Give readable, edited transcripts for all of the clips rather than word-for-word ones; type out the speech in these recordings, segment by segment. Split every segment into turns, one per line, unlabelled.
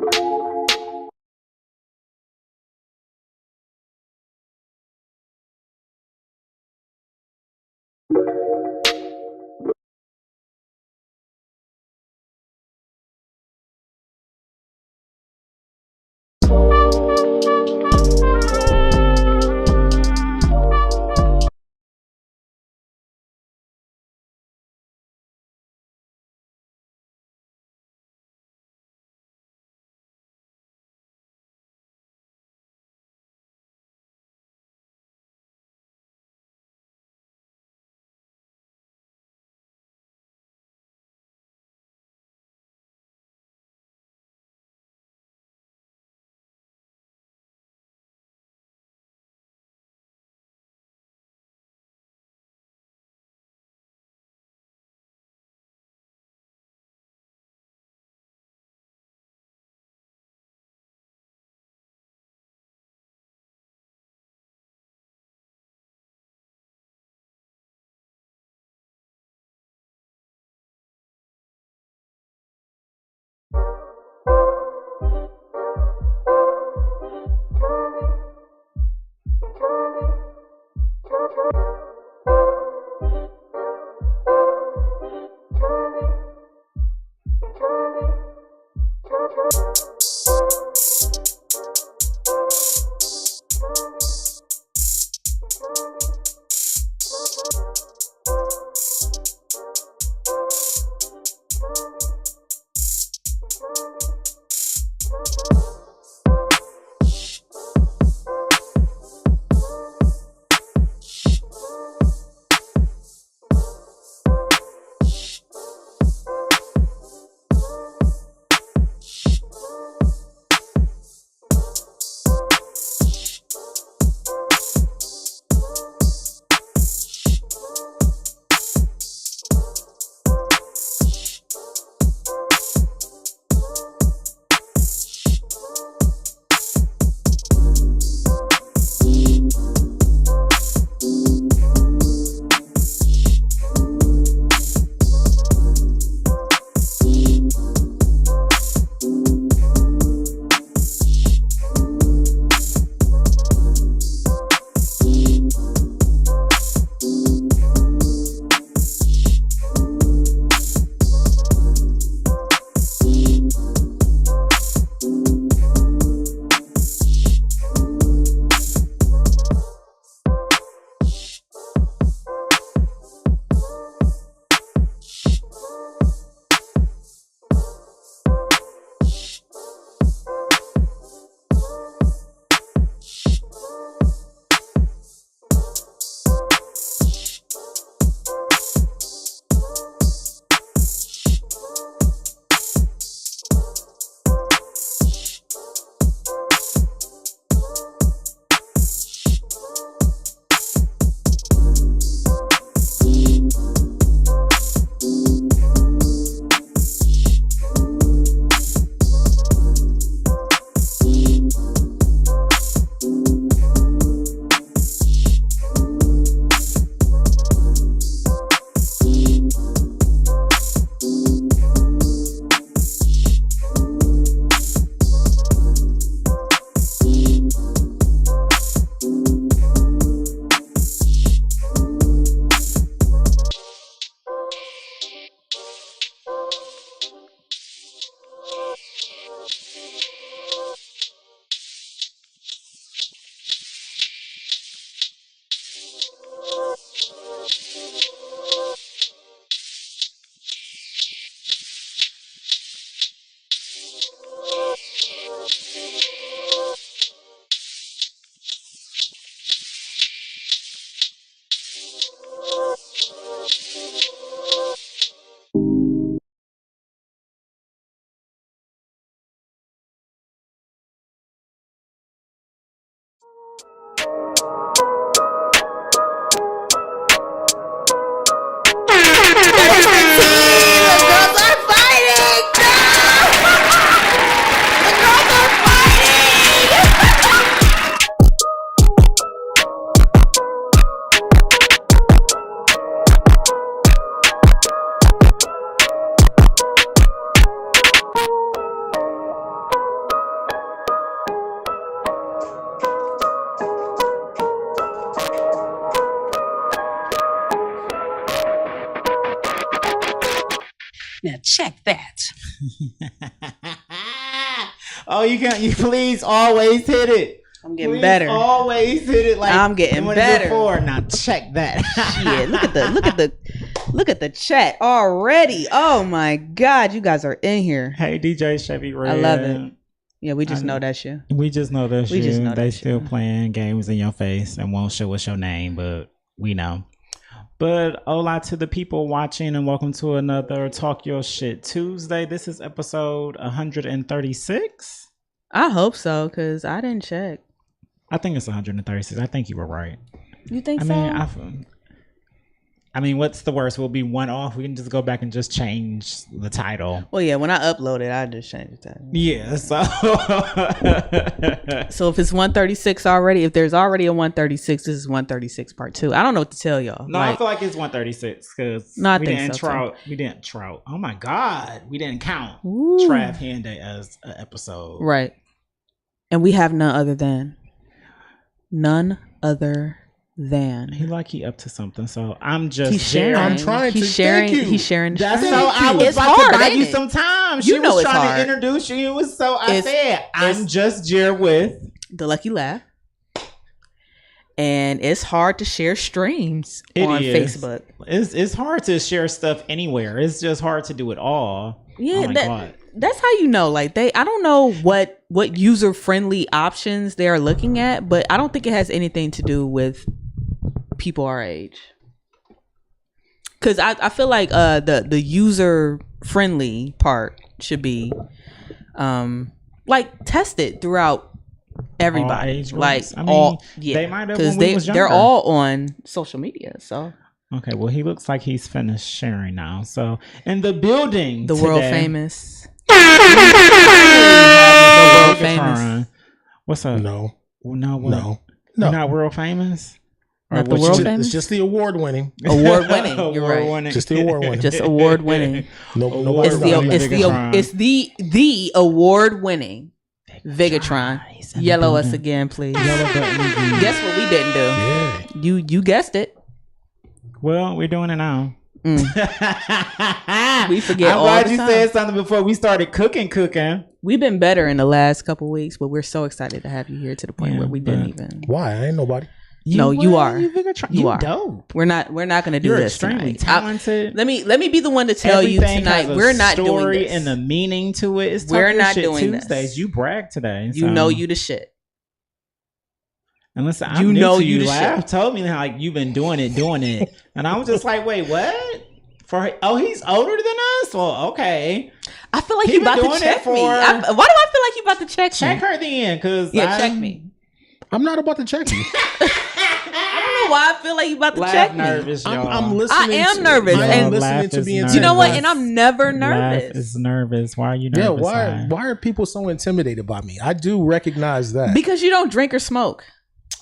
The girls are fighting! No! The girls are fighting! check that.
Oh, you please always hit it.
I'm getting better.
Always hit it like
I'm getting better.
Before. Now check that.
Shit, look at the chat already. Oh my God, you guys are in here.
Hey, DJ Chevy Red.
I love it. Yeah, we just know that shit.
We just know that
We
shit.
just know
They
that
still
shit.
playing games in your face and won't show us your name, but we know. But hola to the people watching and welcome to another Talk Your Shit Tuesday. This is episode 136.
I hope so, because I didn't check.
I think it's 136. I think you were right.
You think
I
so?
mean, I mean, what's the worst? We'll be one off. We can just go back and just change the title.
Well, yeah, when I upload it, I just change the title.
Yeah, so
So if it's 136 already, if there's already a 136, this is 136 part 2. I don't know what to tell y'all.
no, I feel like it's 136 because
No, I
we
think
didn't
so,
trout. We didn't trout. Oh my God, we didn't count
Ooh.
Trav Handay as an episode.
Right. And we have none other than.
He like he up to something, so I'm just
He's sharing.
I'm trying
He's
to
sharing.
thank you.
He's sharing.
That's
Thank
so
you.
I was
It's
about
hard,
to buy
ain't
you
it?
some time.
You
She
know
was
it's
trying
hard.
to introduce you. It was so I
It's-
said I'm
it's-
just Jer with.
The Lucky Laugh. And it's hard to share streams
It
on
is.
Facebook.
It's hard to share stuff anywhere. It's just hard to do it all.
Yeah,
oh my God.
that's how you know. Like I don't know what user friendly options they are looking at, but I don't think it has anything to do with people our age. Because I feel like the user friendly part should be like tested throughout everybody.
All age groups.
Like
I mean,
all yeah,
they might have
because
when we was
they're
younger.
all on social media. So
Okay, well, he looks like he's finished sharing now. So, in the building,
the
today,
world famous.
the
world famous.
What's up?
No,
No, what?
no,
You're
no.
not world famous. Or
Not the
what
world
you-
famous?
It's just the award winning.
Award winning. You're
Award
right.
winning.
Just the award winning.
Just award winning.
No,
Award
no,
It's the
winning. Vigatron.
it's the award winning Vigatron.
He's in the
Yellow us
building.
again, please.
Yellow button again.
Guess what we didn't do?
Yeah.
You guessed it.
Well, we're doing it now.
We forget
I'm
all
glad
the
you
time.
said something before we started cooking.
We've been better in the last couple weeks, but we're so excited to have you here to the point
Yeah,
where we didn't
but-
even.
Why? I ain't nobody.
No, you are.
Vigatron.
You are.
dope.
We're not going to do
You're
this
extremely
tonight.
talented.
Let me be the one to tell
Everything
you tonight.
has a
We're not doing
story
this.
and the meaning to it. It's
We're
Talk Your
not
Shit
doing
Tuesdays.
this.
You bragged today.
You
so.
know you the shit.
And listen,
You
I'm
know
new to
you
you.
the
Like,
shit.
I've told me how like you've been doing it, and I was just like, wait, what? He's older than us. Well, okay,
I feel like
He
you
been
about
doing
to
it
check
for-
me. Why do I feel like you about to check
check
me?
her then, because
Yeah, check me.
I'm not about to check you.
I don't know why I feel like you about to
Laugh
check me.
nervous, y'all.
I'm listening.
I am
to,
nervous,
I
and-
am
Laugh
listening to
is
being.
nervous.
You know what?
nervous.
And I'm never
Laugh
nervous.
is nervous. Why are you
Yeah.
nervous?
Why are people so intimidated by me? I do recognize that.
Because you don't drink or smoke.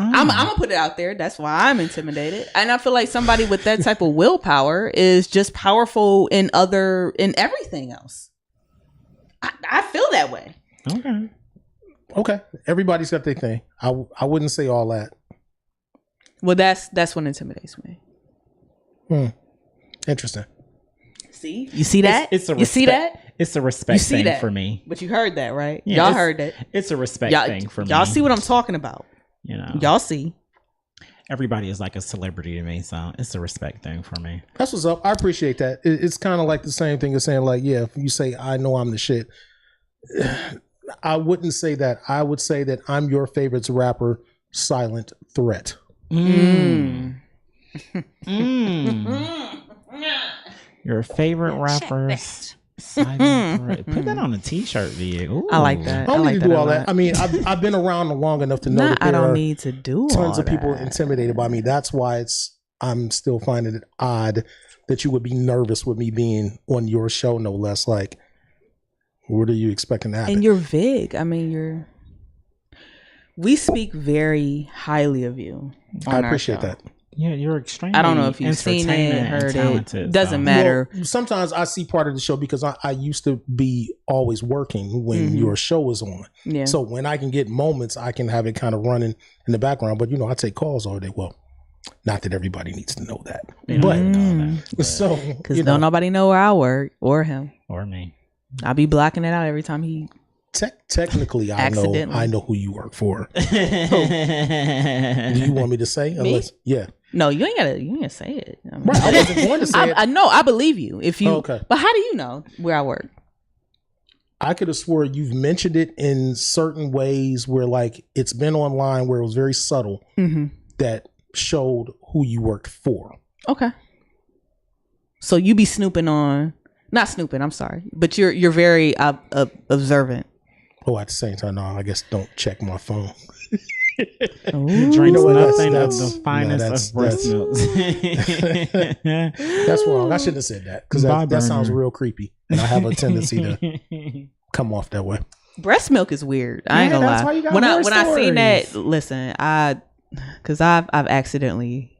Oh.
I'm gonna put it out there. That's why I'm intimidated, and I feel like somebody with that type of willpower is just powerful in everything else. I feel that way.
Okay.
Okay, everybody's got their thing. I wouldn't say all that.
Well, that's what intimidates me.
Interesting.
See, you see that?
It's a
you see
respect-
that?
It's a
You
respect
see
thing
that
for me.
But you heard that, right?
Yeah,
Y'all
it's-
heard that.
It's a respect
Y'all,
thing for me.
y'all see what I'm talking about?
You know,
Y'all see?
everybody is like a celebrity to me, so it's a respect thing for me.
That's what's up. I appreciate that. It's kind of like the same thing as saying, like, yeah, if you say I know I'm the shit, I wouldn't say that. I would say that I'm your favorite rapper, Silent Threat.
Your favorite rappers. Silent Threat. Put that on a t-shirt, V. Ooh.
I like that.
I don't
like
need to do
a
all
lot.
that. I mean, I've been around long enough to know
Nah,
that
I
there
don't
are
need to do
tons
all
of people
that.
intimidated by me. That's why I'm still finding it odd that you would be nervous with me being on your show, no less. Like, what are you expecting to happen?
And you're Vig. I mean, we speak very highly of you.
I
on our
appreciate
show.
that.
Yeah, you're extremely
I don't know if you've seen it,
entertaining and
heard
talented,
it. Doesn't
so.
matter.
Well, sometimes I see part of the show because I used to be always working when your show was on.
Yeah.
So when I can get moments, I can have it kind of running in the background. But, I take calls all day. Well, Not that everybody needs to know that,
They don't
but
even know that,
so
Because
you know,
don't nobody know where I work or him.
or me.
I'll be blocking it out every time he.
technically,
Accidentally.
I know who you work for.
Do
Do you want me to say? Unless, yeah,
No, you ain't gotta say it. I mean,
right. I wasn't going to say it.
I know. I believe you. If you.
Okay.
But how do you know where I work?
I could have swore you've mentioned it in certain ways where like it's been online where it was very subtle
Mm-hmm.
that showed who you worked for.
Okay. So you be snooping on, not snooping. I'm sorry, but you're very observant.
Oh, at the same time, no, I guess don't check my phone.
He drinks
what,
nothing of
that's-
the finest
no, that's-
of breast milk.
That's wrong. I shouldn't have said that because
Bye,
that sounds
burner.
real creepy, and I have a tendency to come off that way.
Breast milk is weird. I ain't
Yeah,
gonna
that's
lie.
why you got
when I
more
seen that,
stories.
listen, because I've accidentally.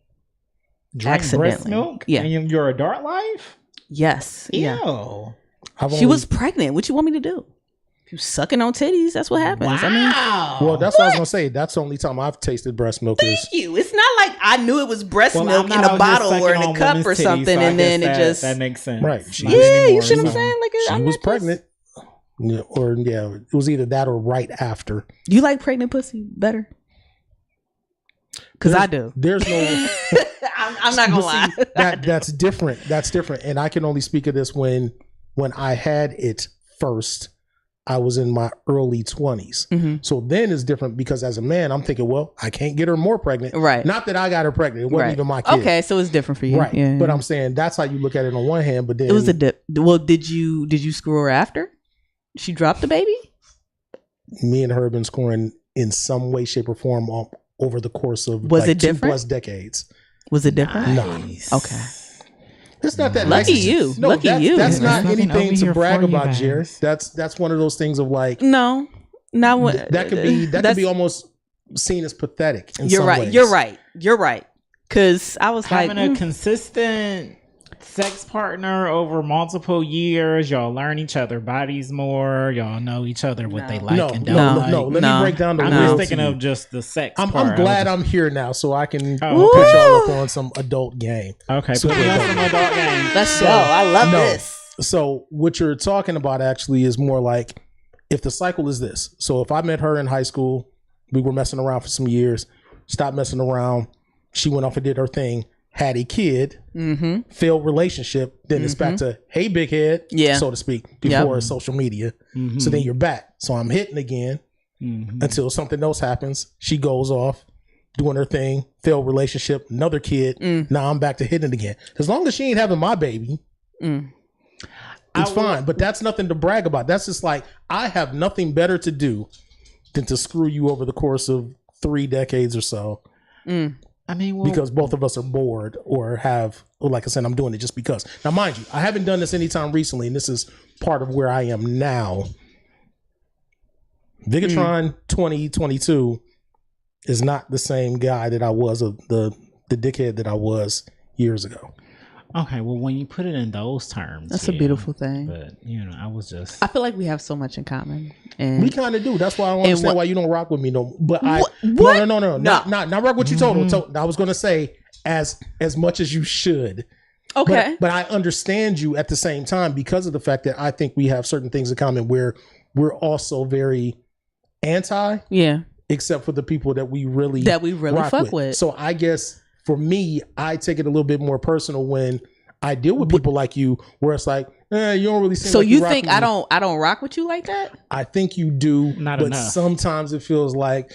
Drink breast
Accidentally.
milk?
Yeah.
In your adult life?
Yes.
Ew.
Yeah.
I've
She
only-
was pregnant. What you want me to do? If you sucking on titties, that's what happens.
Wow.
I mean,
well. That's what I was gonna say. That's the only time I've tasted breast milk. Is
thank you. It's not like I knew it was breast
Well,
milk
I'm
in
not
a
out here
bottle or
sucking
in a
on
cup
women's
or
titties,
something,
so I
and then
guess
it just
that makes sense.
Right.
Not
Yeah,
you
anymore,
see what I'm
so.
saying? Like
she
I'm
was
not just-
pregnant. Yeah, or yeah, it was either that or right after.
You like pregnant pussy better? Because I do.
There's no.
I'm not gonna
But
lie.
see, that's different. That's different. And I can only speak of this when I had it first. I was in my early 20s.
Mhm.
So then it's different because as a man, I'm thinking, well, I can't get her more pregnant.
Right.
Not that I got her pregnant. It wasn't
Right.
even my kid.
Okay, so it's different for you,
Right.
Yeah.
But I'm saying that's how you look at it on one hand. But then
it was a dip. Well, did you screw her after she dropped the baby?
me and her have been scoring in some way, shape, or form over the course of
Was it
2+
different?
decades.
Was it different?
Nice.
Okay.
It's not that
Lucky
nice.
you.
No,
Lucky
that's,
you.
That's
There's
not
nothing
anything
over
to
here
brag
for you
about, Jerry.
guys.
That's one of those things of like
No, not what
that could be
that's-
almost seen as pathetic. In
You're
some
right.
ways.
You're right. Because I was
Having
like,
a consistent sex partner over multiple years, y'all learn each other bodies more. Y'all know each other what they like
No,
and don't
no,
like.
no. Let
No.
me break down the
I'm
No.
real
just
to
thinking
you.
of just the sex
I'm
part.
glad I'm here now so I can
Oh,
put
okay.
y'all up on some adult game.
Okay,
So
put me
we're
on
done.
some adult games.
let's go. I love
No.
this.
So what you're talking about actually is more like if the cycle is this. So if I met her in high school, we were messing around for some years, stopped messing around, she went off and did her thing, had a kid,
Mm-hmm.
failed relationship, then it's back to hey big head,
Yeah.
so to speak, before social media.
Mhm.
So then you're back. So I'm hitting again
Mhm.
until something else happens. She goes off doing her thing, failed relationship, another kid. Now I'm back to hitting again. As long as she ain't having my baby,
Mm.
it's fine. But that's nothing to brag about. That's just like I have nothing better to do than to screw you over the course of 3 decades or so
Mm.
I mean, well,
because both of us are bored or have, or like I said, I'm doing it just because. Now, mind you, I haven't done this anytime recently, and this is part of where I am now. Vigatron 2022 is not the same guy that I was, the dickhead that I was years ago.
okay, well, when you put it in those terms,
That's a
yeah.
beautiful thing.
But I was just
I feel like we have so much in common. And
We kind of do. That's why I don't understand
what-
why you don't rock with me no. But I
What?
no. Not rock what you told him.
Mm-hmm.
I was gonna say as much as you should.
okay.
But I understand you at the same time because of the fact that I think we have certain things in common where we're also very anti,
Yeah.
except for the people that we really rock
fuck with.
So I guess for me, I take it a little bit more personal when I deal with people like you, where it's like, you don't really seem
So
like
you
rock
think
with
I
me.
don't rock with you like that?
I think you do,
Not
but
enough.
sometimes it feels like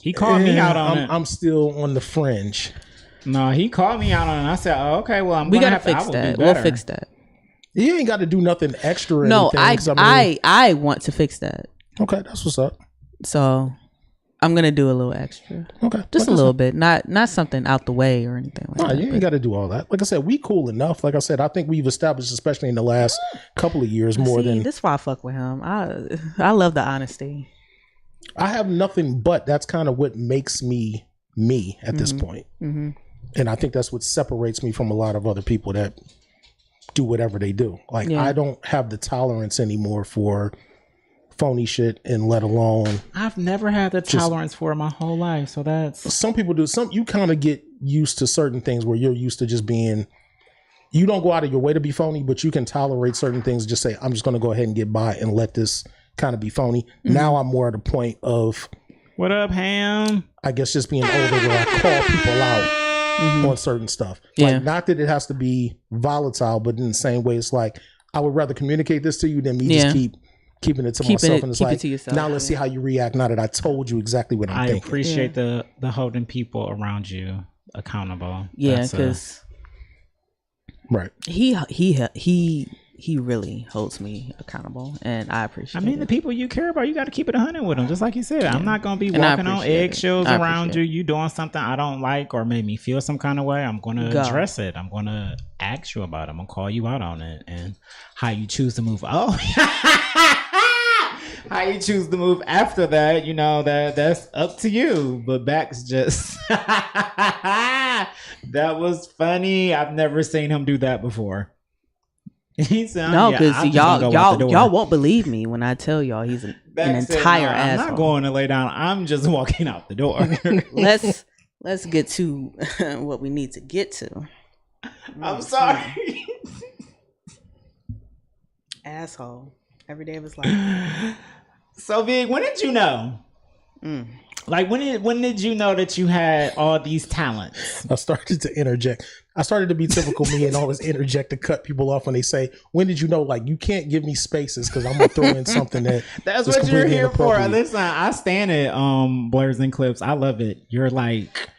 he called me out on
I'm,
it.
I'm still on the fringe.
No, he called me out on it. And I said, "Oh, okay, well, I'm
We
gonna
gotta
have to, I
fix
will
that.
do
We'll
better."
fix that.
You ain't got to do nothing extra. Or
No,
anything, 'cause
I want to fix that.
okay, that's what's up.
So I'm gonna do a little extra.
Okay,
Just
like
a
I
little
said,
bit. Not something out the way or anything like
Nah,
that.
you ain't
but-
got to do all that. Like I said, we cool enough. Like I said, I think we've established, especially in the last couple of years, more
See,
than
this is why I fuck with him. I love the honesty.
I have nothing but that's kind of what makes me me at this point.
Mm-hmm.
And I think that's what separates me from a lot of other people that do whatever they do. Like
Yeah.
I don't have the tolerance anymore for phony shit, and let alone
I've never had the tolerance for it my whole life, so that's
some people do. Some you kind of get used to certain things where you're used to just being, you don't go out of your way to be phony, but you can tolerate certain things. Just say, I'm just going to go ahead and get by and let this kind of be phony. Now I'm more at a point of,
what up, Ham?
I guess, just being older where I call people out on certain stuff.
Yeah.
Like, not that it has to be volatile, but in the same way, it's like, I would rather communicate this to you than me just keeping it to myself. And it's
keep
like,
it to yourself.
now let's see how you react now that I told you exactly what I'm
I
thinking.
appreciate the holding people around you accountable.
Yeah,
That's
because
Right.
he really holds me accountable, and I appreciate.
I mean, the people you care about, you got to keep it 100 with them. Just like you said, I'm not going to be
And I
walking on
appreciate it.
eggshells
I
around you.
appreciate
You doing something I don't like or made me feel some kind of way. I'm going to address it. I'm going to ask you about it. I'm going to call you out on it and how you choose to move. Oh, how you choose to move after that, you know, that's up to you. But Bax just that was funny. I've never seen him do that before. He said,
No,
yeah,
because
I'm just gonna go out the door.
y'all won't believe me when I tell y'all he's an
Bax said,
entire
"No, I'm
asshole.
not going to lay down. I'm just walking out the door."
Let's get to what we need to get to.
I'm sorry.
Asshole. Every day of his life.
So Big, when did you know? Like when did you know that you had all these talents?
I started to interject. I started to be typical me and always interject to cut people off when they say, when did you know? Like, you can't give me spaces because I'm going to throw in something that
That's
is
what you're
completely
here for.
inappropriate.
Listen, I stand it, Blurs and Clips. I love it. You're like,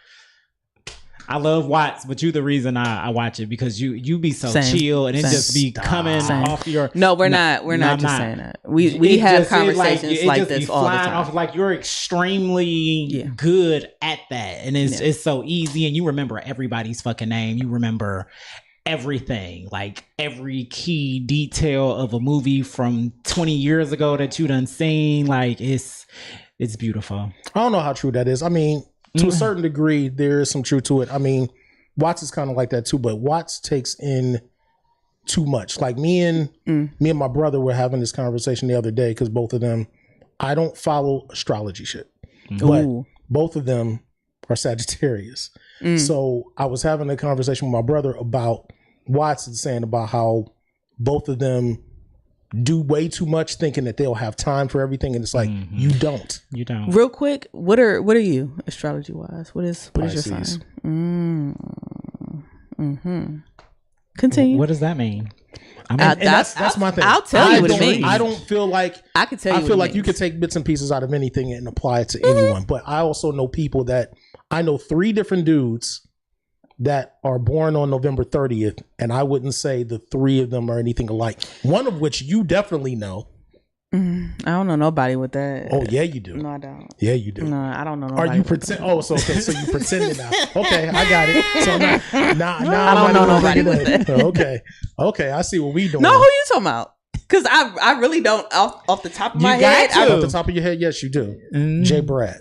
I love Watts, but you the reason I watch it because you be so
Same.
chill and it
Same.
just be coming
Same.
off your.
No, we're not. We're not
I'm
just
not.
saying that. We
It
have
just-
conversations
it
like
just be
this all the
flying
time.
Off, like you're extremely good at that, and it's so easy, and you remember everybody's fucking name. You remember everything, like every key detail of a movie from 20 years ago that you done seen. Like it's beautiful.
I don't know how true that is. I mean, to a certain degree, there is some truth to it. I mean, Watts is kind of like that too, but Watts takes in too much. Like me and my brother were having this conversation the other day because both of them, I don't follow astrology shit, but both of them are Sagittarius. So I was having a conversation with my brother about Watts and saying about how both of them do way too much, thinking that they'll have time for everything, and it's like you don't.
You don't.
Real quick, what are you astrology wise? What is your
Pisces.
sign? Continue.
What does that mean? I mean,
And that's my thing.
I'll tell you what it
don't-
means.
I don't feel like
I can tell you.
I feel
what it
like you
means.
could take bits and pieces out of anything and apply it to anyone. But I also know people that I know 3 different dudes that are born on November 30th, and I wouldn't say the 3 of them are anything alike. One of which you definitely know.
I don't know nobody with that.
Oh yeah, you do.
No, I don't.
Yeah, you do.
No, I don't know.
Are
Nobody
you
with
pretend? Oh, so okay, so you pretending now? Okay, I got it. So now
I don't know nobody with that.
Okay, I see what we doing.
No, who you talking about? Because I really don't off the top of my head.
got to.
Off the top of your head, yes, you do. Jay Brad.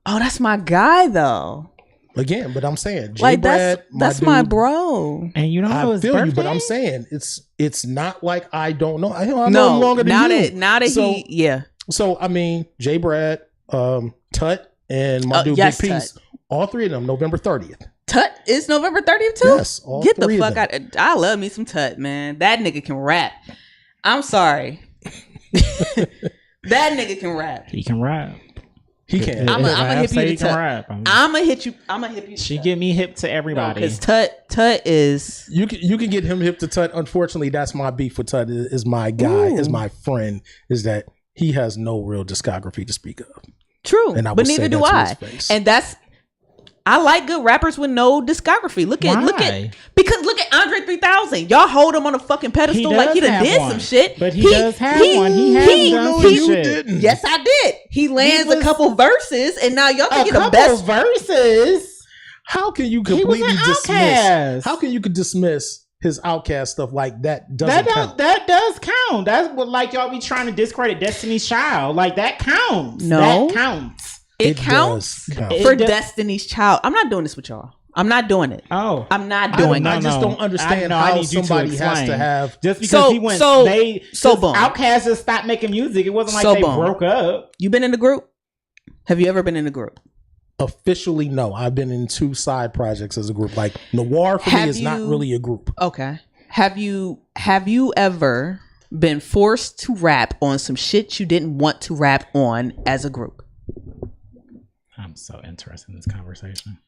Oh, that's my guy though.
Again, but I'm saying Jay
Like
Brad,
that's my
dude,
bro.
And you don't know
I
his
feel
birthday?
you, but I'm saying it's not like I don't know. I know
No,
him longer than you.
now that
So-
he yeah.
So I mean, Jay Brad, Tut, and my dude
yes,
Big Peace, all 3 of them November 30th.
Tut is November 30th too?
Yes, all
Get the
3 of
fuck
them.
out. I love me some Tut, man. That nigga can rap. I'm sorry. That nigga can rap.
He can rap.
He can.
I'ma hip you
Say
to
he can
Tut.
rap.
I'ma hit you.
She get me hip to everybody.
because Tut is
You can get him hip to Tut. Unfortunately, that's my beef with Tut. Is my guy, is my friend. Is that he has no real discography to speak of.
true,
And I
but
will say
neither do
that to
I.
his face.
And that's I like good rappers with no discography. Look at
Why?
because look at Andre 3000. Y'all hold him on a fucking pedestal
He
like he
does
done
have
did
one.
some shit.
But he does have one. He has done some
you
shit.
didn't.
Yes, I did. He lands
was-
a couple verses, and now y'all
A
think the
couple
best.
verses.
How can you
He was
completely
an
dismiss?
outcast.
How can you could dismiss his outcast stuff like that? Doesn't count.
That does count. That's what like y'all be trying to discredit Destiny's Child. Like that counts.
No.
That counts.
It counts
does count.
It
for
does-
Destiny's Child. I'm not doing this with y'all. I'm not doing it.
Oh.
I'm not
I
doing
don't-
it.
I just don't understand how somebody has to have.
just because
So-
he went
so-
they
so
just
boom.
Outkast just stopped making music. It wasn't like
So
they
boom.
broke up.
You been in a group? Have you ever been in a group?
Officially, no. I've been in 2 side projects as a group. Like Noir for me is not really a group.
Okay. Have you ever been forced to rap on some shit you didn't want to rap on as a group?
I'm so interested in this conversation.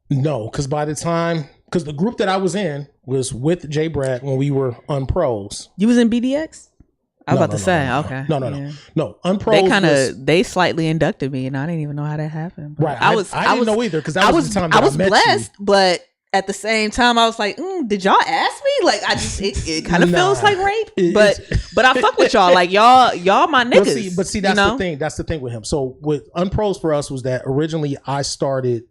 No, because the group that I was in was with J Brad when we were Unpros.
You was in BDX? I was about to say, okay.
No. Unpros.
They slightly inducted me, and I didn't even know how that happened.
Right. I didn't know either because that was the time that I was
blessed, but at the same time, I was like, did y'all ask me? Like, it kind of feels like rape, but I fuck with y'all. Like y'all my niggas.
But see, that's the thing. That's the thing with him. So with Unpros for us was that originally I started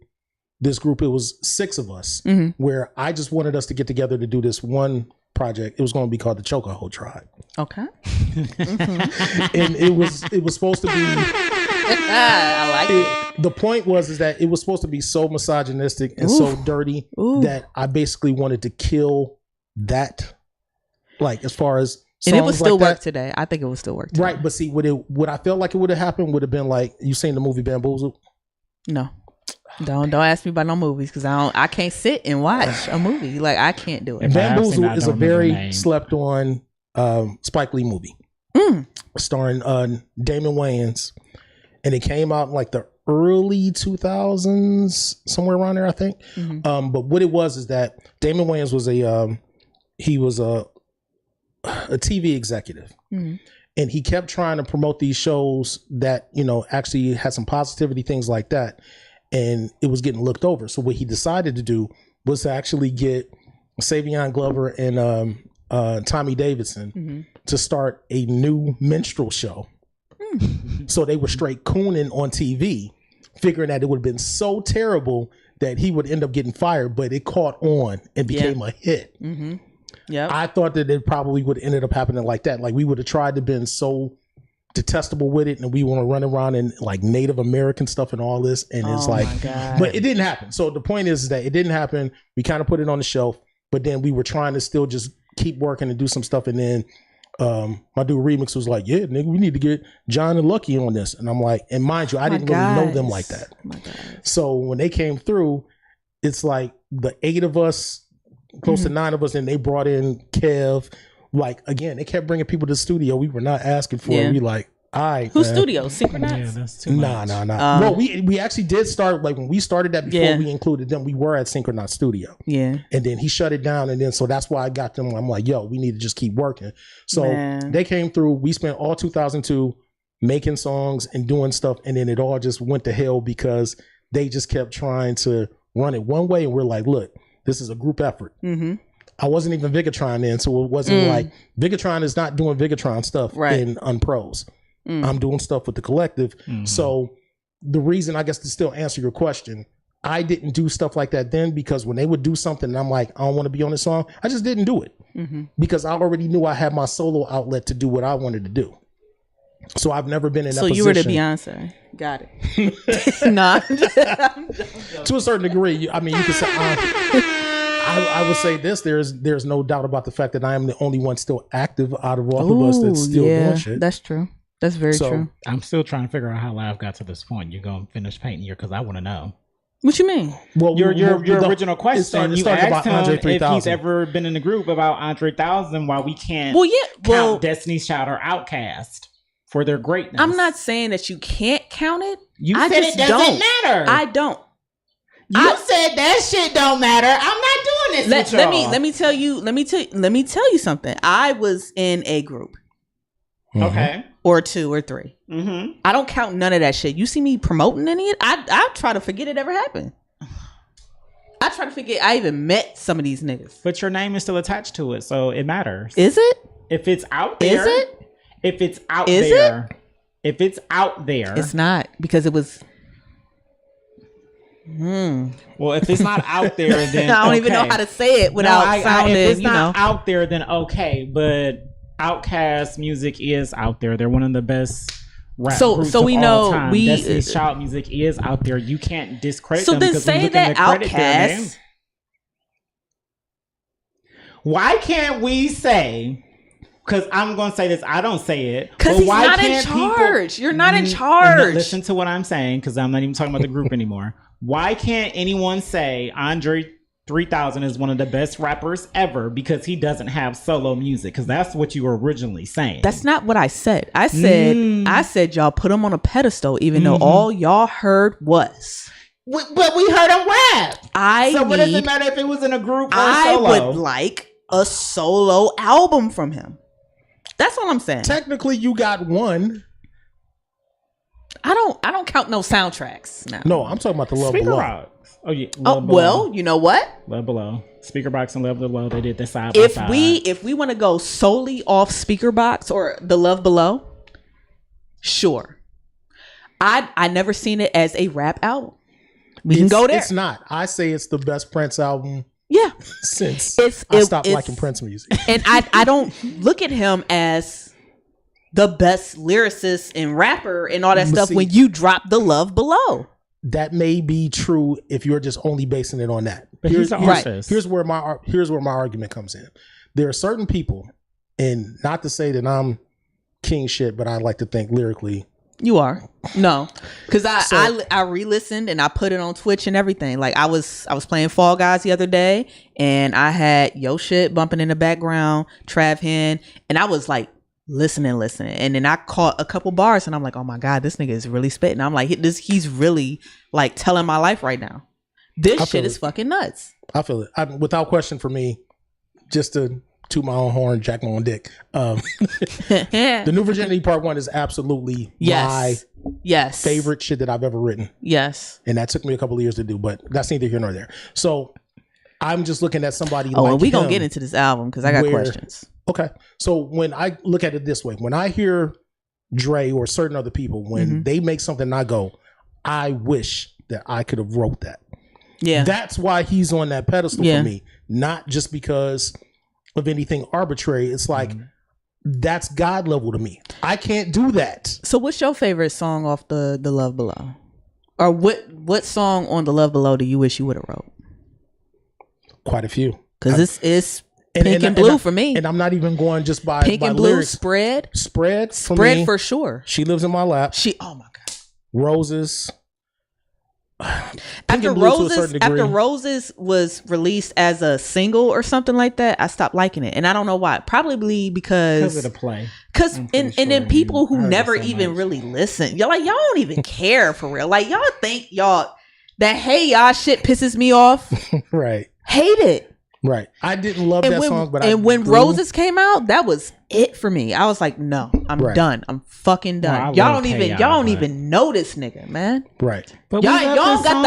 this group. It was 6 of us, where I just wanted us to get together to do this one project. It was going to be called the Chokehold Tribe.
Okay.
And it was supposed to be.
I like it.
The point is that it was supposed to be so misogynistic and so dirty that I basically wanted to kill that. Like as far as
and it would still work today. I think it would still work today.
Right, but see, what I felt like it would have happened would have been like, you seen the movie Bamboozled?
No. Don't ask me about no movies because I can't sit and watch a movie. Like I can't do it.
Bamboozled is a very slept on Spike Lee movie starring Damon Wayans, and it came out in like the early 2000s, somewhere around there, I think. But what it was is that Damon Wayans was a TV executive. And he kept trying to promote these shows that, actually had some positivity, things like that. And it was getting looked over. So what he decided to do was to actually get Savion Glover and Tommy Davidson to start a new minstrel show. So they were straight cooning on TV, figuring that it would have been so terrible that he would end up getting fired, but it caught on and became a hit. Yeah, I thought that it probably would have ended up happening like that. Like we would have tried to been so detestable with it, and we want to run around in like Native American stuff and all this, and it's like, but it didn't happen. So the point is that it didn't happen. We kind of put it on the shelf, but then we were trying to still just keep working and do some stuff, and then my dude Remix was like, yeah, nigga, we need to get John and Lucky on this. And I'm like, and mind you, I didn't really know them like that. So when they came through, it's like the 8 of us, close to 9 of us, and they brought in Kev. Like, again, they kept bringing people to the studio. We were not asking for it. We like, all right,
whose studio? Synchronized?
Yeah, that's too much.
Nah. Well, we actually did start, like when we started that before we included them, we were at Synchronized Studio. Yeah. And then he shut it down. And then, so that's why I got them. I'm like, yo, we need to just keep working. So they came through. We spent all 2002 making songs and doing stuff. And then it all just went to hell because they just kept trying to run it one way. And we're like, look, this is a group effort. I wasn't even Vigatron then. So it wasn't like, Vigatron is not doing Vigatron stuff in Unpros. I'm doing stuff with the collective. So the reason, I guess, to still answer your question, I didn't do stuff like that then because when they would do something and I'm like, I don't want to be on this song, I just didn't do it because I already knew I had my solo outlet to do what I wanted to do. So I've never been in that position. So you were the
Beyonce. Got it. Nah.
To a certain degree, I mean, you could say, I would say this, there's no doubt about the fact that I am the only one still active out of all of us that's still doing shit.
That's true. That's very true.
I'm still trying to figure out how Live got to this point. You're going to finish painting here because I want to know.
What you mean?
Well, your original question, you asked him if he's ever been in a group about Andre 3000, why we can't count Destiny's Child or Outkast for their greatness.
I'm not saying that you can't count it.
You said it doesn't matter.
I don't.
You said that shit don't matter. I'm not doing this.
Let me tell you something. I was in a group.
Okay.
Or 2 or 3. I don't count none of that shit. You see me promoting any of it? I try to forget it ever happened. I try to forget I even met some of these niggas.
But your name is still attached to it, so it matters.
Is it?
If it's out there.
Is it?
If it's out there. If it's out there.
It's not, because it was...
Well, if it's not out there, then
I don't even know how to say it without sounding,
if it's not out there, then okay. But Outkast music is out there. They're one of the best rap groups of all time. Destiny's Child music is out there. You can't discredit them.
So then say that Outkast.
Why can't we say because I'm going to say this. I don't say it.
Because
but
he's
why
not in
can't people-
charge. You're not in
No,
charge.
listen to what I'm saying, because I'm not even talking about the group anymore. Why can't anyone say Andre 3000 is one of the best rappers ever because he doesn't have solo music? Because that's what you were originally saying.
That's not what I said. I said y'all put him on a pedestal, even though all y'all heard was.
But we heard him rap. So what does it matter if it was in a group or solo?
I would like a solo album from him. That's all I'm saying.
Technically, you got one.
I don't count no soundtracks now.
No, I'm talking about the Love
Speaker
Below.
Box. Oh yeah.
Oh
Love Below.
well, you know what?
Love Below. Speaker Box and Love Below. They did the side by
If
side.
we want to go solely off Speaker Box or the Love Below, sure. I never seen it as a rap album. We can go there.
It's not. I say it's the best Prince album
Yeah.
since
It's-
I
it-
stopped
it's-
liking Prince music.
And I don't look at him as the best lyricist and rapper and all that
But
stuff
see-
when you drop the Love Below.
That may be true if you're just only basing it on that.
But he's an
Right.
artist.
Here's where my argument comes in. There are certain people, and not to say that I'm king shit, but I like to think lyrically.
You are. No. Because
So-
I re-listened and I put it on Twitch and everything. Like I was playing Fall Guys the other day and I had Yo Shit bumping in the background, Trav Hen, and I was like listening. And then I caught a couple bars and I'm like, oh my God, this nigga is really spitting. I'm like, he's really like telling my life right now. This
I
shit
feel
is
it.
fucking nuts.
I feel it. Without question for me, just to toot my own horn, jack my own dick. The New Virginity Part 1 is absolutely
Yes.
my favorite shit that I've ever written.
Yes.
And that took me a couple of years to do, but that's neither here nor there. So I'm just looking at somebody
Oh,
like
and we
him.
gonna get into this album because I got
where-
questions.
Okay. So when I look at it this way, when I hear Dre or certain other people, when
Mhm.
they make something and I go, I wish that I could have wrote that.
Yeah.
That's why he's on that pedestal
Yeah.
for me. Not just because of anything arbitrary. It's like that's God level to me. I can't do that.
So what's your favorite song off the Love Below? Or what song on the Love Below do you wish you would have wrote?
Quite a few.
Because it's
And-
Pink
and-
and
and
Blue
I-
for me.
And I'm not even going just by
Pink
by
and Blue,
lyrics.
Spread
Spread for me.
for sure.
She lives in my lap.
Oh my God.
Roses. Pink
After
and Blue to a certain degree.
Roses was released as a single or something like that, I stopped liking it. And I don't know why. Probably
because
because
of the play.
Cause
I'm
and
pretty
then
sure
people
you
who
heard it
never
so
even
much.
really listen, y'all don't even care for real. Like y'all think that hey y'all shit pisses me off.
Right.
Hate it.
Right. I didn't love that song, but
when
grew-
Roses came out, that was it for me. I was like, no, I'm
Right.
done. I'm fucking done.
Well, I
y'all
love
don't even
K.I.,
y'all don't
but-
even know this nigga, man.
Right.
But
Y'all
we love
don't
this
got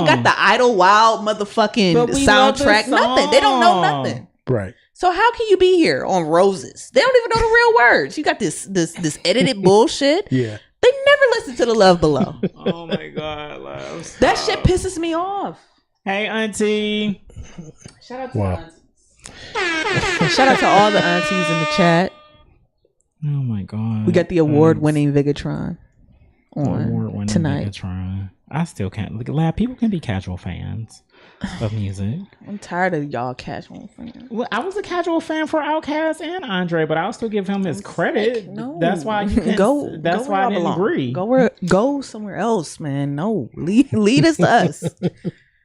song.
the Idle Wild motherfucking
But we love this
soundtrack. Nothing. They don't know
song.
nothing.
Right.
So how can you be here on Roses? They don't even know the real words. You got this edited bullshit.
Yeah.
They never listen to the Love Below.
Oh my God, love.
That shit pisses me off.
Hey, auntie.
Shout out to
Wow.
the aunties. Shout out to all the aunties in the chat.
Oh my God.
We got the award-winning Vigatron on
award-winning
tonight.
Megatron. I still can't. Look, lad, people can be casual fans of music.
I'm tired of y'all casual fans.
Well, I was a casual fan for Outkast and Andre, but I'll still give him his credit.
No,
That's why you can
go.
That's
go
why
where
I didn't
belong.
agree.
Go somewhere else, man. No, lead us to us.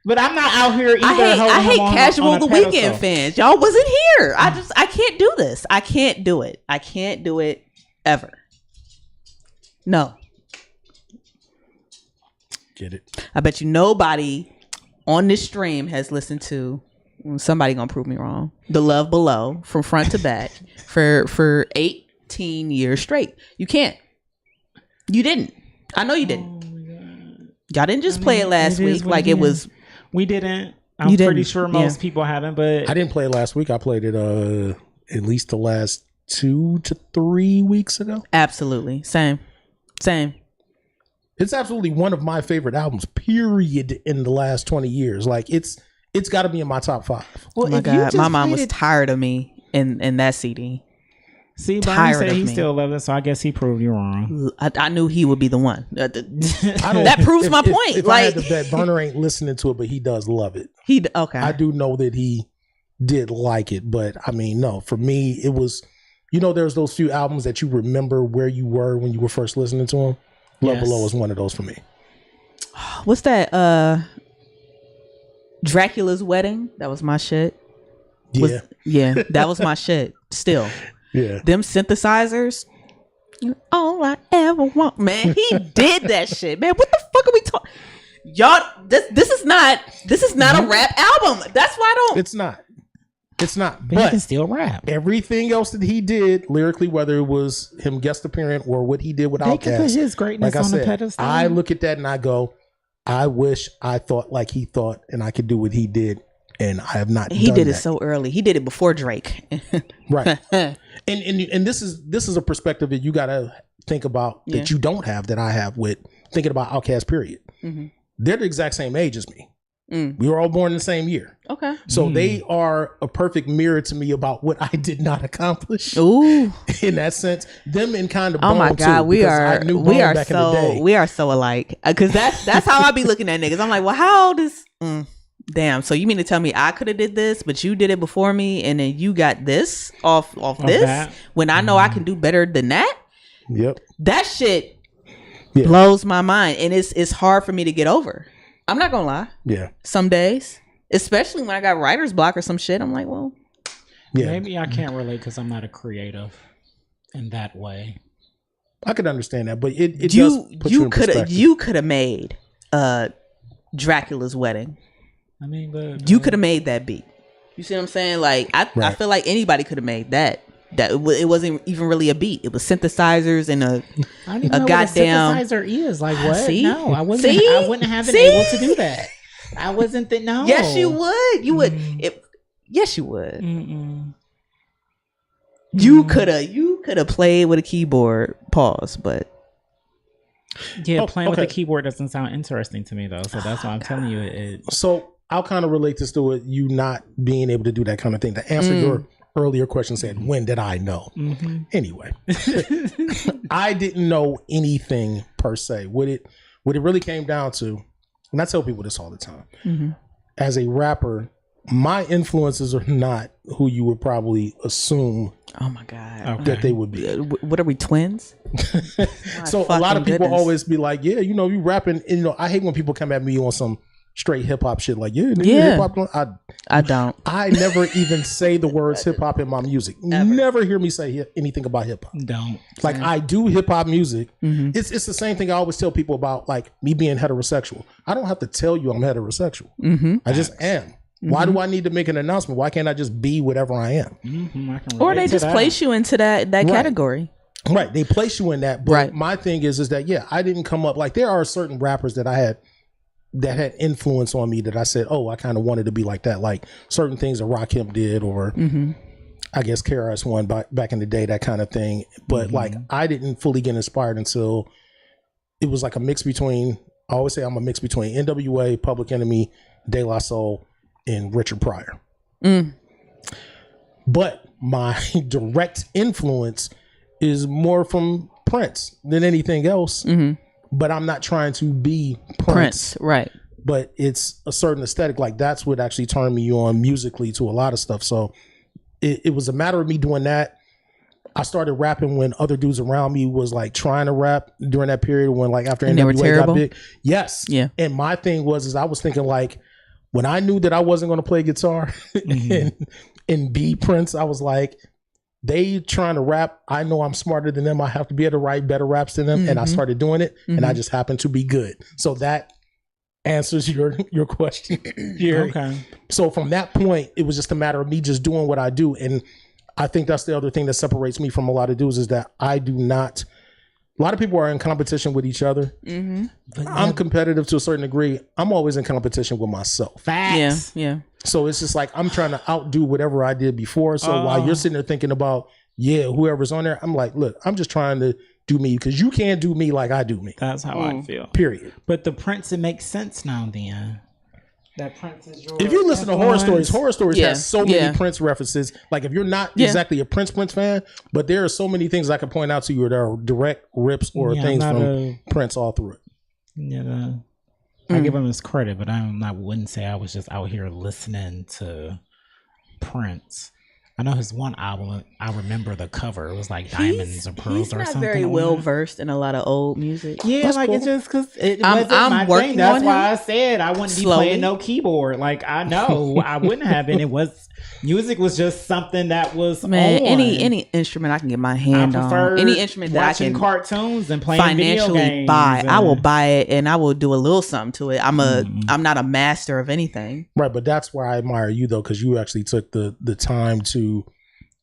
But I'm not out here either.
I hate
holding him
casual
on a
the
pedestal.
weekend fans. Y'all wasn't here. I can't do this. I can't do it. I can't do it ever. No.
Get it.
I bet you nobody on this stream has listened to. Somebody gonna prove me wrong. The Love Below from front to back for 18 years straight. You can't. You didn't. I know you didn't. Y'all didn't just play it last
it is
week
what
like
it
it was.
We didn't. I'm
You
pretty
didn't.
sure most
Yeah.
people haven't, but
I didn't play it last week. I played it at least the last 2 to 3 weeks ago.
Absolutely same.
It's absolutely one of my favorite albums, period, in the last 20 years. Like it's got to be in my top 5.
well,
Oh my
if you
God,
just
my mom was
played it-
tired of me in that CD.
See, Bernie
tired
said
of
he
me.
still loved it, so I guess he proved you wrong.
I knew he would be the one.
I don't-
That proves my
if-
point.
If I had
Like
to bet, Burner ain't listening to it, but he does love it.
okay.
I do know that he did like it, but I mean, no, for me, it was you know, there's those few albums that you remember where you were when you were first listening to them. Love
Yes.
Below is one of those for me.
What's that? Dracula's Wedding. That was my shit.
Yeah,
That was my shit. Still,
yeah.
them synthesizers. All I ever want, man. He did that shit, man. What the fuck are we talking? Y'all, this is not a rap album. That's why I don't.
It's not.
But he can still rap.
Everything else that he did lyrically, whether it was him guest appearing or what he did with
They can put
Outkast,
his greatness
like I
on the
said,
pedestal.
I look at that and I go, I wish I thought like he thought, and I could do what he did, and I have not.
He
done
did it
that.
so early. He did it before Drake.
Right. and this is a perspective that you got to think about that you don't have that I have with thinking about Outkast. Period.
Mm-hmm.
They're the exact same age as me.
Mm.
We were all born the same year.
Okay.
So they are a perfect mirror to me about what I did not accomplish.
Ooh.
In that sense, them and kind of
Oh my God, we are
back in the
we are so alike. Because that's how I be looking at niggas. I'm like, well, how old is? Damn. So you mean to tell me I could have did this, but you did it before me, and then you got this off this
that?
when I know I can do better than that?
Yep.
That shit
Yeah.
blows my mind, and it's hard for me to get over. I'm not gonna lie.
Yeah.
Some days, especially when I got writer's block or some shit, I'm like, well,
Yeah.
Maybe I can't relate because I'm not a creative in that way.
I could understand that, but it does
you
put you in perspective.
could have made Dracula's Wedding.
I mean, but
You could have made that beat. You see what I'm saying? Like I
Right.
feel like anybody could have made that. It wasn't even really a beat. It was synthesizers and
I don't even
a
know
goddamn-
what a synthesizer is. Like what?
See?
No, I wouldn't.
See?
I wouldn't have been
See?
able to do that. I wasn't. No.
Yes, you would. You would. Yes, you would.
Mm-mm.
You could have played with a keyboard. Pause. But
Yeah,
Oh,
playing with
okay.
the keyboard doesn't sound interesting to me though. So that's why I'm telling you it.
So I'll kind of relate this to it, you not being able to do that kind of thing. To answer your earlier question, said, when did I know?
Mm-hmm.
Anyway, I didn't know anything per se. What it really came down to, and I tell people this all the time, as a rapper, my influences are not who you would probably assume
oh my God,
that they would be.
what are we, twins?
So a lot of people always be like, yeah, you know, you rapping, and, you know, I hate when people come at me on some straight hip hop shit like, yeah,
Yeah.
hip hop.
I don't.
I never even say the words hip hop in my music. Never hear me say anything about hip hop.
Don't.
Like I do hip hop music.
Mm-hmm.
It's the same thing I always tell people about like me being heterosexual. I don't have to tell you I'm heterosexual.
Mm-hmm.
I just am. Why do I need to make an announcement? Why can't I just be whatever I am?
Mm-hmm, I can
Or
relate
they
to
just
that.
place you into that category.
Right. They place you in that. But
Right.
my thing is that, yeah, I didn't come up like there are certain rappers that I had that had influence on me that I said, oh, I kind of wanted to be like that. Like certain things that Rakim did, or I guess KRS-One back in the day, that kind of thing. But like I didn't fully get inspired until it was like a mix between, I always say I'm a mix between NWA, Public Enemy, De La Soul, and Richard Pryor. But my direct influence is more from Prince than anything else. But I'm not trying to be Prince.
Right.
But it's a certain aesthetic. Like that's what actually turned me on musically to a lot of stuff. So it was a matter of me doing that. I started rapping when other dudes around me was like trying to rap during that period when like after
And they were
NWA
terrible?
got big. Yes.
Yeah.
And my thing was I was thinking like when I knew that I wasn't going to play guitar and be Prince, I was like, they trying to rap. I know I'm smarter than them. I have to be able to write better raps than them. And I started doing it and I just happened to be good. So that answers your question. Jerry.
Okay.
So from that point, it was just a matter of me just doing what I do. And I think that's the other thing that separates me from a lot of dudes is that I do not, a lot of people are in competition with each other. I'm competitive to a certain degree. I'm always in competition with myself.
Facts.
Yeah.
So it's just like I'm trying to outdo whatever I did before. So while you're sitting there thinking about, yeah, whoever's on there, I'm like, look, I'm just trying to do me because you can't do me like I do me.
That's how I feel.
Period.
But the Prince, it makes sense now. Then that Prince is your.
If you listen to Horror Stories
Yeah.
has so many
Yeah.
Prince references. Like if you're not
Yeah.
exactly a Prince fan, but there are so many things I can point out to you that are direct rips or
Yeah,
things
I'm
from
not
Prince all through it.
Yeah, I give him his credit, but I wouldn't say I was just out here listening to Prince. I know his one album. I remember the cover. It was like diamonds or pearls
He's
or
not
something.
very
on
well
it.
versed in a lot of old music.
Yeah,
That's
like
cool.
it's just because it
I'm-
wasn't
I'm
my
working
thing. That's
on
why
him
I said I wouldn't be
slowly.
playing no keyboard. Like I know I wouldn't have been. It was music was just something that was
Man,
on.
any instrument I can get my
I
hand on,
prefer
any instrument that I
watching
can
cartoons and playing video
financially
games
buy, I will
and-
buy it and I will do a little something to it. I'm not a master of anything.
Right, but that's where I admire you though, because you actually took the time to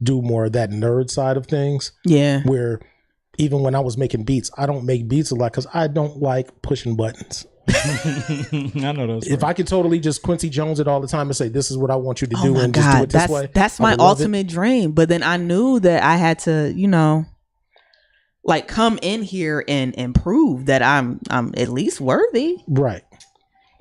do more of that nerd side of things.
Yeah.
Where even when I was making beats, I don't make beats a lot because I don't like pushing buttons.
I know those.
If I could totally just Quincy Jones it all the time and say, "This is what I want you to
Oh
do,"
my
and just do
God,
it this way,
that's
I
my
would love it.
ultimate dream. But then I knew that I had to, like come in here and prove that I'm at least worthy.
Right.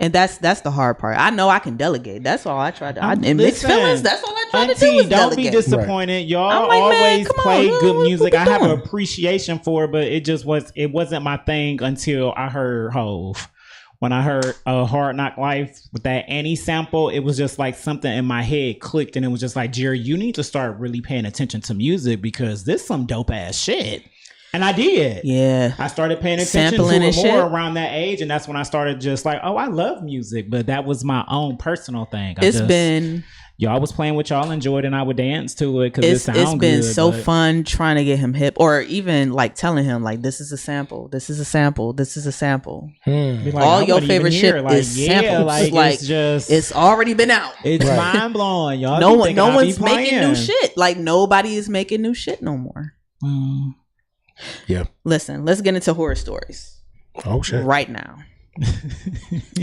And that's the hard part. I know I can delegate. That's all I tried to. And mixed
Listen,
feelings. That's all I tried to do.
Auntie,
Was
don't be
delegate.
disappointed. Y'all
I'm like, man,
always
come on,
play
what-
good
what
music.
we
I have an
doing?
appreciation for it, but it wasn't my thing until I heard Hove. When I heard Hard Knock Life with that Annie sample, it was just like something in my head clicked, and it was just like, Jerry, you need to start really paying attention to music because this some dope ass shit. And I did.
Yeah.
I started paying attention
Sampling
to
and
it more
shit.
around that age, and that's when I started just like, oh, I love music, but that was my own personal thing. Y'all was playing what y'all enjoyed, and I would dance to it because it
it's
sounded
been
good,
so
but-
fun trying to get him hip, or even like telling him like this is a sample, this is a sample, this is a sample.
Be like,
All
I
your
wouldn't
favorite
even hear
shit
it. Like,
is
yeah,
samples.
like,
Like,
it's just
It's already been out.
it's
Right.
mind blowing, y'all.
No
be
one,
thinking
no
I be
one's making new
playing.
shit. Like nobody is making new shit no more.
Mm.
Yeah.
Listen, let's get into horror stories
Oh shit.
right now.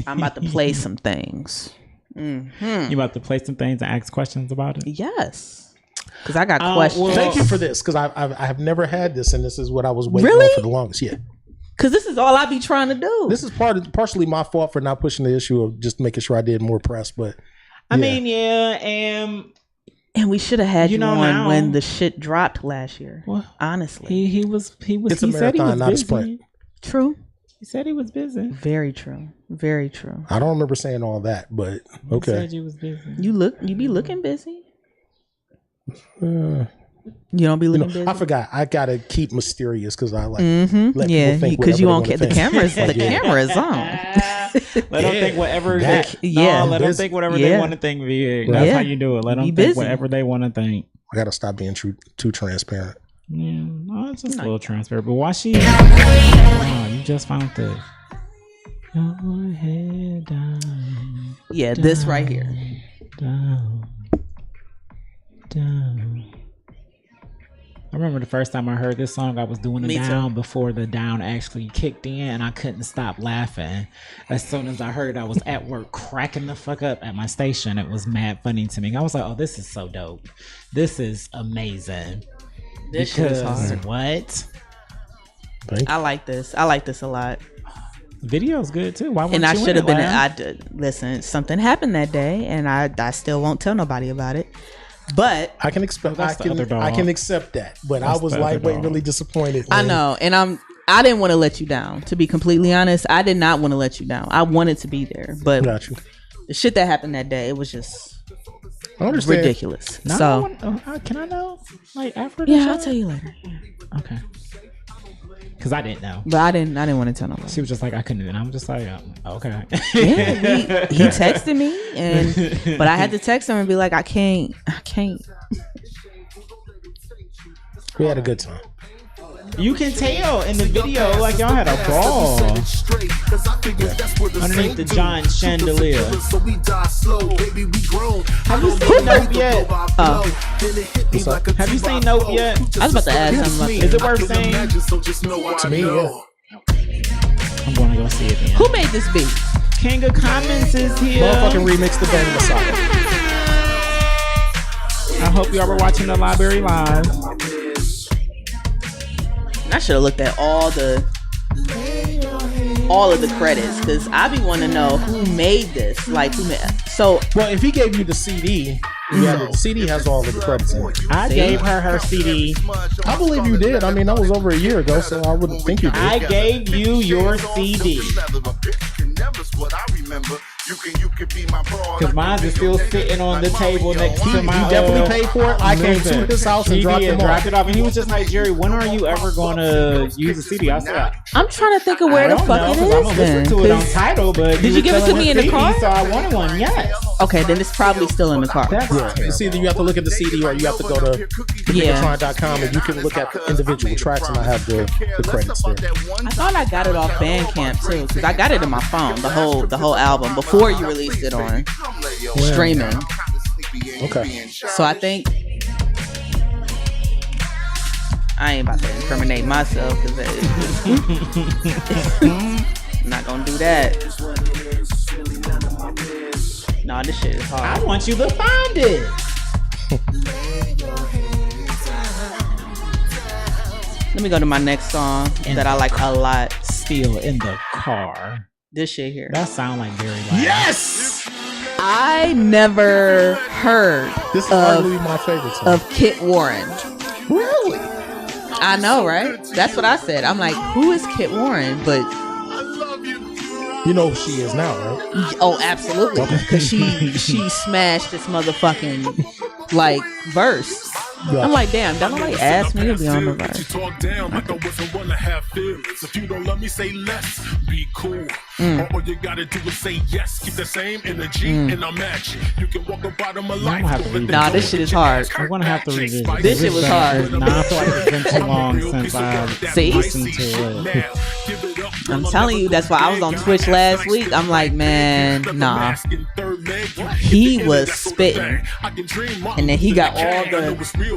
I'm about to play some things.
You about to play some things and ask questions about it?
Yes, because I got
Oh,
questions.
well-
Thank you for this because I have never had this, and this is what I was waiting
Really?
on for the longest. Yeah.
Because this is all I be trying to do.
This is partially my fault for not pushing the issue of just making sure I did more press, but
I
yeah.
mean, yeah, and
And we should have had you on
now-
when the shit dropped last year.
Well,
Honestly,
he was
It's a
he said he
marathon,
was
not a
busy.
sprint.
true.
He said he was busy.
Very true. Very true.
I don't remember saying all that, but
He
okay.
said you was busy.
You be looking busy.
Uh,
You don't be looking busy.
I forgot. I gotta keep mysterious because I like
Mm-hmm.
let
Yeah,
people think
because you
whatever
won't
they
get the
wanna think.
cameras. The
Yeah.
camera is on.
Let them
Yeah,
think whatever.
that.
Yeah.
Let them
Busy.
think whatever
Yeah.
they want to think. Vig. That's
Yeah.
how you do it. Let them
Be
think
busy.
whatever they want to think.
I gotta stop being too transparent.
Yeah, no, it's just a little transparent. But why she? Oh, you just found this. Your head down,
Yeah, this right here.
down, down. I remember the first time I heard this song, I was doing the
Me too.
down before the down actually kicked in, and I couldn't stop laughing. As soon as I heard it, I was at work cracking the fuck up at my station. It was mad funny to me. I was like, oh, this is so dope. This is amazing.
This shit is
Because
hard.
what?
Thank
I like this. I like this a lot.
Video's good too. Why wouldn't
And I
you in
should have
it,
been.
Lam?
I did listen. Something happened that day, and I still won't tell nobody about it. But
I can expect.
Well, that's the other dog.
I can accept that, but
That's
I was
the other
lightweight,
dog.
really disappointed.
I
when-
know, and I didn't want to let you down. To be completely honest, I did not want to let you down. I wanted to be there, but
Got you.
the shit that happened that day, it was just
I understand.
ridiculous.
No,
So
can I know? Like after the
yeah,
show?
I'll tell you later.
Okay. Because I didn't know.
But I didn't want to tell nobody.
She was just like, I couldn't. And I'm just like, okay.
Yeah, he texted me, and but I had to text him and be like, I can't.
We had a good time.
You can tell in the video, like y'all had a ball underneath the giant chandelier. Have you seen Nope yet? Have you seen Nope yet?
I was about to ask something about
Is it worth saying?
To me, yeah.
I'm going to go see it then.
who made this beat.
King of Comments is here.
Motherfucking remix the Bang Messiah.
I hope y'all were watching the library live.
I should have looked at all of the credits because I be wanting to know who made this. Like who made. So
Well, if he gave you the CD, yeah, the CD has all of the credits in it.
I gave her CD.
I believe you did. I mean, that was over a year ago, so I wouldn't think you did.
I gave you your CD.
You can be my broad.
Because mine is still sitting on the table next to my.
He definitely paid for it. I came to his house and dropped it off.
And he was just like, Jerry, when are you ever going to use the CD? I said,
I'm trying to think of where the fuck it
I'm
is.
gonna listen to it on Tidal, but
did you give it to me in the car?
So I wanted one. Yes.
Okay, then it's probably still in the car.
It's either you have to look at the CD or you have to go to Megatron.com and you can look at the individual tracks and I have the credits there.
I thought I got it off Bandcamp too, because I got it in my phone, the whole album before you released it on streaming.
Okay.
So I think I ain't about to incriminate myself because I'm not gonna do that. Nah, this shit is hard.
I want you to find it.
Let me go to my next song that I like a lot.
Still in the car.
This shit here.
That sound like very loud.
Yes!
I never heard
This is arguably my favorite song.
of Kit Warren.
Really?
I know, right? That's what I said. I'm like, who is Kit Warren? But
You know who she is now, right?
oh, absolutely, because she smashed this motherfucking like verse.
Yeah.
I'm like, damn, don't nobody ask me to be on the verse.
You talk down like I wasn't one to have feelings. If you don't love me, say less. Be cool. All you gotta do is say yes. Keep the same energy and I'll match. You can walk about in my life.
have to read
Nah, this shit is hard.
I'm gonna have to revisit.
This shit was hard.
Nah, I feel like it's been too long since I
See?
listened to it.
I'm telling you, that's why I was on Twitch last week. I'm like, man, nah. He was spitting, and then he got all the.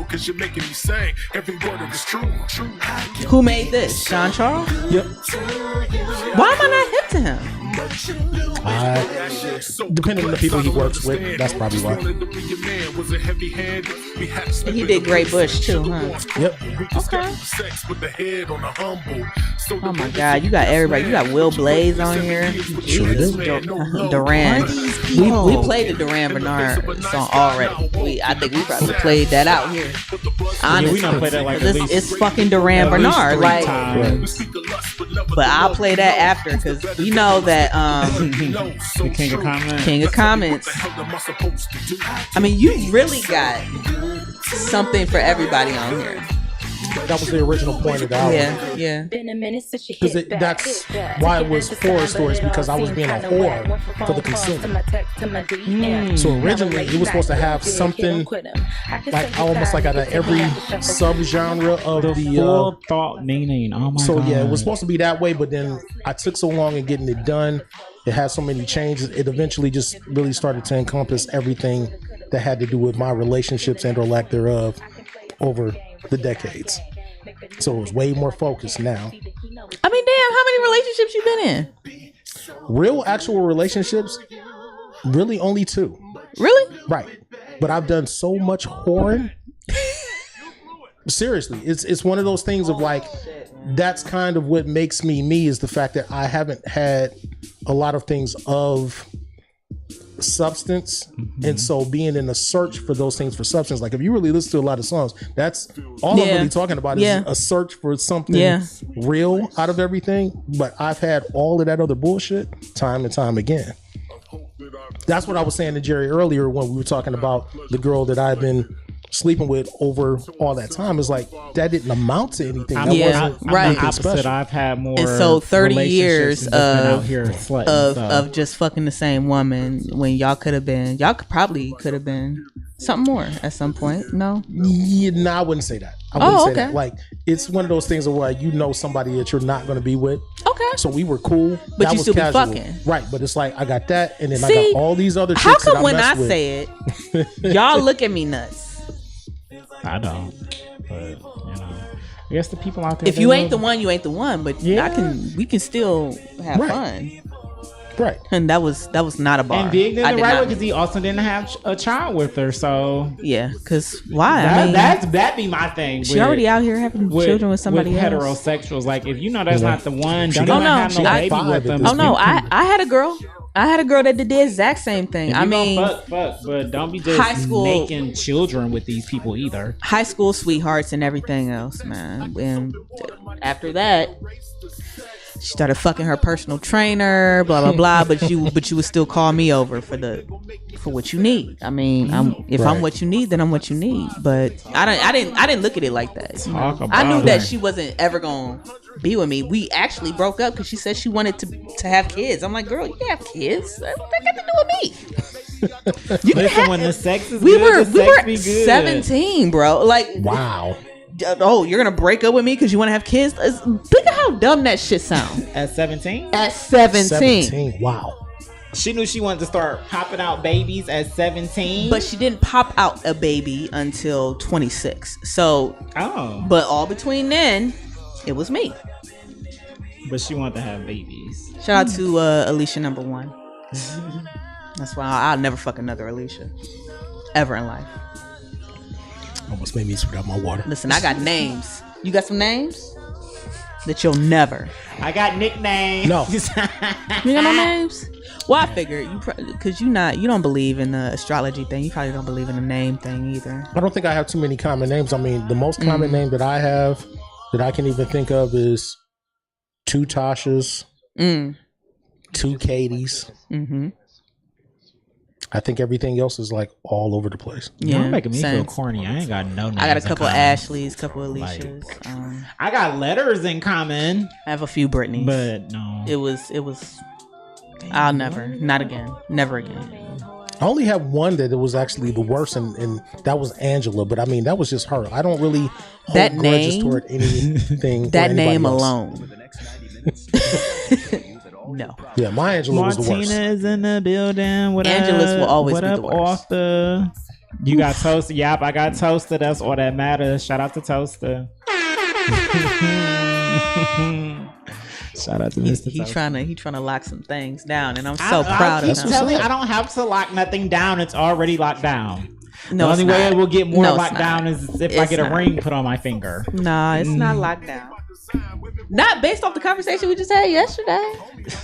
Who made this? Sean Charles?
Yep.
Why am I not hip to him?
Depending on the people he works with, that's probably why.
He did Great Bush too, huh?
Yep.
Okay. Oh my God, you got everybody. You got Will Blaze on here.
Sure
Jesus.
did.
Duran. We played the Duran Bernard song already. I think we probably played that out here. Honestly,
we done played that like at least-
it's fucking Duran
at least
Bernard.
3
Like,
times.
but I'll play that after because we know that
The King of Comments.
King of Comments. I mean, you really got something for everybody on here.
That was the original point of the album.
Yeah.
Because that's why it was horror stories, because I was being a whore for the consumer. So originally it was supposed to have something like almost like out of every subgenre of
The
the
full thought meaning. Oh my
so
God.
yeah, it was supposed to be that way, but then I took so long in getting it done. It had so many changes. It eventually just really started to encompass everything that had to do with my relationships and or lack thereof over the decades. So it was way more focused now.
I mean, damn, how many relationships you been in?
Real actual relationships, really only 2.
Really?
Right. But I've done so much whoring. Seriously, it's one of those things of like, that's kind of what makes me me, is the fact that I haven't had a lot of things of substance. And so being in a search for those things for substance, like if you really listen to a lot of songs, that's all I'm really talking about, is a search for something real out of everything. But I've had all of that other bullshit time and time again. That's what I was saying to Jerry earlier when we were talking about the girl that I've been sleeping with over all that time. Is like, that didn't amount to anything. That wasn't
right.
I'm
anything
opposite.
special.
I've had more.
And so 30
relationships
years
and just been out here
of
slutting, so.
of just fucking the same woman when y'all could have been, probably could have been something more at some point. No?
Yeah, no, I wouldn't say that. I wouldn't say that. Like, it's one of those things where you know somebody that you're not going to be with.
Okay.
So we were cool.
But
that
you
was
still be
casual.
fucking.
Right. But it's like, I got that, and then I
See,
got all these other chicks
how come
that
when
mess
I
with.
say it, y'all look at me nuts?
I don't. But, you know. I guess the people out there.
If you ain't the one, you ain't the one. But we can still have fun.
Right.
And that was not a bar.
And Big did
I
the
did
right
not
way because he also didn't have a child with her. So
yeah, because why? I mean,
that'd be my thing.
She already out here having children with somebody
with
else.
heterosexuals. Like, if you know that's not the one, don't
Oh,
even
no.
have no
I-
baby with them.
Oh no, I had a girl. I had a girl that did the exact same thing. I mean,
fuck, but don't be just
high school-
making children with these people either.
high school sweethearts and everything else, man. And after that, She started fucking her personal trainer, blah blah blah. But you would still call me over for what you need. I mean, if I'm what you need, then I'm what you need. But I didn't look at it like that. I knew that she wasn't ever gonna be with me. We actually broke up because she said she wanted to have kids. I'm like, girl, you can have kids. That got to do with me.
Listen, when the sex is
we
good,
were
be good.
17, bro. Like,
Wow.
oh, you're gonna break up with me because you want to have kids? Think of how dumb that shit sounds.
At 17?
At 17.
Wow.
She knew she wanted to start popping out babies at 17.
But she didn't pop out a baby until 26. So, but all between then, it was me.
But she wanted to have babies.
Shout out to Alicia number 1. That's why I'll never fuck another Alicia ever in life.
Almost made me forget my water.
Listen, I got names. You got some names that you'll never.
I got nicknames.
No.
You got no names? Well, I figured because you don't believe in the astrology thing. You probably don't believe in the name thing either.
I don't think I have too many common names. I mean, the most common name that I have that I can even think of is 2 Tashas, 2 Katies.
Mm-hmm.
I think everything else is like all over the place.
Yeah, you're making me feel corny. I ain't got no names.
I got a couple of Ashleys, couple of Alicias.
I got letters in common.
I have a few Britneys,
but no,
it was. I'll never, not again, never again.
I only have one that it was actually the worst, and that was Angela. But I mean, that was just her. I don't really hold
that
grudges
name
toward anything.
That name
else.
alone. No.
Yeah, my Angela was the worst.
Martina is in the building. What
Angela's
up?
will always
what
be
up,
the worst.
Author? You got Toaster. Yep, I got Toaster. That's all that matters. Shout out to Toaster. Shout out to Mr.
He's
Toaster.
trying to lock some things down, and I'm so proud of him.
Telling you, I don't have to lock nothing down. It's already locked down.
No,
the only way it will get more locked
not.
down is if I get a ring put on my finger.
Nah, it's not locked down. Not based off the conversation we just had yesterday.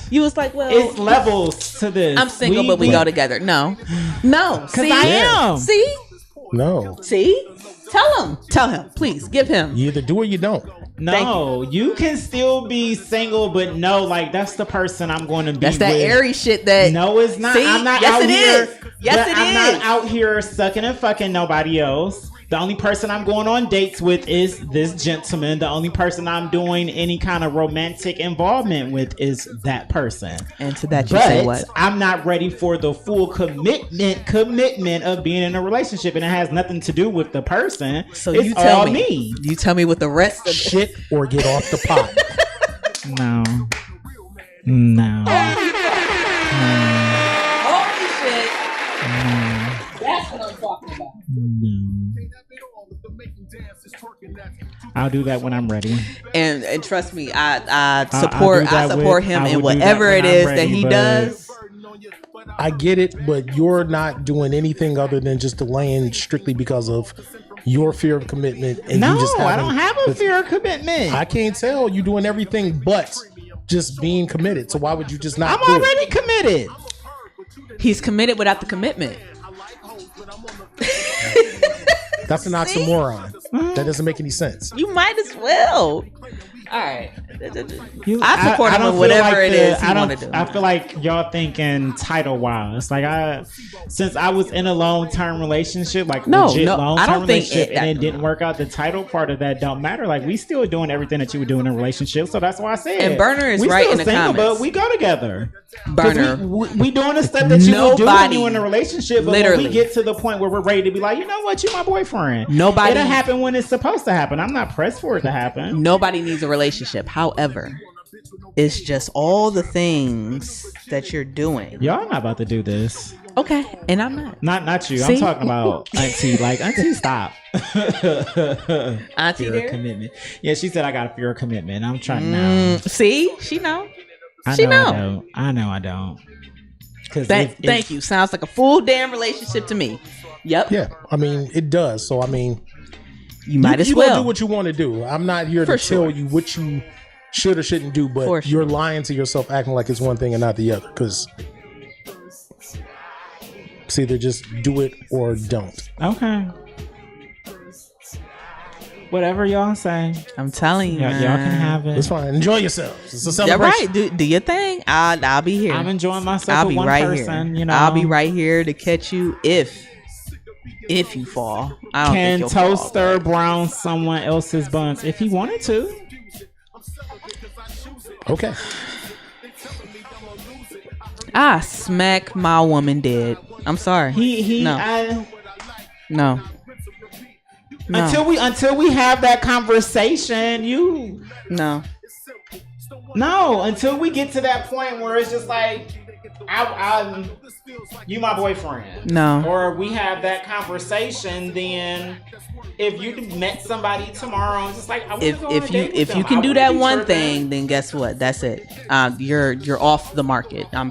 You was like, well,
it's levels to this.
I'm single, but we go together. No,
because I am.
See,
no.
See, tell him, please give him.
You either do or you don't.
No, you can still be single, but no, like that's the person I'm going to be.
That's that
with.
airy shit. That
no, it's not.
See?
I'm not
yes,
out
it
here.
is. Yes, it
I'm
is.
not out here sucking and fucking nobody else. The only person I'm going on dates with is this gentleman. The only person I'm doing any kind of romantic involvement with is that person.
And to that you say what?
I'm not ready for the full commitment of being in a relationship, and it has nothing to do with the person.
So
it's
you tell
all
me.
You tell me what the rest of
shit or get off the pot.
No.
Holy shit. That's what I'm talking about.
I'll do that when I'm ready.
And trust me, I support him in whatever it is that he does.
I get it, but you're not doing anything other than just delaying strictly because of your fear of commitment. And
no,
you just
I don't have a fear of commitment.
I can't tell you doing everything but just being committed. So why would you just not?
I'm already committed.
He's committed without the commitment.
That's an oxymoron. That doesn't make any sense.
You might as well. All right. I support him in whatever it is he want to do.
I feel like y'all thinking title wise. Like since I was in a long-term relationship, like legit long-term relationship, and it didn't work out, the title part of that don't matter. Like we still doing everything that you would do in a relationship. So that's why I said.
And Burner is
we
right
still
in the
single,
comments.
But we go together.
Burner,
we doing the stuff that you would do when you in a relationship. But when we get to the point where we're ready to be like, you know what, you my boyfriend. It'll happen when it's supposed to happen. I'm not pressed for it to happen.
Nobody needs a relationship. However, it's just all the things that you're doing.
Y'all not about to do this.
Okay, and I'm not.
Not you.
See?
I'm talking about Auntie. Like Auntie, stop.
Auntie,
fear of commitment. Yeah, she said I got a fear of commitment. I'm trying now.
See, she know.
I know I don't.
Thank you. Sounds like a full damn relationship to me. Yep.
Yeah, I mean it does. So I mean,
you might as
you
well
do what you want to do. I'm not here to tell you what you should or shouldn't do, but you're lying to yourself, acting like it's one thing and not the other. Because it's either just do it or don't.
Okay. Whatever y'all say.
I'm telling you,
Y'all can have it.
It's fine. Enjoy yourselves. It's a
You're
celebration.
right. Do your thing. I'll be here.
I'm enjoying myself
I'll
with
be
one
right
person.
here.
You know,
I'll be right here to catch you if you fall. I don't
Can
think you'll
Toaster
fall,
brown someone else's buns if he wanted to?
Okay.
I smack my woman dead. I'm sorry. No. No.
Until we have that conversation, until we get to that point where it's just like I'm you my boyfriend.
No.
Or we have that conversation, then if you met somebody tomorrow, it's just like I
if you can do that one thing, then guess what? That's it. You're off the market. I'm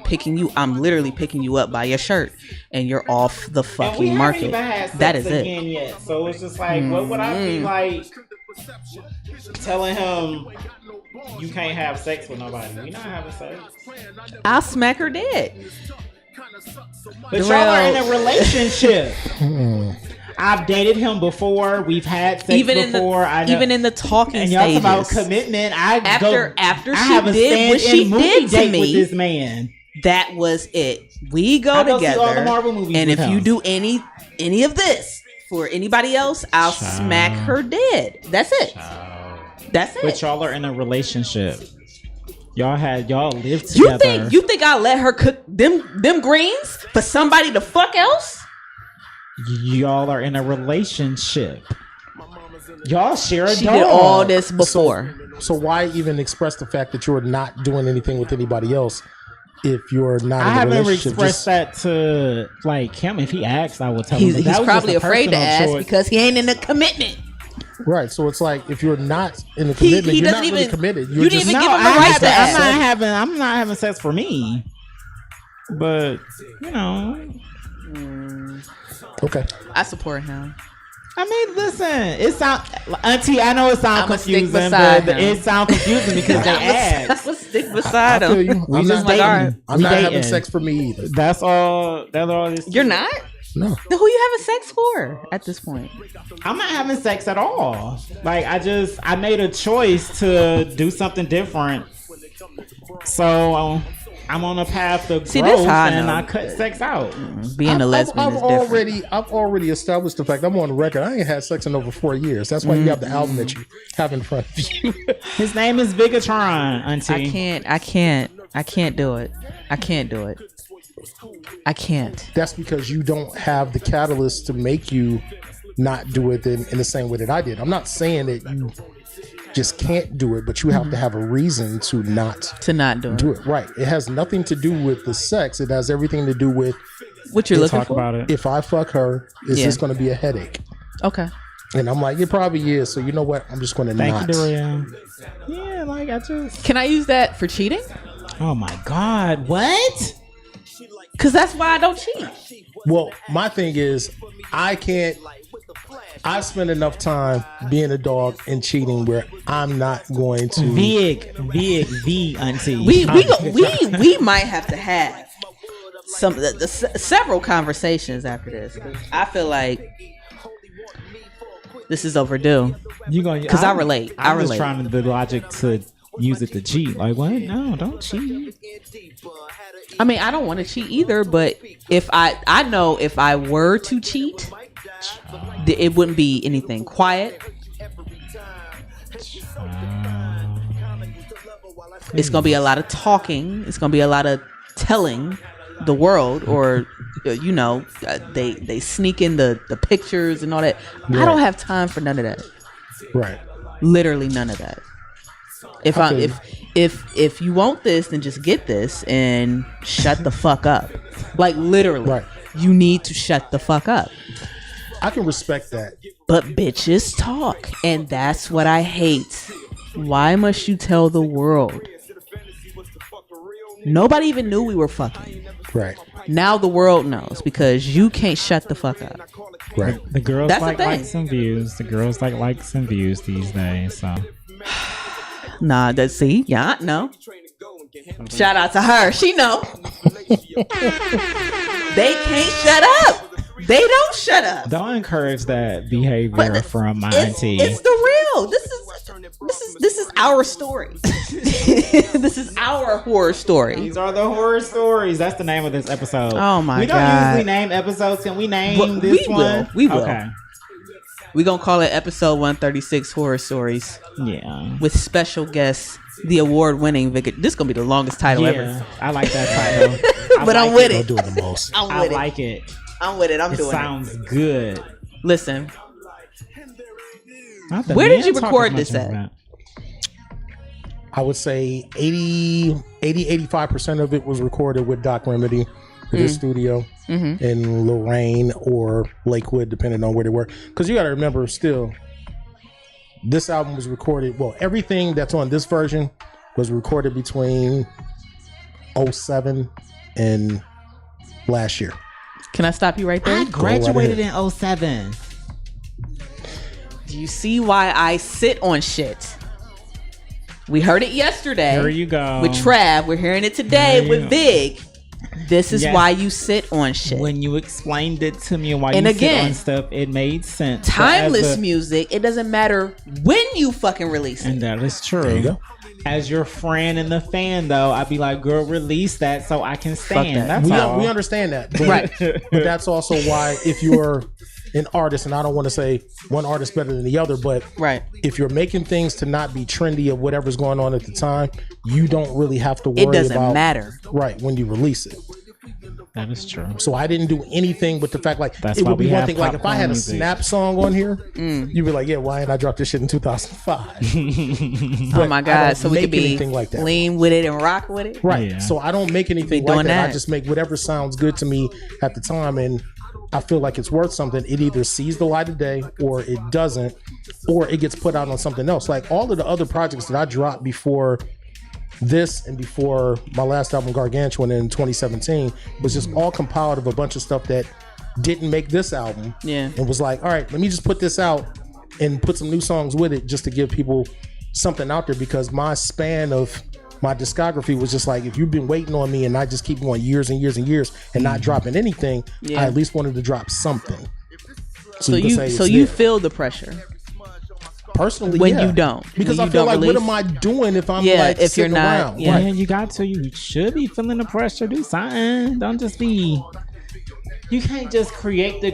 literally picking you up by your shirt, and you're off the fucking market. That is it.
Yet. So it's just like, what would I be like telling him? You can't have sex with nobody. We not having sex.
I'll smack her dead.
But y'all are in a relationship. I've dated him before. We've had sex before.
Even in the talking
and y'all
stages.
talk about commitment.
After she did what she did to me,
with this man.
That was it. We go together.
See all the Marvel movies
and if
with
you
him.
do any of this for anybody else, I'll smack her dead. That's it. That's it.
But y'all are in a relationship. Y'all lived together.
You think I'll let her cook them greens for somebody to fuck else?
Y'all are in a relationship. Y'all share a dog.
She did all this before.
So why even express the fact that you're not doing anything with anybody else if you're not in a
haven't
relationship?
expressed that to like him. If he asks, I will tell him.
He's probably afraid to ask because he ain't in a commitment.
Right, so it's like if you're not in a commitment, you're not really committed.
You didn't even give him the right to ask.
I'm not having sex for me, but you know.
Okay,
I support him.
I mean, listen, it sound Auntie. I know it sounds confusing,
but
it sounds confusing because they ask.
I'm stick beside him.
You.
We
I'm
just
not
dating.
dating. I'm not
dating.
having sex for me either.
That's all. That's all. This
You're not.
No.
Then who you having sex for at this point?
I'm not having sex at all. Like I made a choice to do something different. So I'm on a path of growth, and I cut sex out.
Being a lesbian is different.
I've already established the fact. I'm on the record. I ain't had sex in over 4 years. That's why you have the album that you have in front of you.
His name is Vigatron, Auntie.
I can't do it. I can't do it. I can't.
That's because you don't have the catalyst to make you not do it in the same way that I did. I'm not saying that you just can't do it, but you have to have a reason to not
do
it. Right. It has nothing to do with the sex. It has everything to do with
what you're looking for.
About it.
If I fuck her, is this going to be a headache?
Okay.
And I'm like, it probably is. So you know what? I'm just going to not.
Thank you, Daria. Yeah, like I just.
Can I use that for cheating?
Oh my God! What?
Because that's why I don't cheat.
Well, my thing is, I spend enough time being a dog and cheating where I'm not going to.
Big Auntie.
We might have to have several conversations after this. I feel like this is overdue. Because I relate.
I'm just trying the logic to use it to cheat. Like what? No, don't cheat.
I mean, I don't want to cheat either, but if I know if I were to cheat, it wouldn't be anything quiet. It's gonna be a lot of talking. It's gonna be a lot of telling the world, or they sneak in the pictures and all that. Right. I don't have time for none of that.
Right.
Literally none of that. If you want this, then just get this and shut the fuck up. Like literally,
right.
You need to shut the fuck up.
I can respect that.
But bitches talk, and that's what I hate. Why must you tell the world? Nobody even knew we were fucking.
Right.
Now the world knows because you can't shut the fuck up.
Right.
The girls
that's
like likes and views. The girls like likes and views these days. So.
Nah, no. Shout out to her. She know. They can't shut up. They don't shut up.
Don't encourage that behavior
But
from my
It's
auntie.
the real. This is our story. This is our horror story.
These are the horror stories. That's the name of this episode.
Oh my
We don't
God.
usually name episodes. Can we name
But
this
we
one?
will. We will.
Okay.
We're gonna call it episode 136 horror stories
Yeah.
with special guests, the award-winning Vic. This is gonna be the longest title ever.
Yeah. I like that title. I
But
like
I'm with
They'll
it.
do it the most.
I'm
I
with it.
like it.
I'm with it. I'm
It
doing
sounds good.
it. Listen,
Not that
Where did
men
you
talk
record
as much
this
as
at?
that.
I would say 85% of it was recorded with Doc Remedy at his studio in Lorraine or Lakewood, depending on where they were. Because you got to remember, still, this album was recorded. Well, everything that's on this version was recorded between 07 and last year.
can I stop you right there?
I graduated
ahead.
in 07.
Do you see why I sit on shit? We heard it yesterday.
There you go.
With Trav. We're hearing it today
There you
with
go.
Vig. This is
Yes.
why you sit on shit.
When you explained it to me and why
And
you
again,
sit on stuff, it made sense. But
Timeless
as a-
music, it doesn't matter when you fucking release it.
And that is true.
There you go.
As your friend and the fan, though, I'd be like, girl, release that so I can stand.
that.
That's all.
We understand that. But,
Right.
but that's also why if you're an artist, and I don't want to say one artist better than the other, but
Right.
if you're making things to not be trendy of whatever's going on at the time, you don't really have to worry
It doesn't
about
matter.
right when you release it.
That is true.
So I didn't do anything but the fact like
That's
it
why
would be
we
one
have
thing like if I
popcorn
had a
music.
Snap song on here, you'd be like, yeah, why didn't I drop this shit in 2005?
Oh my
I
God.
don't
So we
make
could be
anything like that.
lean with it and rock with it.
Right.
Yeah.
So I don't make anything
Be
like
doing
that. I
that.
just make whatever sounds good to me at the time, and I feel like it's worth something. It either sees the light of day or it doesn't, or it gets put out on something else. Like all of the other projects that I dropped before this and before my last album Gargantuan in 2017 was just all compiled of a bunch of stuff that didn't make this album.
Yeah.
And was like, all right, let me just put this out and put some new songs with it just to give people something out there, because my span of my discography was just like, if you've been waiting on me and I just keep going years and years and years and not dropping anything,
Yeah.
I at least wanted to drop something.
So
can
you
say
so
it's
you
there.
feel the pressure.
Personally,
when
yeah.
you don't.
Because
When
I
you
feel
don't
like,
release.
what am I doing if I'm
Yeah,
like
if you're
sitting
not-
around?
yeah.
Yeah, you got to. You should be feeling the pressure. Do something. Don't just be. You can't just create. You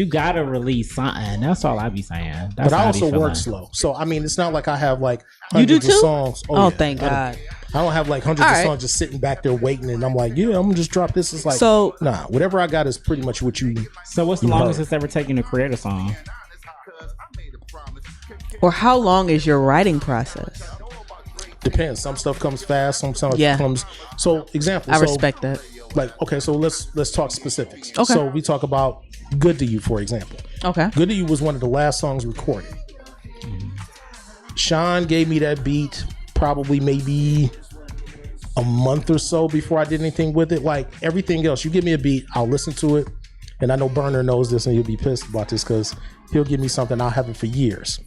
gotta release something. That's all I be saying. That's
But I
how
also
be feeling.
work slow. So, I mean, it's not like I have like
You do
hundreds of
too?
songs.
Oh,
yeah.
thank God.
I don't have like hundreds
All
of
right.
songs just sitting back there waiting, and I'm like, yeah, I'm gonna just drop this. It's like,
So-
nah, whatever I got is pretty much what you.
So what's the
You
longest
heard.
it's ever taken to create a song?
Or how long is your writing process?
Depends. Some stuff comes fast. Some stuff
Yeah.
comes. So, example.
I
so,
respect that.
Like, okay, so let's talk specifics.
Okay.
So we talk about "Good to You," for example.
Okay.
"Good to You" was one of the last songs recorded. Sean gave me that beat probably maybe a month or so before I did anything with it. Like everything else, you give me a beat, I'll listen to it. And I know Burner knows this and he'll be pissed about this because he'll give me something, I'll have it for years.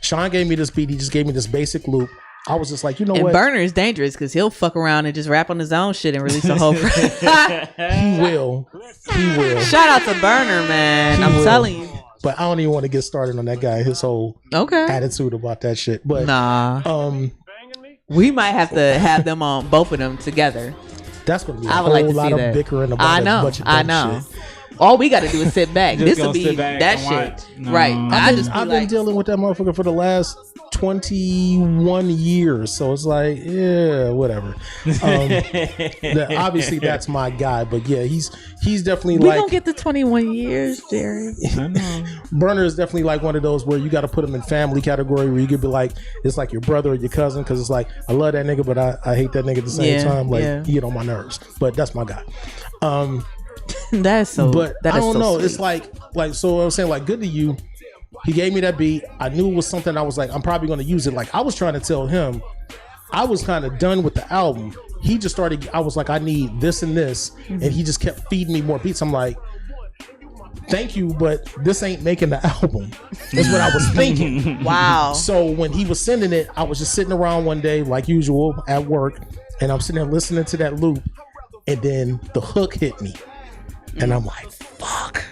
Sean gave me this beat, he just gave me this basic loop. I was just like, you know
And
what?
Burner is dangerous because he'll fuck around and just rap on his own shit and release a whole.
He will. He will.
Shout out to Burner, man.
He
I'm
will.
telling you.
But I don't even want to get started on that guy, his whole
Okay.
attitude about that shit. But
Nah. We might have to have them on, both of them together.
that's going to be a
I would
whole
like to
lot
see
of
that.
bickering about
I
a
know.
bunch of
I
dumb
know.
shit.
All we got to do is sit back.
Just
This will
gonna
be
sit back
that
and
shit.
watch. No.
Right. I just be
I've been
like,
dealing with that motherfucker for the last 21 years, so it's like, yeah, whatever. Obviously, that's my guy, but yeah, he's definitely
we
like
gonna get the 21 years, Jerry.
I know.
Burner is definitely like one of those where you got to put him in family category where you could be like, it's like your brother or your cousin, because it's like I love that nigga, but I hate that nigga at the same
Yeah,
time. Like
yeah.
he get on my nerves, but that's my guy.
That's so.
But
that
I
is
don't
so
know.
sweet.
It's like so. I was saying like, "Good to You." He gave me that beat. I knew it was something. I was like, I'm probably going to use it. Like I was trying to tell him, I was kind of done with the album. He just started. I was like, I need this and this, and he just kept feeding me more beats. I'm like, thank you, but this ain't making the album. That's what I was thinking.
Wow.
So when he was sending it, I was just sitting around one day, like usual, at work, and I'm sitting there listening to that loop, and then the hook hit me. And I'm like, fuck.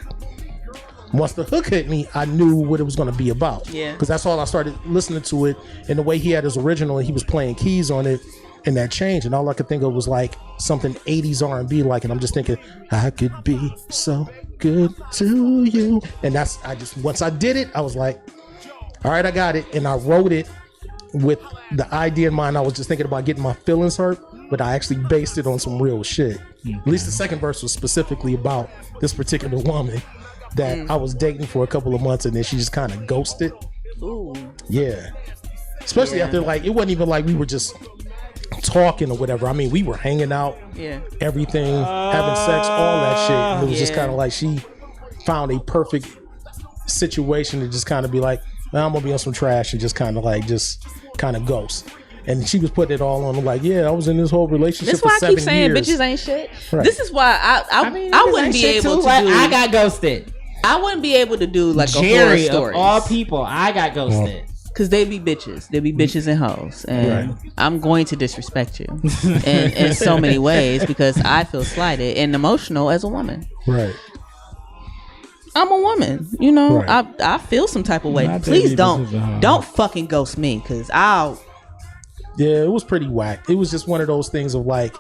Once the hook hit me, I knew what it was going to be about.
Yeah.
Because that's all I started listening to it. And the way he had his original, and he was playing keys on it, and that changed. And all I could think of was like something 80s R&B like. And I'm just thinking, I could be so good to you. And once I did it, I was like, all right, I got it. And I wrote it with the idea in mind. I was just thinking about getting my feelings hurt, but I actually based it on some real shit. At least the second verse was specifically about this particular woman that I was dating for a couple of months, and then she just kind of ghosted.
Ooh.
Yeah. Especially after, like, it wasn't even like we were just talking or whatever. I mean, we were hanging out, everything, having sex, all that shit. And it was just kind of like she found a perfect situation to just kind of be like, man, I'm gonna be on some trash and just kind of ghost. And she was putting it all on, like, yeah, I was in this whole relationship
That's
for
why I
7
keep saying
years.
bitches ain't shit.
Right.
This is why I wouldn't be able to do.
I got ghosted.
I wouldn't be able to do like a horror
Jerry
story.
of all people, I got ghosted.
Because they be bitches. They be bitches and hoes. And I'm going to disrespect you in so many ways because I feel slighted and emotional as a woman.
Right.
I'm a woman. You know,
Right.
I feel some type of way.
Not
Please
that bitches and hoes.
don't fucking ghost me because I'll.
Yeah, it was pretty whack. It was just one of those things of like,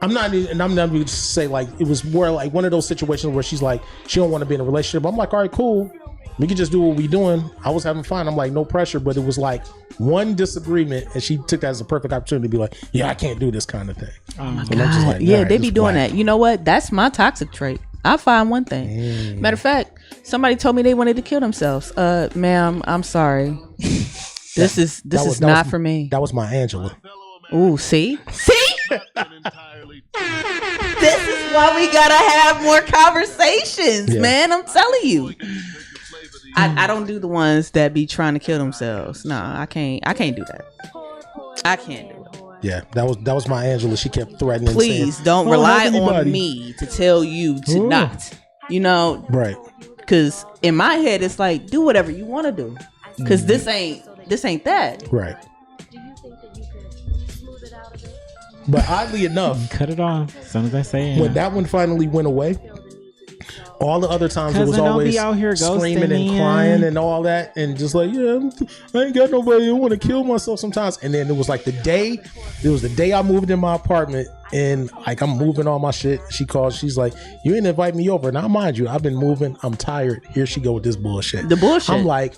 I'm not going to say like, it was more like one of those situations where she's like, she don't want to be in a relationship. I'm like, all right, cool. We can just do what we doing. I was having fun. I'm like, no pressure, but it was like one disagreement, and she took that as a perfect opportunity to be like, yeah, I can't do this kind of thing.
Oh my
And I'm just
God.
like,
Yeah,
all right,
they
this
be
is
doing
whack.
that. You know what? That's my toxic trait. I find one thing. Matter of fact, somebody told me they wanted to kill themselves. Ma'am, I'm sorry. This is not for me.
That was my Angela.
Ooh, see? This is why we gotta have more conversations, man. I'm telling you. I don't do the ones that be trying to kill themselves. No, I can't do that. I can't do it.
Yeah, that was my Angela. She kept threatening.
Please
saying,
don't
"Oh,
rely
have
on
anybody."
me to tell you to not. You know,
Right.
because in my head it's like, do whatever you want to do. Because this ain't that.
Right. But oddly enough,
Cut it off as soon as I say it.
when that one finally went away, all the other times it was
Cousin, don't
always
be out here
screaming
ghosting
and
me,
crying and all that, and just like, yeah, I ain't got nobody. I want to kill myself sometimes. And then it was like the day I moved in my apartment, and like I'm moving all my shit. She calls, she's like, you didn't invite me over. Now mind you, I've been moving. I'm tired. Here she go with this bullshit.
The bullshit.
I'm like,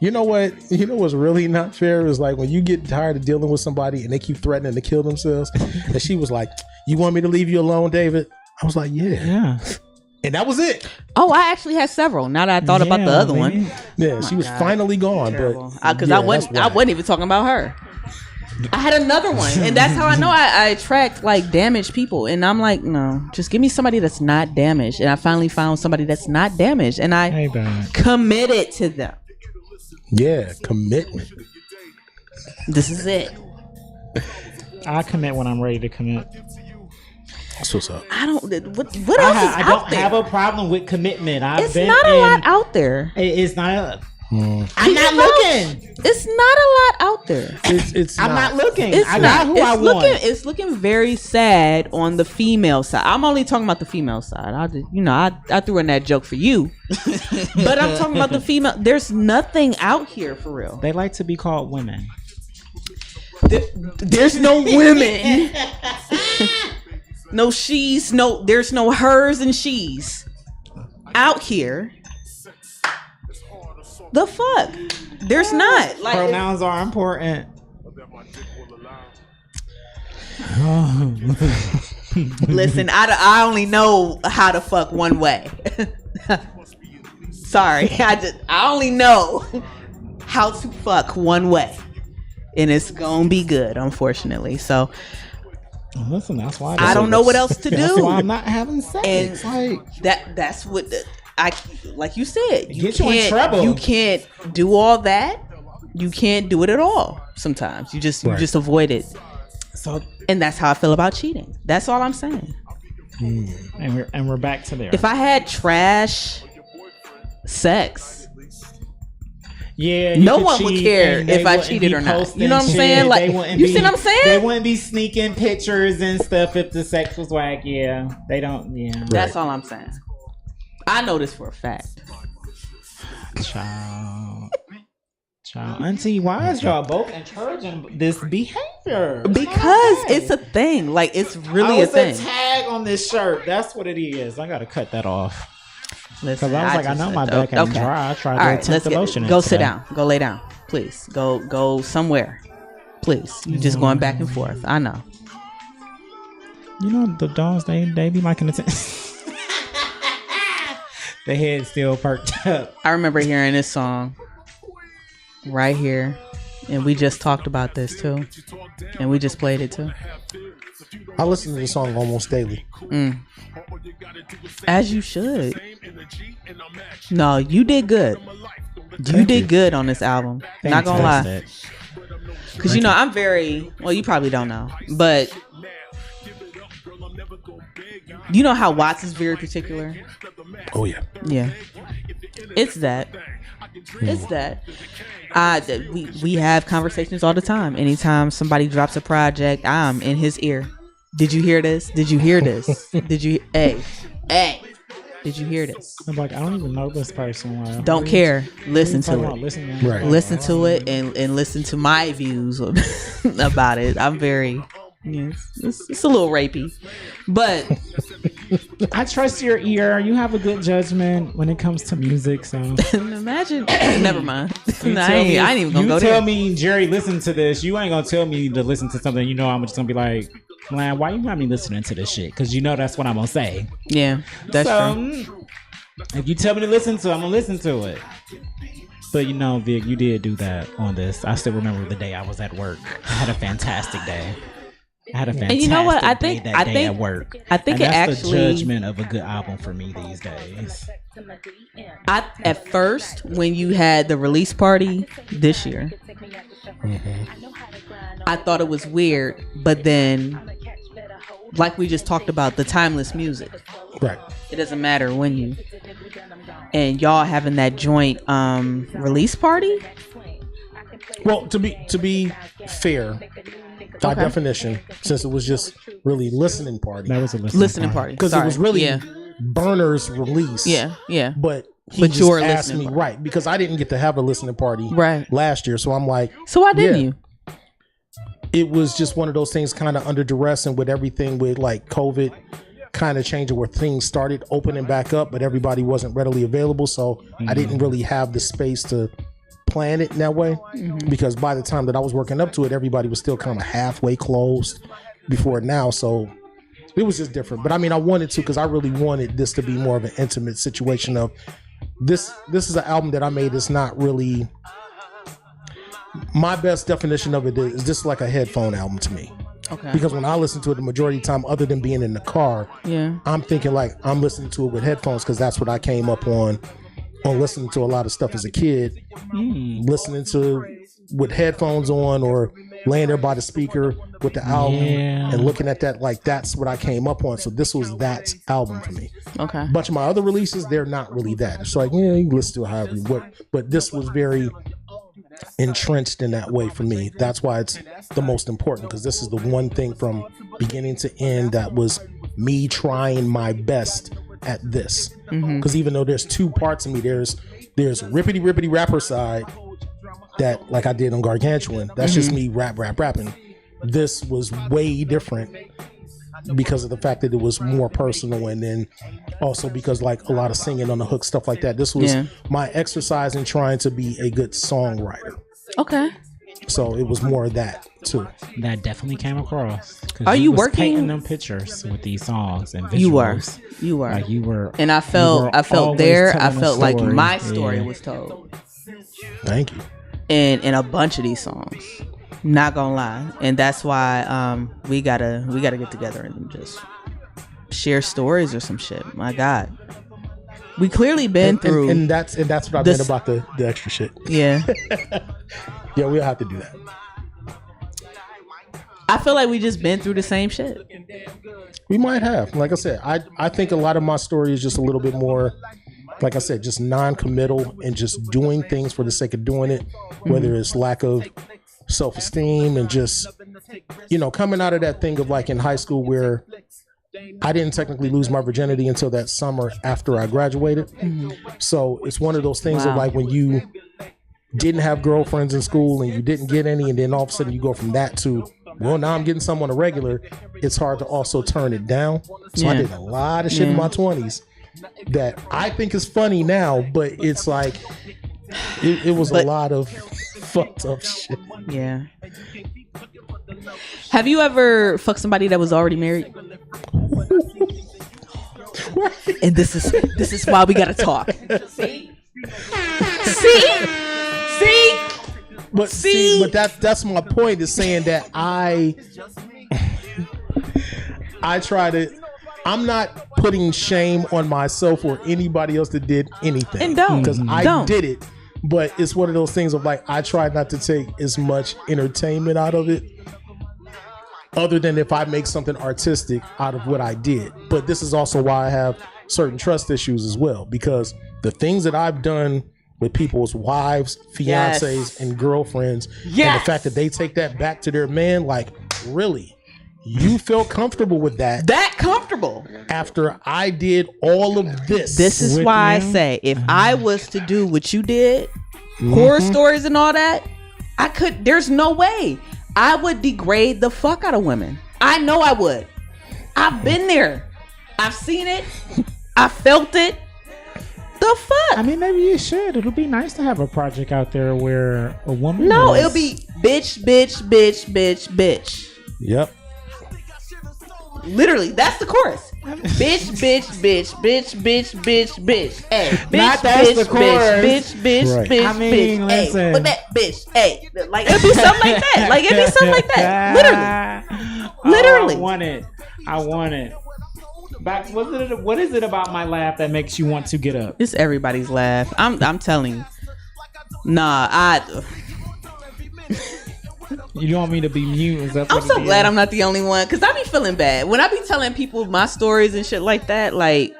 you know what? You know what's really not fair is like when you get tired of dealing with somebody and they keep threatening to kill themselves. And she was like, you want me to leave you alone, David? I was like,
Yeah.
and that was it.
Oh, I actually had several. Now that I thought about the
Yeah,
other
man.
one,
Yeah, she was finally gone. But
because
yeah,
I wasn't
that's why.
even talking about her. I had another one, and that's how I know I attract like damaged people. And I'm like, no, just give me somebody that's not damaged. And I finally found somebody that's not damaged, and I
Hey, babe.
committed to them.
Yeah, commitment.
This is it.
I commit when I'm ready to commit.
That's what's up.
I don't. What else is
I
out
don't
there?
have a problem with commitment. I've
It's
been
not a
in,
lot out there.
It's not.
Mm.
I'm not looking.
It's not a lot out there.
It's
I'm not looking.
It's
I
not.
got who
It's
I
looking.
want.
It's looking very sad on the female side. I'm only talking about the female side. I threw in that joke for you, but I'm talking about the female. There's nothing out here for real.
They like to be called women.
There's no women. No she's. There's no hers and she's out here. The fuck? There's not. Like,
Pronouns are important.
listen, I only know how to fuck one way. Sorry, I only know how to fuck one way, and it's gonna be good, unfortunately. So
Listen, that's why
I don't know what else to
That's why I'm
do.
not having sex.
And
Like,
that's what I like. You said
Get you in trouble.
You can't do all that. You can't do it at all. Sometimes you just avoid it.
so,
And that's how I feel about cheating. That's all I'm saying.
and we're back to there.
If I had trash sex,
Yeah,
No
could
one would
cheat
care
and they
if I
wouldn't
cheated
be
or not.
posting
You know what I'm
shit.
saying? Like,
They wouldn't
you see what I'm saying?
They wouldn't be sneaking pictures and stuff if the sex was whack. Yeah, they don't. Yeah,
That's all I'm saying. I know this for a fact.
child. Auntie, why is y'all both encouraging this behavior?
Because it's a thing. Like, it's really a
It's
thing.
a tag on this shirt. That's what it is. I gotta cut that off.
Listen,
Because I was like, I know my back ain't dry. I tried to
All right,
attempt the lotion.
go sit
today.
down. Go lay down. Please. Go somewhere. Please. You just going back and forth. I know.
You know the dogs, they be liking it. The head still perked up.
I remember hearing this song right here. And we just talked about this too. And we just played it too.
I listen to the song almost daily.
As you should. No, you did good. You did good on this album. Not gonna lie.
Fantastic.
Because, you know, I'm very, well, you probably don't know, but you know how Watts is very particular?
Oh yeah.
Yeah. It's that. It's that. We have conversations all the time. Anytime somebody drops a project, I'm in his ear. Did you hear this? Did you hear this? Did you? Hey. Did you hear this?
I'm like, I don't even know this person. Well.
Don't care. Listen to it.
Right.
Listen to it and listen to my views about it. I'm very, it's a little rapey, but
I trust your ear. You have a good judgment when it comes to music. So
imagine. Never mind. I ain't even gonna go
there. You tell
there.
me, Jerry, listen to this. You ain't gonna tell me to listen to something. You know, I'm just gonna be like, man, why you have me listening to this shit? Because you know that's what I'm gonna say.
Yeah, that's true.
If you tell me to listen to it, I'm gonna listen to it. But you know, Vic, you did do that on this. I still remember the day I was at work. I had a fantastic day. And
you know what? I
day
think
at work.
I think
And
it
that's
actually.
the judgment of a good album for me these days.
At first, when you had the release party this year, I thought it was weird, but then, like we just talked about, the timeless music.
Right.
It doesn't matter when you. And y'all having that joint release party.
Well, to be fair, by
Okay.
definition, since it was just really listening party,
That was a
Listening party.
because it
Sorry.
was really
Yeah.
Burner's release.
Yeah.
But he
But
just
your
asked
listening
me
party.
right because I didn't get to have a listening party
Right.
last year, so I'm like,
So why didn't
Yeah.
you?
it was just one of those things kind of under duress, and with everything with like COVID kind of changing where things started opening back up, but everybody wasn't readily available, so I didn't really have the space to plan it in that way because by the time that I was working up to it, everybody was still kind of halfway closed before now, so it was just different. But I mean, I wanted to because I really wanted this to be more of an intimate situation of this is an album that I made that's not really, my best definition of it is just like a headphone album to me.
Okay.
Because when I listen to it the majority of the time, other than being in the car,
Yeah.
I'm thinking like I'm listening to it with headphones because that's what I came up on listening to a lot of stuff as a kid. Listening to with headphones on or laying there by the speaker with the album and looking at that, like that's what I came up on. So this was that album for me.
Okay.
A bunch of my other releases, they're not really that. It's like, yeah, you can listen to it however you want. But this was very entrenched in that way for me. That's why it's the most important, because this is the one thing from beginning to end that was me trying my best at this. Because even though there's two parts of me, there's rippity rapper side that like I did on Gargantuan. That's just me rapping. This was way different because of the fact that it was more personal, and then also because like a lot of singing on the hook, stuff like that. This was my exercise in trying to be a good songwriter.
Okay.
So it was more of that too.
That definitely came across. 'Cause
Are you
was
working-
painting them pictures with these songs and visuals?
You were.
Like you were.
And I felt
always
there. I
telling a
felt like
story.
my story
Yeah.
was told
Thank you.
in a bunch of these songs. Not gonna lie, and that's why we gotta get together and just share stories or some shit. My God, we clearly been through.
And that's what I
this-
meant about the extra shit.
Yeah,
Yeah, we'll have to do that.
I feel like we just been through the same shit.
We might have. Like I said, I think a lot of my story is just a little bit more like I said, just non-committal and just doing things for the sake of doing it, whether it's lack of self-esteem and just, you know, coming out of that thing of like in high school where I didn't technically lose my virginity until that summer after I graduated. So it's one of those things of like when you didn't have girlfriends in school and you didn't get any, and then all of a sudden you go from that to, well, now I'm getting some on a regular. It's hard to also turn it down. So I did a lot of shit in my 20s that I think is funny now, but it's like it was a lot of fucked up shit.
Yeah. Have you ever fucked somebody that was already married? And this is why we gotta talk. See?
But see, but that's my point, is saying that I try to, I'm not putting shame on myself or anybody else that did anything.
And don't.
Because I did it. But it's one of those things of like, I try not to take as much entertainment out of it, other than if I make something artistic out of what I did. But this is also why I have certain trust issues as well, because the things that I've done with people's wives, fiancés, and girlfriends, and the fact that they take that back to their man, like, really? You feel comfortable with that?
That comfortable?
After I did all of this.
This is why I say, if I was to do what you did, horror stories and all that, I could, there's no way. I would degrade the fuck out of women. I know I would. I've been there. I've seen it. I felt it. The fuck?
I mean, maybe you should. It'll be nice to have a project out there where a woman.
No,
is...
it'll be bitch, bitch, bitch, bitch, bitch.
Yep.
Literally, that's the chorus. Bitch, bitch, bitch, bitch, bitch, bitch, bitch. Hey, bitch,
Not that's
bitch,
the chorus.
bitch, bitch,
Right.
bitch,
I mean,
bitch.
listen.
Hey, put that bitch. Hey, like it'd be something like that. Like it'd be something like that. Literally.
I want it. Back. What is it about my laugh that makes you want to get up?
It's everybody's laugh. I'm telling you. Nah,
You don't want me to be mute? Is that
I'm
what
so
it
glad
is?
I'm not the only one, because I be feeling bad when I be telling people my stories and shit like that. Like,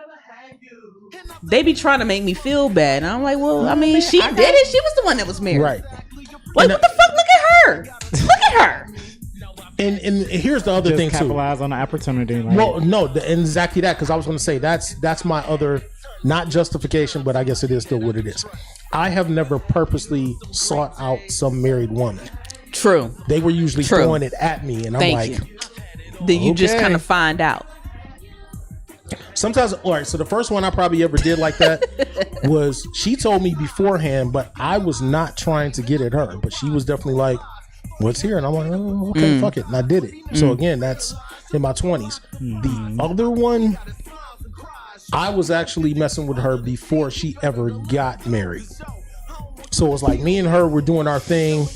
they be trying to make me feel bad, and I'm like, well, I mean, she did it. She was the one that was married.
Right.
Like, what the fuck? Look at her. Look at her.
And here's the other
Just
thing too.
capitalize on the opportunity. Like,
Well, no, and exactly that, because I was going to say that's my other, not justification, but I guess it is still what it is. I have never purposely sought out some married woman.
True.
They were usually throwing it at me, and I'm
Thank
like,
you. Then you just
okay.
kind of find out.
Sometimes, all right, so the first one I probably ever did like that was, she told me beforehand, but I was not trying to get at her, but she was definitely like, what's here? And I'm like, oh, okay, fuck it. And I did it. So again, that's in my 20s. The other one, I was actually messing with her before she ever got married. So it was like me and her were doing our thing.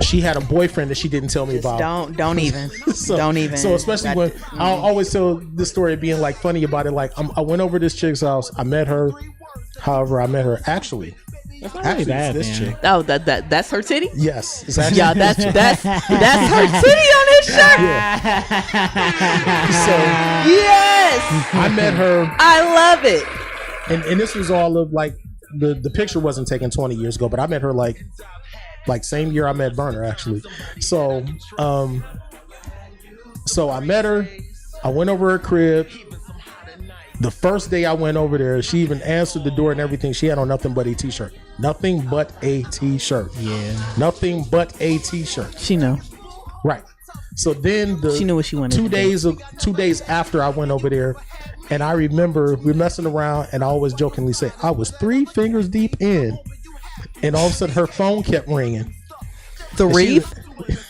She had a boyfriend that she didn't tell me about.
Don't even. Don't even.
So especially when I'll always tell this story of being like funny about it. Like I went over to this chick's house. I met her. However, I met her actually.
that's not really bad,
this
man.
chick.
Oh, that's her titty?
Yes, it's actually.
Yeah, that's her titty on this shirt.
So
Yes.
I met her,
I love it.
and this was all of like the picture wasn't taken 20 years ago, but I met her like same year I met Burner actually. So so I met her. I went over her crib. The first day I went over there, she even answered the door and everything. She had on nothing but a t-shirt. Nothing but a t-shirt.
Yeah.
Nothing but a t-shirt.
She knew.
Right. So then
She knew what she wanted.
2 days after I went over there, and I remember we're messing around, and I always jokingly say I was 3 fingers deep in, and all of a sudden her phone kept ringing.
Three.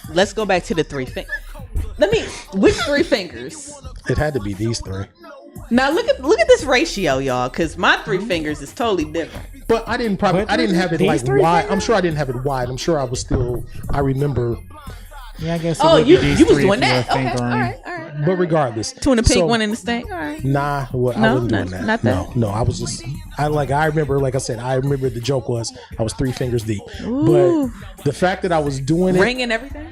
Let's go back to the 3 fingers. Which 3 fingers?
It had to be these 3.
Now look at this ratio, y'all, because my 3 fingers is totally different.
But I didn't have it
These
like
3
wide.
fingers?
I'm sure I didn't have it wide. I'm sure I remember.
Yeah, I guess. it
Oh,
would be
you
these
was
3
doing
if you
that?
were
Okay, all
fingering.
right.
But regardless,
2 in the pink,
so,
1 in the stank. All right.
Nah, I
No,
wasn't doing that.
not that.
No, I was just I remember, like I said, I remember the joke was I was 3 fingers deep.
Ooh.
But the fact that I was doing it.
Ring and everything.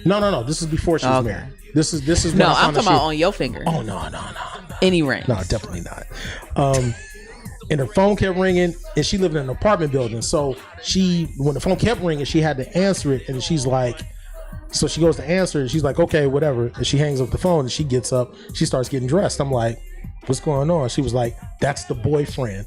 No. This is before she was
Okay.
married. This is when
No,
I
I'm
found
talking
out
about on your finger.
Oh no.
Any ring?
No, definitely not. And her phone kept ringing, and she lived in an apartment building. So when the phone kept ringing, she had to answer it, and she's like, so she goes to answer it. She's like, okay, whatever. And she hangs up the phone, and she gets up. She starts getting dressed. I'm like, what's going on? She was like, that's the boyfriend.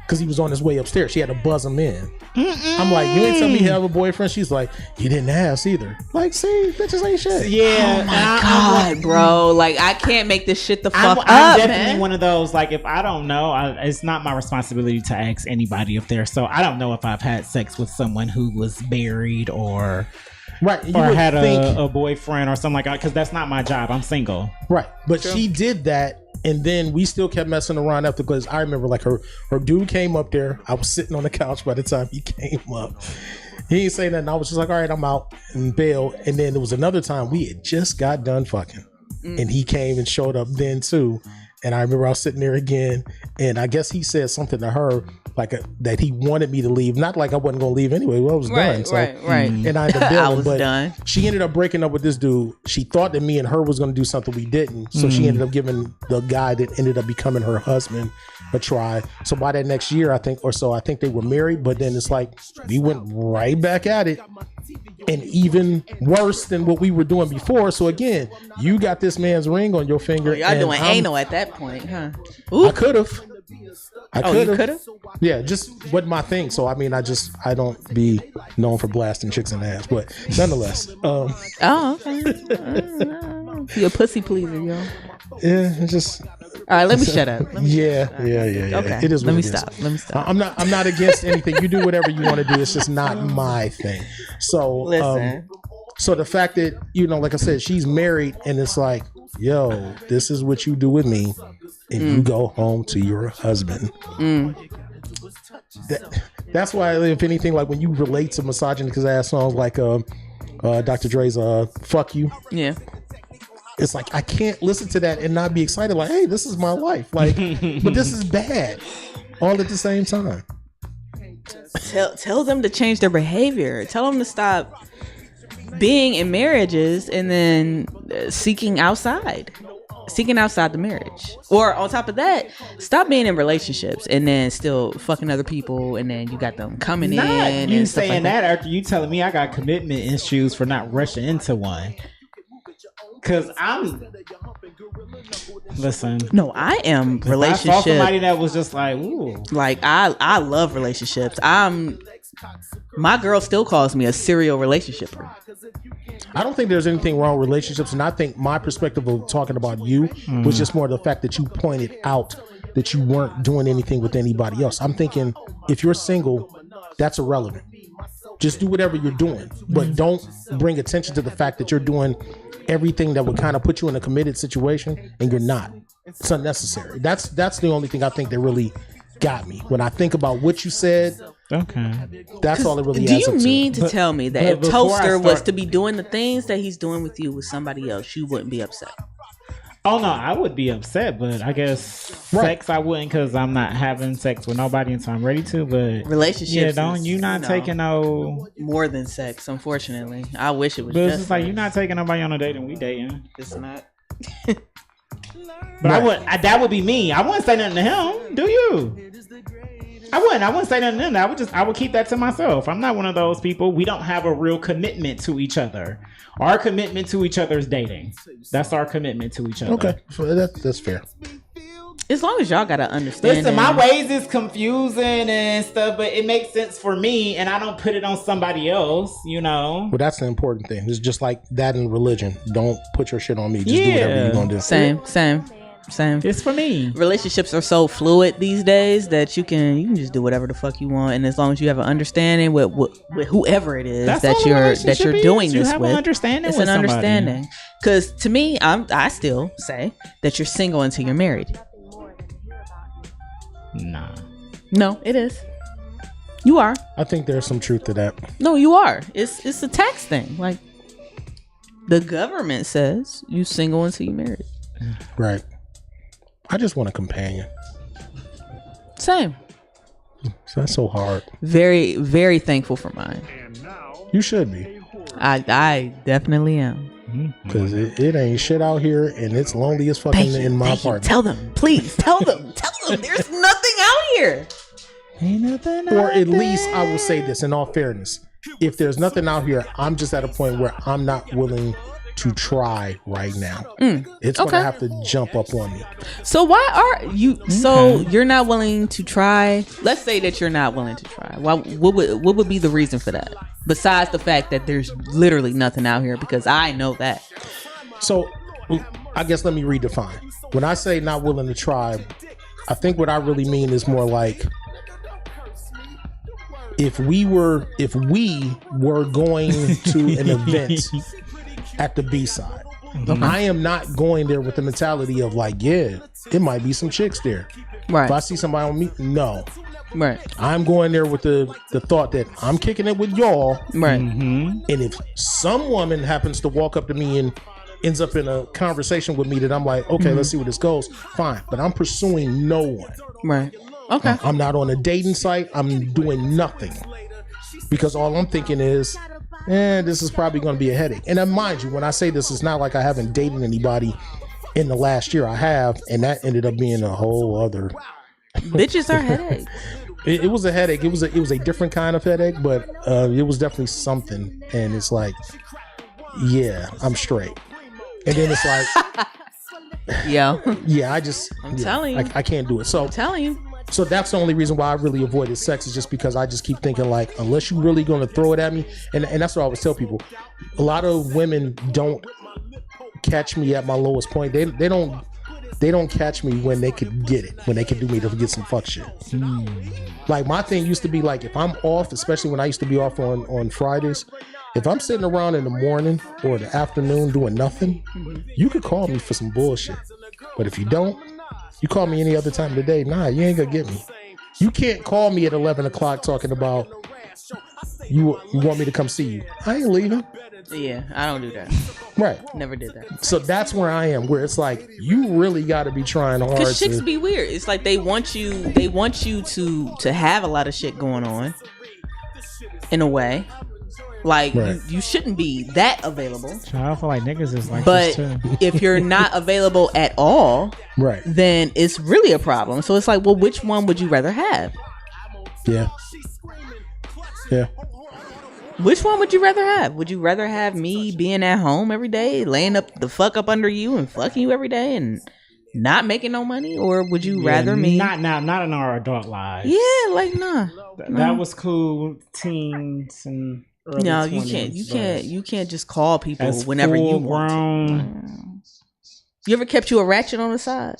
Because he was on his way upstairs. She had to buzz him in. I'm like, you ain't tell me you have a boyfriend? She's like, you didn't ask either. Like, see, bitches ain't shit.
Yeah.
Oh my God, bro. Like, I can't make this shit the fuck
I'm
up,
definitely
man.
one of those, like, if I don't know, it's not my responsibility to ask anybody if they're, so I don't know if I've had sex with someone who was married or
Right. You
or
would
had
think,
a boyfriend or something like that, because that's not my job. I'm single.
right. But she did that. And then we still kept messing around after, because I remember like her dude came up there. I was sitting on the couch by the time he came up. He didn't say nothing. I was just like, all right, I'm out, and bailed. And then there was another time we had just got done fucking. And he came and showed up then too. And I remember I was sitting there again, and I guess he said something to her like that he wanted me to leave. Not like I wasn't going to leave anyway. Well, I was done. So,
Right.
and I ended up
I
bailing,
was
but
done.
she ended up breaking up with this dude. She thought that me and her was going to do something we didn't. So she ended up giving the guy that ended up becoming her husband a try. So by that next year, I think they were married. But then it's like we went right back at it. And even worse than what we were doing before. So again, you got this man's ring on your finger.
Y'all
and
doing
I'm-
anal at that point, huh?
I could have.
Oh, you could have?
Yeah, just wasn't my thing. So I mean, I don't be known for blasting chicks in the ass, but nonetheless,
Oh, okay. You a pussy pleaser, yo.
yeah, it's just
All right, let me shut up.
yeah.
Okay.
It is.
Let
what
me
it is.
stop. Let me stop.
I'm not against anything. You do whatever you want to do. It's just not my thing. So
Listen.
so the fact that, like I said, she's married, and it's like, yo, this is what you do with me, and you go home to your husband. That's why, if anything, like when you relate to misogynistic ass songs like Dr. Dre's "Fuck You,"
Yeah.
it's like I can't listen to that and not be excited. Like, hey, this is my life. Like, but this is bad, all at the same time.
Tell them to change their behavior. Tell them to stop being in marriages and then seeking outside the marriage. Or on top of that, stop being in relationships and then still fucking other people, and then you got them coming
Not
in.
you
and stuff
saying
like
that after you telling me I got commitment issues for not rushing into one. Cause listen.
No, I am
I saw
relationship.
somebody that was just like, ooh.
Like I love relationships. My girl still calls me a serial relationshipper.
I don't think there's anything wrong with relationships, and I think my perspective of talking about you was just more the fact that you pointed out that you weren't doing anything with anybody else. I'm thinking if you're single, that's irrelevant. Just do whatever you're doing, but don't bring attention to the fact that you're doing everything that would kind of put you in a committed situation, and you're not. It's unnecessary. That's the only thing I think that really got me when I think about what you said.
Okay.
That's all it really
Do
adds
you
up
mean
to.
to tell me that
but
if
before I
Toaster was
start-
to be doing the things that he's doing with you with somebody else, you wouldn't be upset?
Oh no, I would be upset, but I guess sex I wouldn't, because I'm not having sex with nobody until I'm ready to. But
Relationships,
yeah, don't
is,
you not taking no.
more than sex? Unfortunately, I wish it was
But it's
just
just like you're not taking nobody on a date and we dating.
It's not.
But that would be me. I wouldn't say nothing to him. Do you? I wouldn't say nothing to him. I would keep that to myself. I'm not one of those people. We don't have a real commitment to each other. Our commitment to each other is dating. That's our commitment to each other.
Okay, so that's fair.
As long as y'all gotta understand.
Listen, my ways is confusing and stuff, but it makes sense for me, and I don't put it on somebody else,
Well, that's the important thing. It's just like that in religion. Don't put your shit on me. Just do whatever you're gonna do.
Same.
It's for me.
Relationships are so fluid these days that you can just do whatever the fuck you want, and as long as you have an understanding with whoever it is
That's
that
all a
you're
relationship
doing
is. You
this
have
with,
an understanding
it's
with
an
somebody.
understanding. Because to me, I still say that you're single until you're married.
Nah.
No, it is. You are.
I think there's some truth to that.
No, you are. It's a tax thing. Like the government says, you single until you're married.
Right. I just want a companion.
Same.
So that's so hard.
Very, very thankful for mine.
You should be.
I definitely am.
Because it ain't shit out here, and it's lonely as fucking in my apartment.
Tell them, please. Tell them. There's nothing out here.
Ain't nothing
Or
out
at least I
there.
will say this in all fairness. If there's nothing out here, I'm just at a point where I'm not willing to try right now. It's
Okay.
gonna have to jump up on me.
So why are you? So you're not willing to try? Let's say that you're not willing to try. Why? What would be the reason for that? Besides the fact that there's literally nothing out here, because I know that.
So I guess let me redefine. When I say not willing to try, I think what I really mean is more like if we were going to an event at the B-side. I am not going there with the mentality of like, yeah, it might be some chicks there. If I
Right.
see somebody on me, no.
Right.
I'm going there with the thought that I'm kicking it with y'all.
Right.
And if some woman happens to walk up to me and ends up in a conversation with me that I'm like, okay, let's see where this goes. Fine. But I'm pursuing no one.
Right. Okay.
I'm not on a dating site. I'm doing nothing. Because all I'm thinking is, this is probably going to be a headache. And mind you, when I say this, it's not like I haven't dated anybody in the last year. I have. And that ended up being a whole other...
Bitches are headaches.
It was a headache. It was a different kind of headache, but it was definitely something. And it's like, yeah, I'm straight. And then it's like,
Yo,
yeah, I just, I'm
telling you.
I can't do it. So
telling you.
So that's the only reason why I really avoided sex, is just because I just keep thinking like, unless you really going to throw it at me, and that's what I always tell people. A lot of women don't catch me at my lowest point. They don't catch me when they could get it, when they could do me to get some fuck shit. Like my thing used to be like, if I'm off, especially when I used to be off on Fridays, if I'm sitting around in the morning or the afternoon doing nothing, you could call me for some bullshit. But if you don't, you call me any other time of the day, nah, you ain't gonna get me. You can't call me at 11 o'clock talking about you want me to come see you. I ain't leaving.
Yeah, I don't do that.
Right.
Never did that.
So that's where I am, where it's like, you really got to be trying hard.
Because chicks be weird. It's like they want you to have a lot of shit going on in a way. Like
Right.
you shouldn't be that available.
I feel like niggas is like
But
this too.
if you're not available at all,
Right.
then it's really a problem. So it's like, well, which one would you rather have?
Yeah. Yeah.
Which one would you rather have? Would you rather have me being at home every day, laying up the fuck up under you and fucking you every day and not making no money? Or would you rather me?
Not in our adult lives.
Yeah, like nah.
That was cool. Teens and early
No,
20s,
you can't just call people
as
whenever you
full
want.
grown.
You ever kept you a ratchet on the side?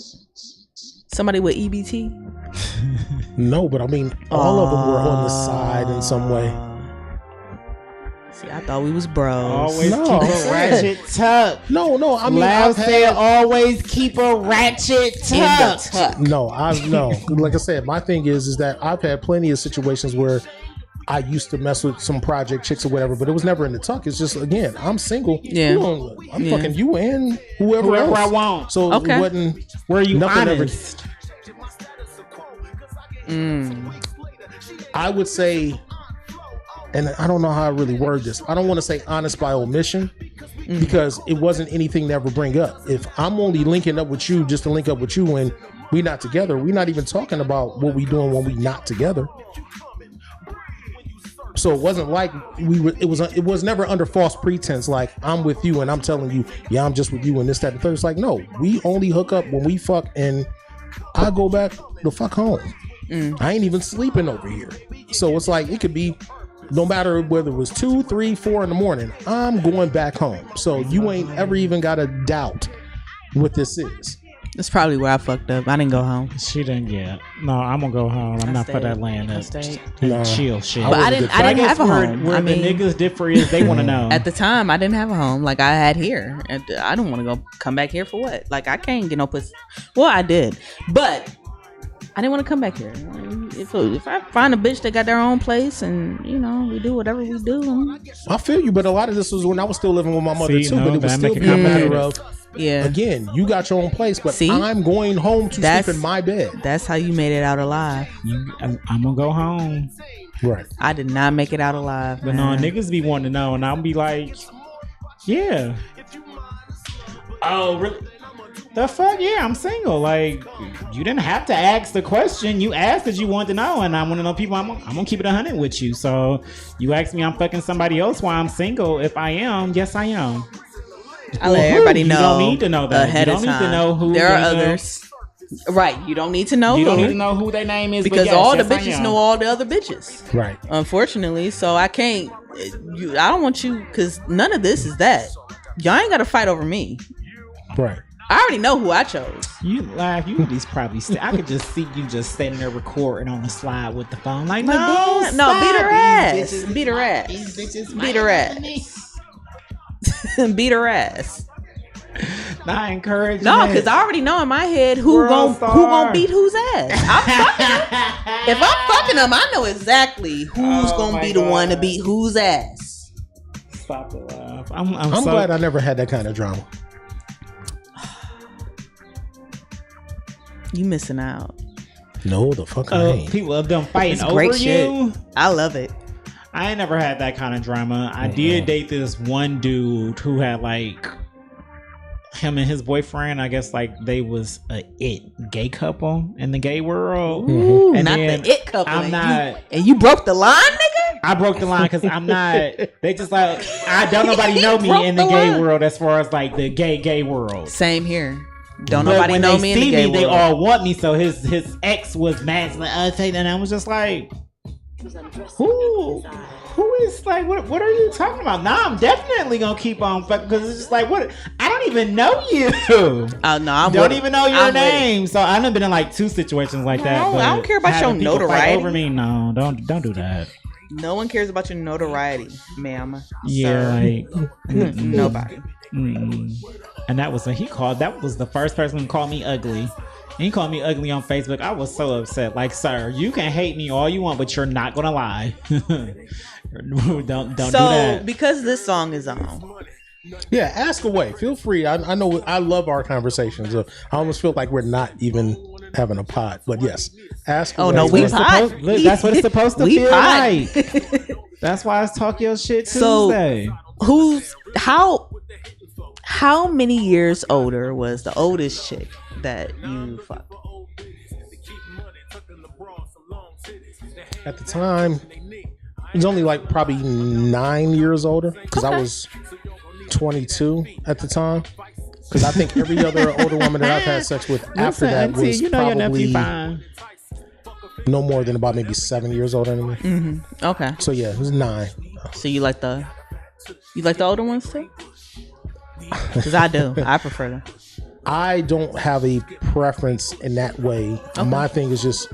Somebody with EBT?
No, but I mean, all of them were on the side in some way.
See, I thought we was bros.
Always
No,
keep
I'm
a
saying.
ratchet tuck.
No, I mean,
Loud
I've
said
had,
always keep a ratchet
In the
tuck.
tuck.
no, like I said, my thing is that I've had plenty of situations where I used to mess with some project chicks or whatever, but it was never in the tuck. It's just, again, I'm single.
Yeah.
I'm
Yeah.
fucking you and whoever
Whoever
else.
I want.
So
Okay.
it wasn't.
Were you
Nothing ever-
honest?
I would say, and I don't know how I really word this. I don't want to say honest by omission, because it wasn't anything to ever bring up. If I'm only linking up with you just to link up with you when we not together, we're not even talking about what we doing when we not together. So it wasn't like it was never under false pretense, like I'm with you and I'm telling you, yeah, I'm just with you and this, that, and the third. It's like, no, we only hook up when we fuck, and I go back the fuck home. I ain't even sleeping over here. So it's like, it could be no matter whether it was 2, 3, 4 in the morning, I'm going back home. So you ain't ever even got to doubt what this is.
That's probably where I fucked up. I didn't go home.
She didn't get. No, I'm gonna go home. I'm not for
stayed.
that land.
I
That
stayed.
Nah.
chill shit.
I
But I
would've
didn't.
did-
I didn't
guess
have a
where,
home.
where
I
the
mean,
niggas differ is they want to know.
at the time, I didn't have a home like I had here. And I don't want to go come back here for what? Like I can't get no pussy. Well, I did, but I didn't want to come back here. If I find a bitch that got their own place and we do whatever we do.
I feel you, but a lot of this was when I was still living with my mother
See,
too.
no,
But it was
that
still
make it
be a matter
complicated.
of,
Yeah,
again, you got your own place, but
See?
I'm going home to
That's-
sleep in my bed.
that's how you made it out alive.
I'm gonna go home.
Right.
I did not make it out alive.
But no,
man.
niggas be wanting to know, and I'll be like, Yeah. Oh, really? The fuck? Yeah, I'm single. Like, you didn't have to ask the question. You asked because you wanted to know, and I want to know people. I'm gonna keep it 100 with you. So, you asked me, I'm fucking somebody else while I'm single. If I am, yes, I am.
I let everybody know.
You don't need to know that.
ahead
You don't
of time.
need to know who.
There are
they
others. Right. You don't need to know.
You
who,
don't need to know who their name is
because
but yes,
all the
yes, I
bitches
am.
know all the other bitches.
Right.
Unfortunately, so I can't. I don't want you because none of this is that. Y'all ain't got to fight over me.
Right.
I already know who I chose.
You laugh. You at least probably. I could just see you just standing there recording on the slide with the phone. Like, no,
no,
stop.
beat her
These
ass.
bitches-
Beat her ass.
These bitches
Beat her
might
ass.
hate me.
Beat her ass.
Not encouraging.
No,
it.
because I already know in my head who
World
gon'
star.
beat whose ass. I'm fucking them. If I'm fucking them, I know exactly who's
Oh
gonna
my
be the one to
God.
beat whose ass.
Stop the laugh. I'm
I'm
so
glad I never had that kind of drama.
You missing out.
No, the fuck I ain't.
people of them fighting
It's
over
great shit.
you.
I love it.
I ain't never had that kind of drama. I did date this one dude who had like him and his boyfriend. I guess like they was a gay couple in the gay world.
Ooh,
And
not
then
the it couple.
I'm
and
not.
and you broke the line, nigga.
I broke the line because I'm not. They just like I don't nobody know me
Broke
in the
the
gay
line.
world as far as like the gay world.
Same here. Don't
But
nobody
when
know
they
me in the
see
gay
me, they
world.
all want me. So his ex was mad, like, and I was just like, who is like, what are you talking about? Nah, I'm definitely gonna keep on fucking because it's just like, what? I don't even know you.
Oh no, I'm
Don't
with it.
even know your
I'm with it.
name. So I've been in like 2 situations like that.
No, I
but
don't care about
having
your
people fight
notoriety.
over me. No, don't do that.
No one cares about your notoriety, ma'am.
Yeah,
Sir.
like
Nobody.
mm. And that was when that was the first person who called me ugly. And he called me ugly on Facebook. I was so upset. Like, sir, you can hate me all you want, but you're not gonna lie. don't do
So
that.
because this song is on,
Yeah, ask away. Feel free. I know I love our conversations. I almost feel like we're not even having a pod. But yes, ask
Oh,
away.
no, we
That's
pot.
look, that's what it's supposed to
We
feel
pot.
like. That's why it's Talk Your Shit
So-
Tuesday.
how many years older was the oldest chick that you fucked?
At the time, it was only like probably 9 years older because I was 22 at the time. Because I think every other older woman that I've had sex with after
Listen,
that
auntie,
was
you know your nephew
probably
fine.
no more than about maybe 7 years older than me.
Okay,
So yeah, it was 9.
so you like the older ones too? Because I do. I prefer them.
I don't have a preference in that way. My thing is just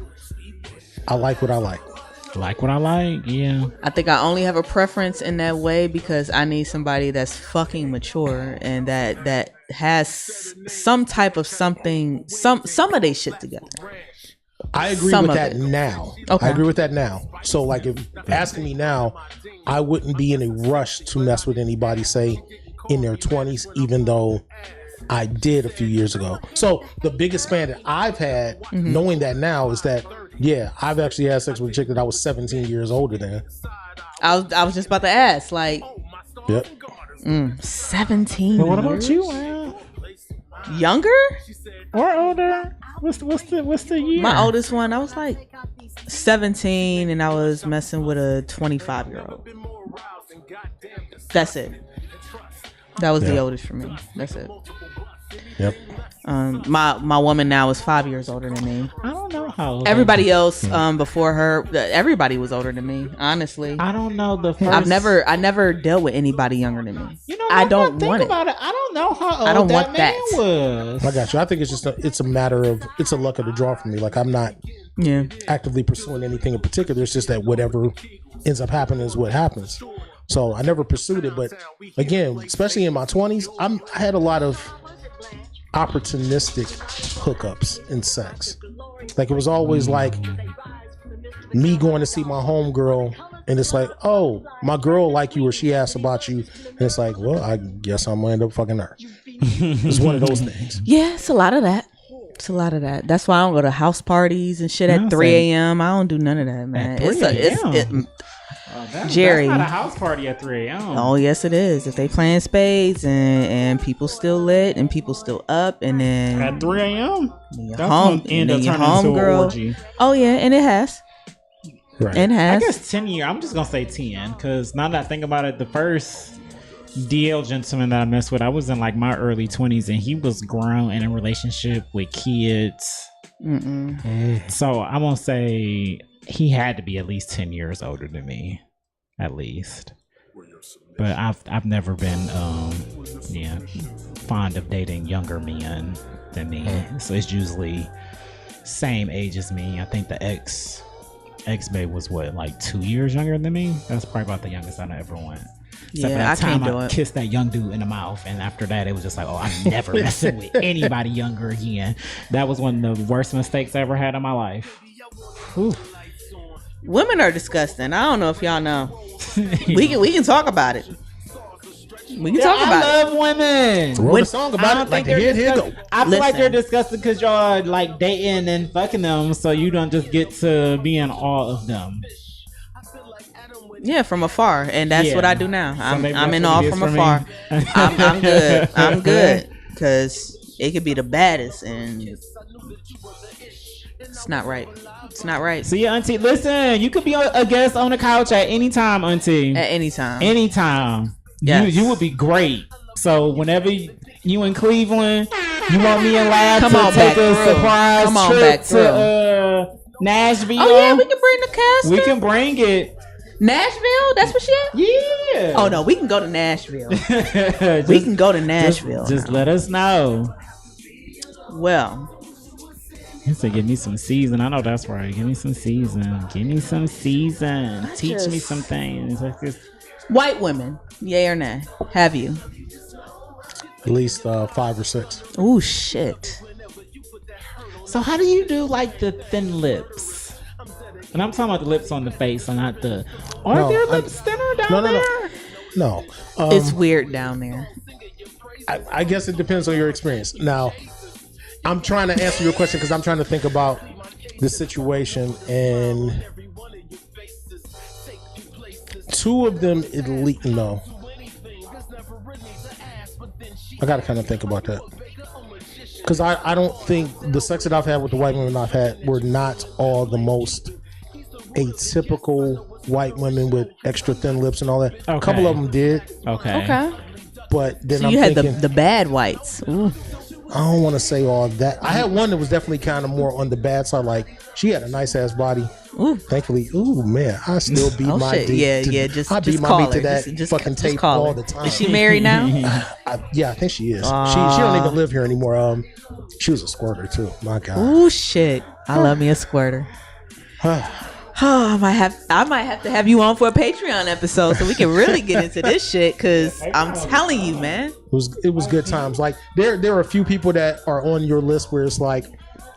I like what I like.
Like what I like, yeah.
I think I only have a preference in that way because I need somebody that's fucking mature and that has some type of something, some of they shit together.
I agree
Some
with
of
that
it.
now.
Okay.
I agree with that now. So like if asking me now, I wouldn't be in a rush to mess with anybody, say, in their 20s, even though I did a few years ago. So the biggest span that I've had, knowing that now, is that yeah, I've actually had sex with a chick that I was 17 years older than.
I was just about to ask, like,
Yep.
17
But what about
years?
you, man?
Younger?
Or older? What's the year?
My oldest one, I was like 17 and I was messing with a 25-year-old. That's it. That was the
Yeah.
oldest for me. That's it.
Yep.
My woman now is 5 years older than me.
I don't know how old
Everybody else before her, everybody was older than me. Honestly,
I don't know the first.
I never dealt with anybody younger than me.
You know,
I
now
don't
that I
want
think
it.
about it. I don't know how old
I don't
that
want
man
that.
was.
I got you. I think it's just it's a matter of it's a luck of the draw for me. Like I'm not
Yeah,
actively pursuing anything in particular. It's just that whatever ends up happening is what happens. So I never pursued it, but again, especially in my 20s, I had a lot of opportunistic hookups in sex. Like it was always like me going to see my homegirl, and it's like, oh, my girl like you, or she asked about you, and it's like, well, I guess I'm gonna end up fucking her. It's one of those things.
yeah, it's a lot of that. It's a lot of that. That's why I don't go to house parties and shit
I
at 3
say-
a.m. I don't do none of that, man.
At 3 a.m.?
Jerry.
That's not a house party at 3 a.m.
Oh yes, it is. If they playing spades and people still lit and people still up, and then
At 3 a.m.
your
That's
home,
gonna end
and
up
then your
turning
home
into an
girl.
orgy.
Oh yeah, and it has.
Right.
It
I
has.
guess 10 years. I'm just gonna say 10 because now that I think about it, the first DL gentleman that I messed with, I was in like my early 20s, and he was grown in a relationship with kids. So I'm gonna say he had to be at least 10 years older than me, at least. But I've never been fond of dating younger men than me. So it's usually same age as me. I think the ex babe was what, like 2 years younger than me. That's probably about the youngest I ever went. Except for
Yeah,
that
I can't
time
do it.
kissed that young dude in the mouth, and after that, it was just like, oh, I'm never messing with anybody younger again. That was one of the worst mistakes I ever had in my life. Whew.
Women are disgusting. I don't know if y'all know. We can talk about it. We can talk
I
about it.
love women.
Wrote a song
I
about
don't
it. Like,
think
here
they're
go.
disgusting. I feel like
Listen.
they're disgusting because y'all are like dating and fucking them, so you don't just get to be in awe of them.
Yeah, from afar, and that's
Yeah.
what I do now.
maybe
I'm
that's
in
what
awe
it is
from
for me.
afar. I'm good. I'm good because it could be the baddest, and it's not right. It's not right
So yeah, auntie, listen, you could be a guest on the couch at any time, auntie.
at any time.
Anytime.
Yes.
You would be great. So whenever you in Cleveland, you want me and Lab
Come
to
on
take
back
a
through.
surprise
Come on
trip
back through.
to Nashville.
Oh yeah, we can bring the cast.
We can bring it.
Nashville. That's what she at?
Yeah.
Oh no, we can go to Nashville.
Just-
We can go to Nashville.
Just let us know.
Well,
He said, give me some season. I know that's right. Give me some season. Give me some season. Teach me
just-
some things. Like this.
white women, yay or nay? Have you?
At least 5 or 6.
Oh shit.
So how do you do like the thin lips? And I'm talking about the lips on the face and not the... Are
No,
there
I-
lips thinner down
No, no,
there?
no. No.
It's weird down there.
I guess it depends on your experience. Now, I'm trying to answer your question because I'm trying to think about the situation, and 2 of them at least. No, I got to kind of think about that because I don't think the sex that I've had with the white women I've had were not all the most atypical white women with extra thin lips and all that. A
Okay.
couple of them did,
Okay.
Okay.
but then
So
I'm
you had
thinking,
the bad whites. Ooh.
I don't want to say all that. I had one that was definitely kind of more on the bad side. Like, she had a nice ass body.
Ooh.
Thankfully, ooh man, I still beat
Oh
my
shit.
D.
Yeah,
to-
yeah. Just
I beat
just
my
call
beat
her.
to that
Just
fucking tape
call
all
her.
the time.
Is she married now?
Yeah, I think she is. She don't even live here anymore. She was a squirter too. My God.
Ooh shit. I love me a squirter. I might have to have you on for a Patreon episode so we can really get into this shit, because I'm telling you, man.
It was good times. Like there are a few people that are on your list where it's like,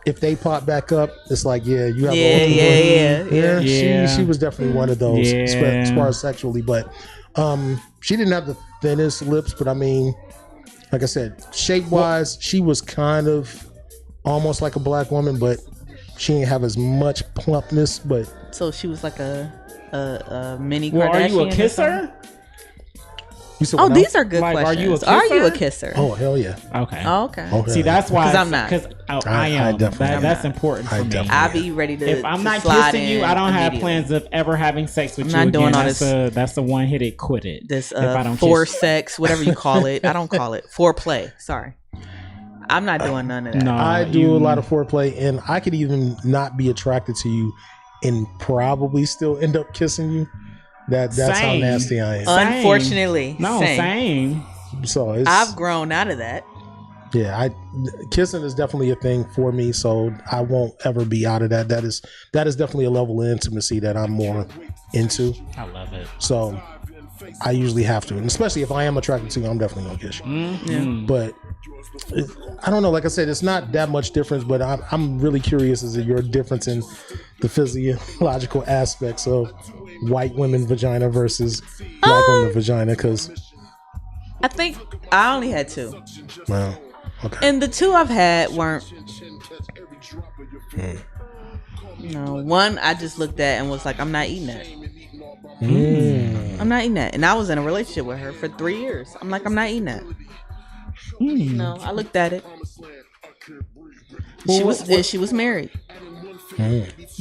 if they pop back up, it's like, yeah, you have
Yeah.
Yeah.
She was definitely one of those
Yeah.
as far as sexually, but she didn't have the thinnest lips, but I mean, like I said, shape wise, she was kind of almost like a black woman, but she didn't have as much plumpness. But
So she was like a mini
Well,
Kardashian.
are you a
or
kisser?
something?
you said,
Oh,
what
these
now?
are good
Like, are
questions.
you a
Are you a
kisser?
kisser?
Oh hell yeah.
Okay.
Oh, okay.
Oh,
See,
yeah.
that's why.
'Cause I'm not.
Because I
I
am.
definitely am.
That's important
I
for me.
definitely
I'll be ready to.
If I'm
to
not
slide
kissing you,
in
I don't have
immediately.
plans of ever having sex with
I'm
you
not
again.
doing all
That's
this-
that's the one hit it, quit it.
This
if I don't
for
kiss you.
sex, whatever you call it. I don't call it foreplay. Sorry, I'm not doing none of that.
No,
I do
you-
a lot of foreplay, and I could even not be attracted to you, and probably still end up kissing you. That's how
Same.
nasty I am.
Same.
Unfortunately,
No, same.
So it's
I've grown out of that.
yeah. Kissing is definitely a thing for me, so I won't ever be out of that. That is definitely a level of intimacy that I'm more into.
I love it.
So I usually have to, and especially if I am attracted to you, I'm definitely gonna kiss you.
Mm-hmm.
But I don't know. Like I said, it's not that much difference. But I'm really curious as to your difference in the physiological aspects of white women vagina versus black women vagina. Because
I think I only had 2,
well, okay,
and the 2 I've had weren't. No, one I just looked at and was like, I'm not eating that. I'm not eating that. And I was in a relationship with her for 3 years. I'm like, I'm not eating that. No, I looked at it. She was married.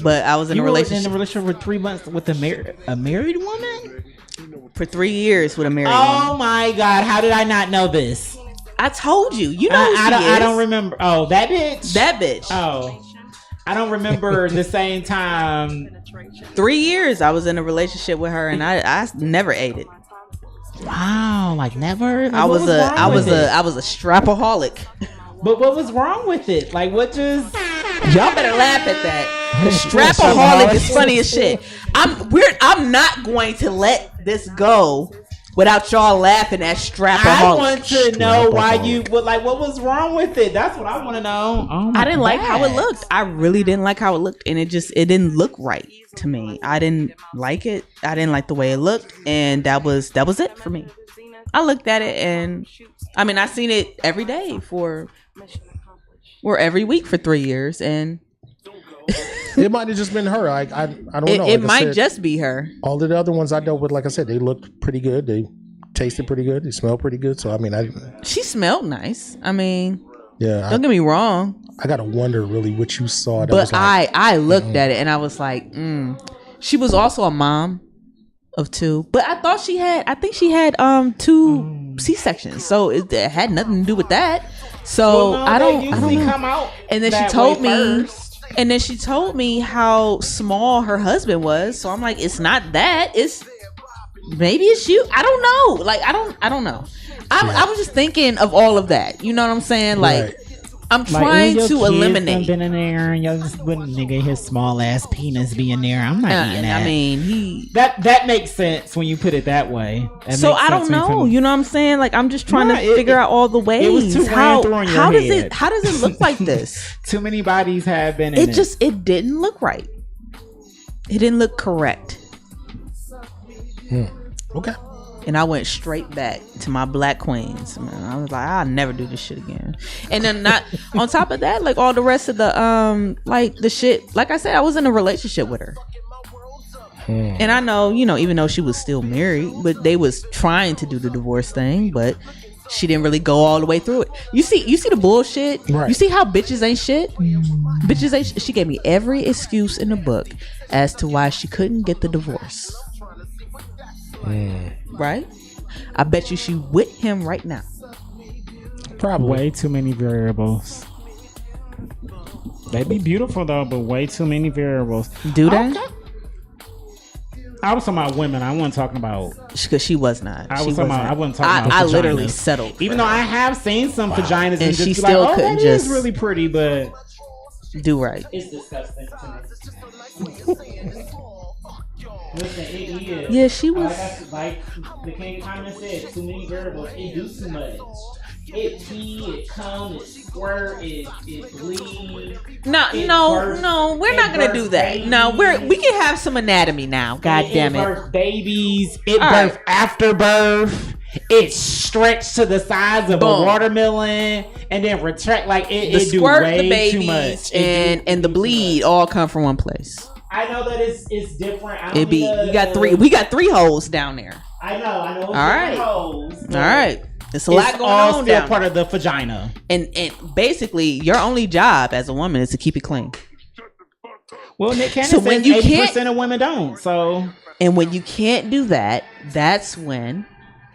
But I was in
You
a
were
relationship
in a relationship for 3 months with a married woman?
for 3 years with a married
Oh
woman.
my God! How did I not know this?
I told you. You know who she
I don't
is.
remember. Oh, that bitch.
That bitch.
Oh, I don't remember the same time.
3 years I was in a relationship with her, and I never ate it.
Wow, like never. Like,
I
what
was
wrong with it?
I was a strapaholic.
But what was wrong with it? Like, what just?
Y'all better laugh at that. The strapaholic is funny as shit. I'm not going to let this go without y'all laughing at strapaholic.
I want to know why you. What was wrong with it? That's what I want to know. Oh my
I didn't like how it
God.
looked. I really didn't like how it looked, and it didn't look right to me. I didn't like it. I didn't like the way it looked, and that was it for me. I looked at it, and I mean, I seen it every day or every week for 3 years, and
It might have just been her. I don't know.
it
Like I
might
said,
just be her.
all of the other ones I dealt with. Like I said, they looked pretty good. They tasted pretty good. They smelled pretty good. So I mean,
She smelled nice. I mean,
yeah,
don't get me wrong,
I gotta wonder really what you saw. That
but
was like,
I looked at it and I was like, She was also a mom of 2, but I think she had 2 C-sections, so it had nothing to do with that. So
Well, no,
I
they
don't
usually
know.
come out.
And then she
that
told
way
me,
first.
and then she told me how small her husband was. So I'm like, it's not that. Maybe it's you. I don't know. Like I don't know. I was just thinking of all of that. You know what I'm saying? Like
Right.
I'm trying to eliminate.
Been in there, and y'all just wouldn't nigga his small ass penis be in there. I'm not eating that.
I mean,
that makes sense when you put it that way.
so I don't know. You know what I'm saying? Like I'm just trying
Nah,
to figure out all the ways.
it was too ran through in your
how does
head.
it look like this?
Too many bodies have been in it.
It didn't look right. It didn't look correct.
okay.
And I went straight back to my black queens. Man, I was like, I'll never do this shit again. And then not on top of that, like all the rest of the like the shit. Like I said, I was in a relationship with her. And I know, even though she was still married, but they was trying to do the divorce thing, but she didn't really go all the way through it. You see the bullshit.
Right.
You see how bitches ain't shit. Bitches ain't. She gave me every excuse in the book as to why she couldn't get the divorce. Right? I bet you she with him right now.
Probably.
Way too many variables. They be beautiful though, but way too many variables.
Do they?
Okay. I was talking about women. I wasn't talking about.
Because she was not.
I
She
was talking about. I wasn't talking about.
I
vaginas.
literally settled.
Even though I have seen some vaginas and
she
just be
still
like, oh,
couldn't
that is
just-
really pretty, but
Do right.
it's disgusting to me. Listen, it is.
Yeah, she was.
Like the King comment said, too many variables. It do too much. It pee, it come, it squirt, it bleed.
No, we're not gonna do that. No, we can have some anatomy now. God damn
It
it.
birth babies. It
All
birth
right.
after birth. It stretched to the size of
Boom.
a watermelon and then retract. Like it
The
do
squirt,
way
the
too much.
babies, and the bleed all come from one place.
I know that it's different. I don't
It be
mean
we got three holes down there.
I know. It's
All right.
different holes,
All
but
right. It's a
It's
lot going
all
on
still
down
part
there.
of the vagina.
And basically your only job as a woman is to keep it clean.
Well, Nick Cannon
So
says
when you
80% of women don't. So
And when you can't do that, that's when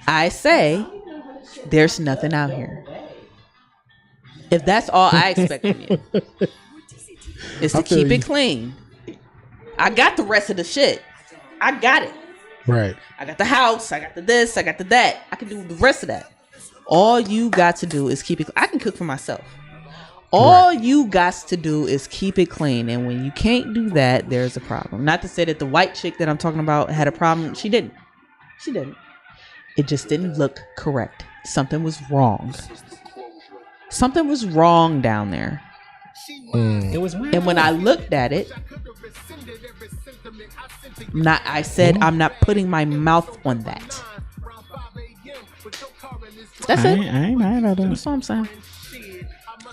I say there's nothing out here. If that's all I expect from you, is to
I feel
keep
you.
it clean. I got the rest of the shit. I got it.
Right.
I got the house. I got the this. I got the that. I can do the rest of that. All you got to do is keep it. I can cook for myself. All you got to do is keep it clean. And when you can't do that, there's a problem. Not to say that the white chick that I'm talking about had a problem. She didn't. She didn't. It just didn't look correct. Something was wrong. Something was wrong down there.
it was weird.
And when I looked at it, I said I'm not putting my mouth on that. That's
I
it.
ain't mad at
That's
that.
what I'm saying.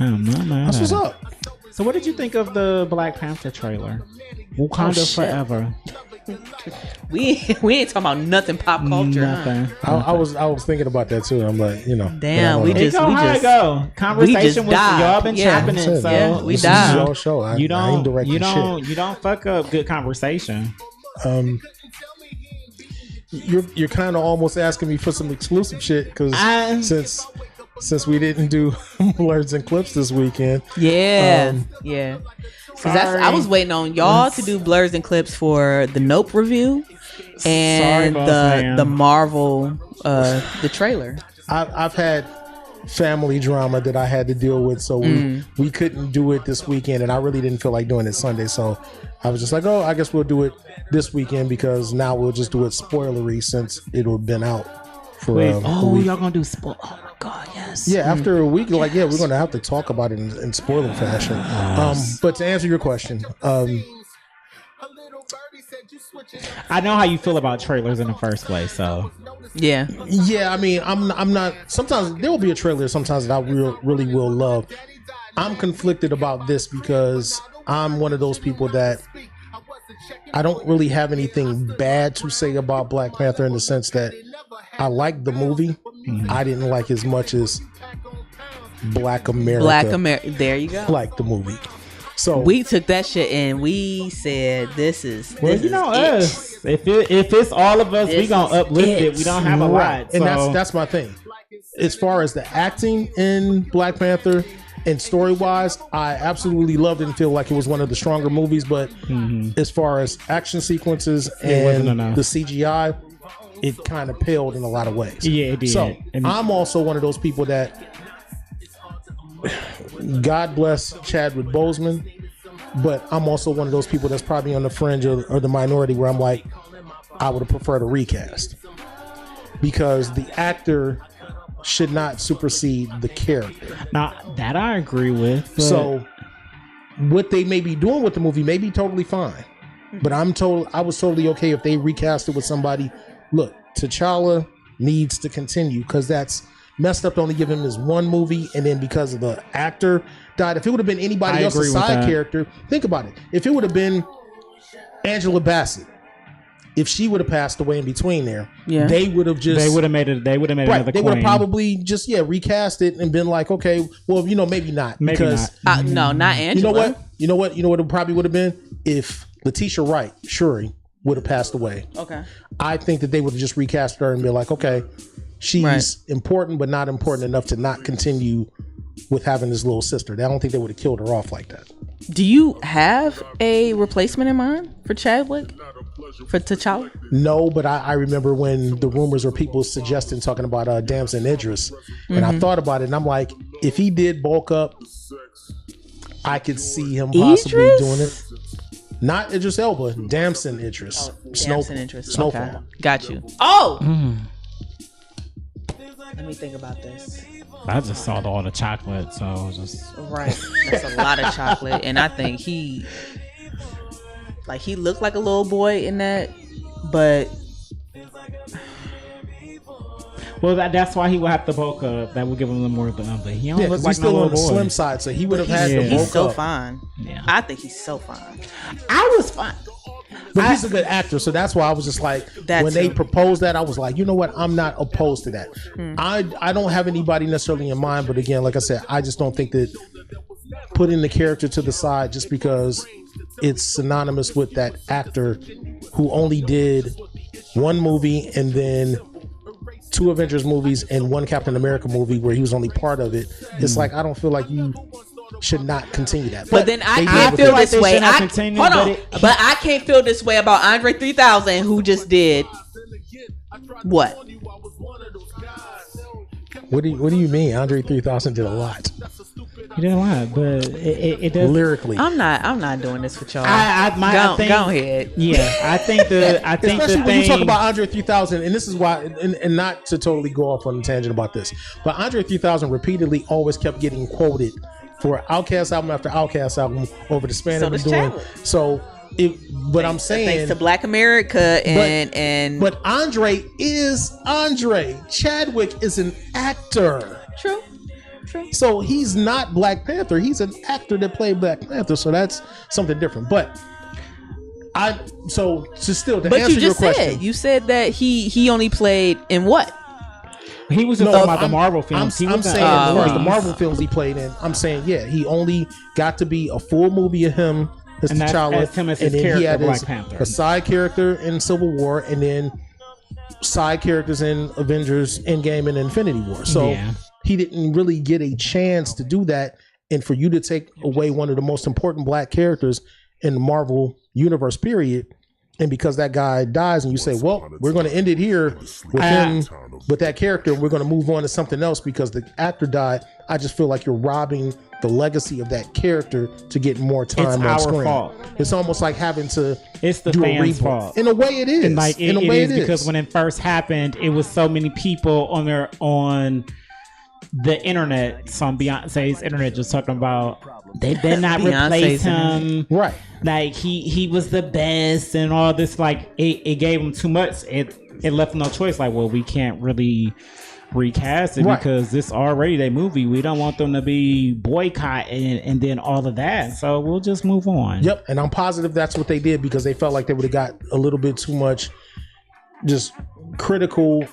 I'm not mad
That's
at
what's
it.
up.
So what did you think of the Black Panther trailer? Wakanda
Oh, shit.
Forever.
We ain't talking about nothing pop culture. Huh?
Nothing.
I was thinking about that too. I'm like,
Damn, we
but I don't
just-
It go how it go. Conversation
just
was
died.
y'all been
Yeah.
chopping
know.
it, so
Yeah, we
This
died.
is your show. I ain't directing
you don't fuck up good conversation.
shit. You're kind of almost asking me for some exclusive shit because
I-
since we didn't do blurs and clips this weekend.
Yeah,
Um,
yeah. Because
Sorry.
I was waiting on y'all to do blurs and clips for the Nope review and
Boss Man.
the Marvel the trailer.
I've had family drama that I had to deal with, so we couldn't do it this weekend, and I really didn't feel like doing it Sunday, so I was just like, oh, I guess we'll do it this weekend because now we'll just do it spoilery since it'll have been out for a week.
y'all gonna do spoil? Oh my god, yes.
Yeah, after a week, like, yeah, we're gonna have to talk about it in spoiler fashion. But to answer your question,
I know how you feel about trailers in the first place, so
Yeah,
yeah, I mean, I'm not. Sometimes there will be a trailer. Sometimes that I really will love. I'm conflicted about this because I'm one of those people that I don't really have anything bad to say about Black Panther in the sense that I like the movie. I didn't like as much as Black America.
Black America. There you go.
like the movie. So
We took that shit and we said, "This is
well,
this
you know
is it.
us. If it's all of us, we
This
gonna
is
uplift
it.
it. We don't have a
right,
lot,
and
so
that's my thing. As far as the acting in Black Panther and story wise, I absolutely loved it and feel like it was one of the stronger movies. But as far as action sequences
wasn't
and
enough.
the CGI, it kind of paled in a lot of ways.
Yeah, it did.
So
And-
I'm also one of those people that God bless Chadwick Boseman, but I'm also one of those people that's probably on the fringe or the minority where I'm like, I would have preferred a recast because the actor should not supersede the character.
now that I agree with. But
So what they may be doing with the movie may be totally fine, but I was totally okay if they recast it with somebody. Look, T'Challa needs to continue because that's messed up to only give him this one movie, and then because of the actor died. If it would have been anybody
I
else, a
agree with
side
that.
character, think about it. If it would have been Angela Bassett, if she would have passed away in between there,
Yeah.
they would have just
they would have made it. They would have made
right.
another.
They would have
Queen.
probably just recast it and been like, okay, well, maybe not,
Maybe
because
not.
No, not Angela.
you know what? You know what it probably would have been if Letitia Wright, Shuri, would have passed away.
Okay.
I think that they would have just recast her and be like, okay, she's
Right.
important, but not important enough to not continue with having this little sister. I don't think they would have killed her off like that.
Do you have a replacement in mind for Chadwick? For T'Challa?
No, but I remember when the rumors or people suggesting talking about Damson Idris, and I thought about it, and I'm like, if he did bulk up, I could see him possibly
Idris?
doing it. Not Idris Elba, Damson Idris.
Damson interest.
Snowfall.
Okay. Got you. Oh! Let me think about this.
I just saw all the chocolate, so it was just
Right. That's a lot of chocolate. And I think he looked like a little boy in that, but
well. That's why he would have to bulk up. That would give him a little more. But he don't
Yeah,
look
'cause
like
he's
no
still
little
on the
boy.
slim side, so he would have had
Yeah.
to
he's
bulk
so
up.
fine.
Yeah.
I think he's so fine.
I was fine.
But he's a good actor, so that's why I was just like,
That
when they
too.
proposed that, I was like, you know what? I'm not opposed to that. I don't have anybody necessarily in mind, but again, like I said, I just don't think that putting the character to the side just because it's synonymous with that actor who only did one movie and then 2 Avengers movies and 1 Captain America movie where he was only part of it. It's like, I don't feel like you should not continue that.
But then I
they
can't
did
feel
with
this
they
way.
should have
I,
continued,
hold
but
on,
it-
but I can't feel this way about Andre 3000, who just did what?
What do you mean? Andre 3000 did a lot
He did a lot, but it does.
lyrically.
I'm not doing this with y'all.
I think,
go ahead.
Yeah, I think the
Especially when
thing.
you talk about Andre 3000, and this is why, and not to totally go off on a tangent about this, but Andre 3000 repeatedly always kept getting quoted for Outkast album after Outkast album over the span
So
of
does
doing.
Chadwick.
So, but I'm saying,
Thanks to Black America and
but Andre is Andre. Chadwick is an actor.
true.
So he's not Black Panther. He's an actor that played Black Panther. So that's something different. But So to still to
But
answer
you
your
just
question.
said, you said that he only played in what?
He was just
No,
talking about the
I'm-
Marvel films.
I'm
He was
saying
in
as far as the
movies.
Marvel films he played in, I'm saying he only got to be a full movie of him as
And that's
T'Challa,
as him as
and
his
then he had
character, Black
his,
Panther.
a side character in Civil War, and then side characters in Avengers, Endgame, and Infinity War. So
Yeah.
he didn't really get a chance to do that. And for you to take away one of the most important black characters in the Marvel universe, period. And because that guy dies, and you say, well, we're going to end it here with him, with that character, we're going to move on to something else because the actor died. I just feel like you're robbing the legacy of that character to get more time
It's
on
our
screen.
fault.
It's almost like having to
It's the
do a
fans'
reboot.
fault.
In a way, it is.
And like
in a
it
way,
is because when it first happened, it was so many people on the internet, some Beyonce's internet, just talking about they did not replace
Beyonce's
him.
right.
Like he was the best and all this. Like it gave him too much. It left no choice. Like, well, we can't really recast it
Right.
because this already their movie. We don't want them to be boycotting and then all of that. So we'll just move on.
Yep, and I'm positive that's what they did because they felt like they would have got a little bit too much just critical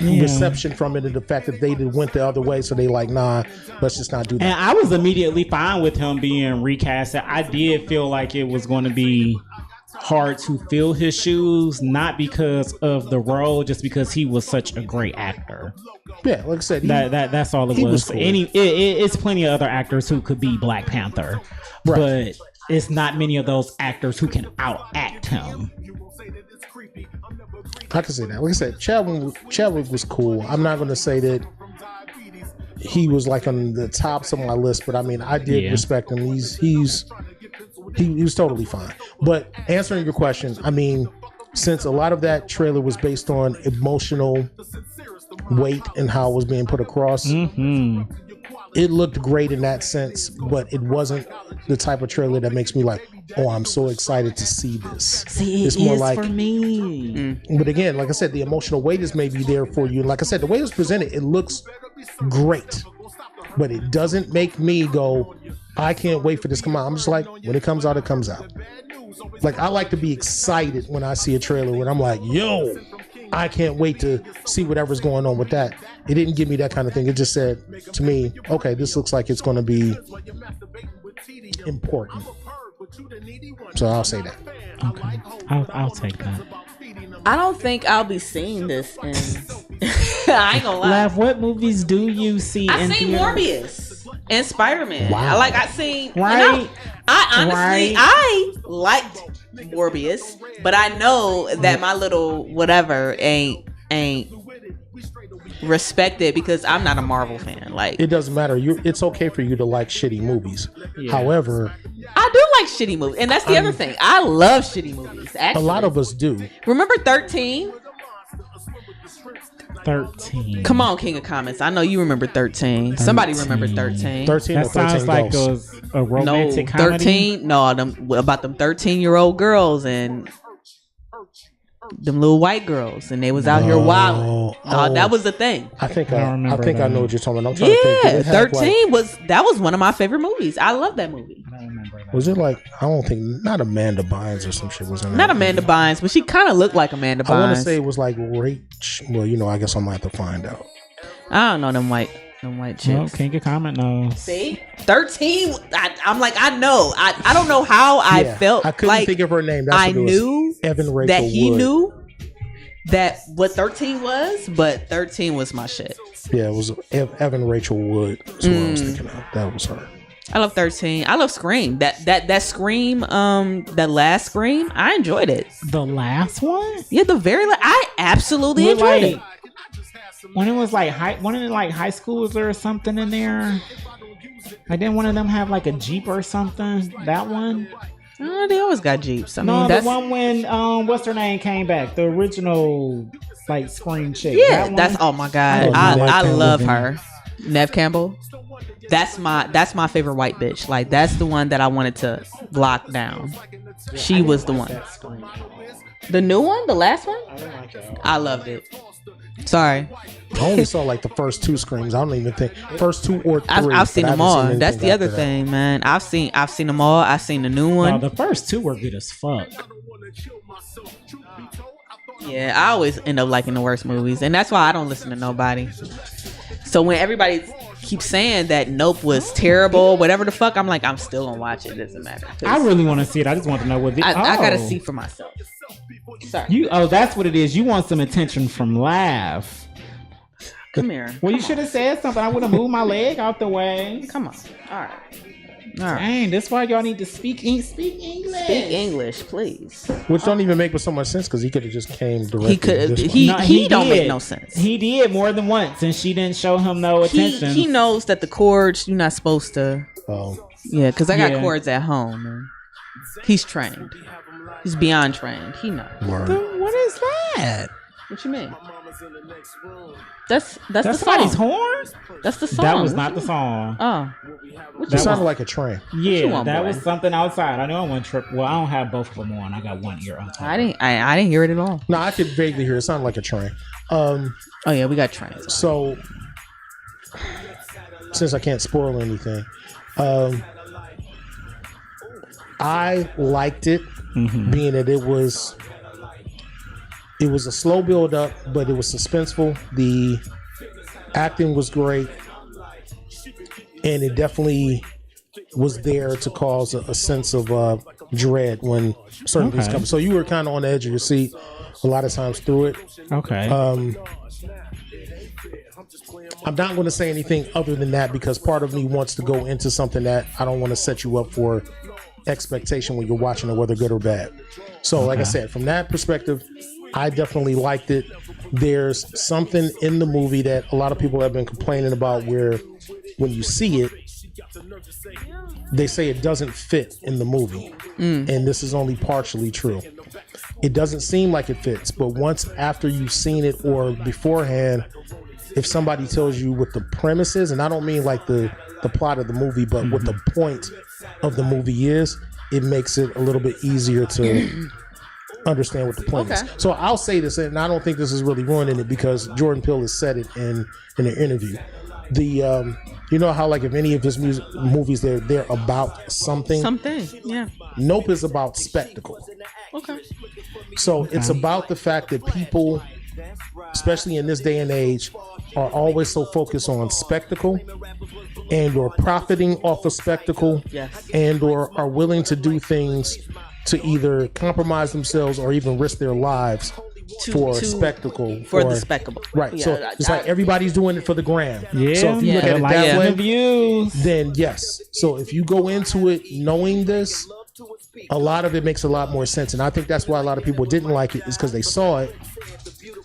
reception from it, and the fact that they went the other way. So they like, nah, let's just not do that.
And I was immediately fine with him being recast. I did feel like it was going to be hard to fill his shoes, not because of the role, just because he was such a great actor.
Yeah, like I said,
That's all it
he
was.
was cool.
It's plenty of other actors who could be Black Panther,
Right.
but it's not many of those actors who can outact him.
I can say that. Like I said, Chadwick was cool. I'm not going to say that he was like on the tops of my list, but I mean, I did respect him. He was totally fine. But answering your question, I mean, since a lot of that trailer was based on emotional weight and how it was being put across, it looked great in that sense, but it wasn't the type of trailer that makes me like, oh, I'm so excited to see this.
See,
it's
it
more
is
like
for me.
But again, like I said, the emotional weight is maybe there for you. And like I said, the way it was presented, it looks great, but it doesn't make me go, I can't wait for this to come out. I'm just like, when it comes out, it comes out. Like, I like to be excited when I see a trailer when I'm like, yo, I can't wait to see whatever's going on with that. It didn't give me that kind of thing. It just said to me, okay, this looks like it's going to be important. So I'll say that.
Okay, I'll take that.
I don't think I'll be seeing this in I ain't gonna lie.
Lav, what movies do you see?
I
in
seen
theater?
Morbius and Spider-Man.
Wow.
Like I seen
Right.
I honestly
Right.
I liked Morbius, but I know that my little whatever ain't respected because I'm not a Marvel fan. Like
It doesn't matter. It's okay for you to like shitty movies. However,
I do like shitty movies, and that's the other thing. I love shitty movies.
a
Actually,
lot of us do.
remember 13?
13.
Come on, King of Comments. I know you remember 13. Somebody remember 13.
13 or
That
13
sounds like it
Ghosts.
was a
No,
romantic comedy.
13. No, about them 13-year-old girls and them little white girls, and they was out here wilding.
oh.
That was the thing.
I think
I don't
I
remember
think I
that.
know what you're talking about. I'm trying to think. Did
Yeah,
it have,
13 was one of my favorite movies. I love that movie.
I don't remember that.
Was it like, I don't think, not Amanda Bynes or some shit was in that.
Not Amanda Bynes, but she kind of looked like Amanda Bynes.
I want to say it was like Rach. Well, I guess I might have to find out.
I don't know them white chicks.
Well, can't get comment knows.
See, 13. I'm like, I know. I don't know how I
Yeah,
felt.
I couldn't
like
think of her name. That's
I
what it was.
knew
Evan Rachel
that he
Wood.
knew that what 13 was, but 13 was my shit.
Yeah, it was Evan Rachel Wood. That's what I was thinking of. That was her.
I love 13. I love Scream. That Scream, that last Scream, I enjoyed it.
The last one?
Yeah, I absolutely
With,
enjoyed
like,
it.
when it was like high schoolers or something in there. Like, didn't one of them have like a Jeep or something? That one?
Oh, they always got Jeeps. I mean,
No, the
that's
one when what's her name came back, the original like Scream chick.
yeah.
That
That's
one?
oh my god,
Oh,
I
Neve
love
Campbell.
her. Neve Campbell. That's my favorite white bitch. Like that's the one that I wanted to lock down. She was the one. The new one, the last one. I loved it. Sorry,
I only saw like the first two Screams. I don't even think first two or 3.
I've seen
but I
them
haven't
all.
seen
That's
anything
the other
after that.
thing, man. I've seen them all. I've seen the new
No,
one.
the first two were good as fuck.
Yeah, I always end up liking the worst movies, and that's why I don't listen to nobody. So when everybody keeps saying that Nope was terrible, whatever the fuck, I'm like, I'm still gonna watch it. It doesn't matter. 'Cause
I really want to see it. I just want to know what
I gotta see for myself. Sorry,
You that's what it is. You want some attention from Laugh.
come here.
Well, you should have said something. I would have moved my leg out the way.
Come on. All right. All right.
Dang, that's why y'all need to speak English.
Speak English, please.
Which don't even make so much sense because he could have just came directly.
He could.
this way.
He
No,
don't make
did.
no sense.
He did more than once, and she didn't show him no attention.
He knows that the chords you're not supposed to.
Oh.
Yeah, because I got
Yeah.
chords at home. And he's trained. He's beyond trained. He knows.
Word.
What is that?
What you mean? That's
That's
the
somebody's
song.
horn?
That's the song.
That was
What
not
you
the
mean?
song.
Oh, what
It
you
sounded
want?
like a train.
Yeah,
want,
that
boy?
was something outside. I know I went trip. Well, I don't have both of them on. I got one ear on.
I didn't hear it at all.
No, I could vaguely hear it. It sounded like a train.
Oh yeah, we got trains.
So, since I can't spoil anything, I liked it, being that it was a slow build up, but it was suspenseful. The acting was great, and it definitely was there to cause a sense of dread when certain things
Okay.
come. So you were kind of on the edge of your seat a lot of times through it.
Okay.
I'm not going to say anything other than that because part of me wants to go into something that I don't want to set you up for expectation when you're watching it, whether good or bad. So, like I said, from that perspective, I definitely liked it. There's something in the movie that a lot of people have been complaining about where when you see it, they say it doesn't fit in the movie. And this is only partially true. It doesn't seem like it fits, but once after you've seen it or beforehand, if somebody tells you what the premise is, and I don't mean like the plot of the movie, but what the point of the movie is, it makes it a little bit easier to understand what the point is. So I'll say this, and I don't think this is really ruining it because Jordan Peele has said it in an interview. The you know how like if any of his movies they're about something.
Yeah.
Nope is about spectacle.
Okay.
So it's about the fact that people, especially in this day and age, are always so focused on spectacle and or profiting off of spectacle,
Yes.
and or are willing to do things to either compromise themselves or even risk their lives for spectacle.
For
or-
the spectacle.
Right.
Yeah,
So it's like everybody's doing it for the gram.
yeah.
So if you look at it
like
that
the
way,
views.
then yes. So if you go into it knowing this, a lot of it makes a lot more sense. And I think that's why a lot of people didn't like it, is because they saw it,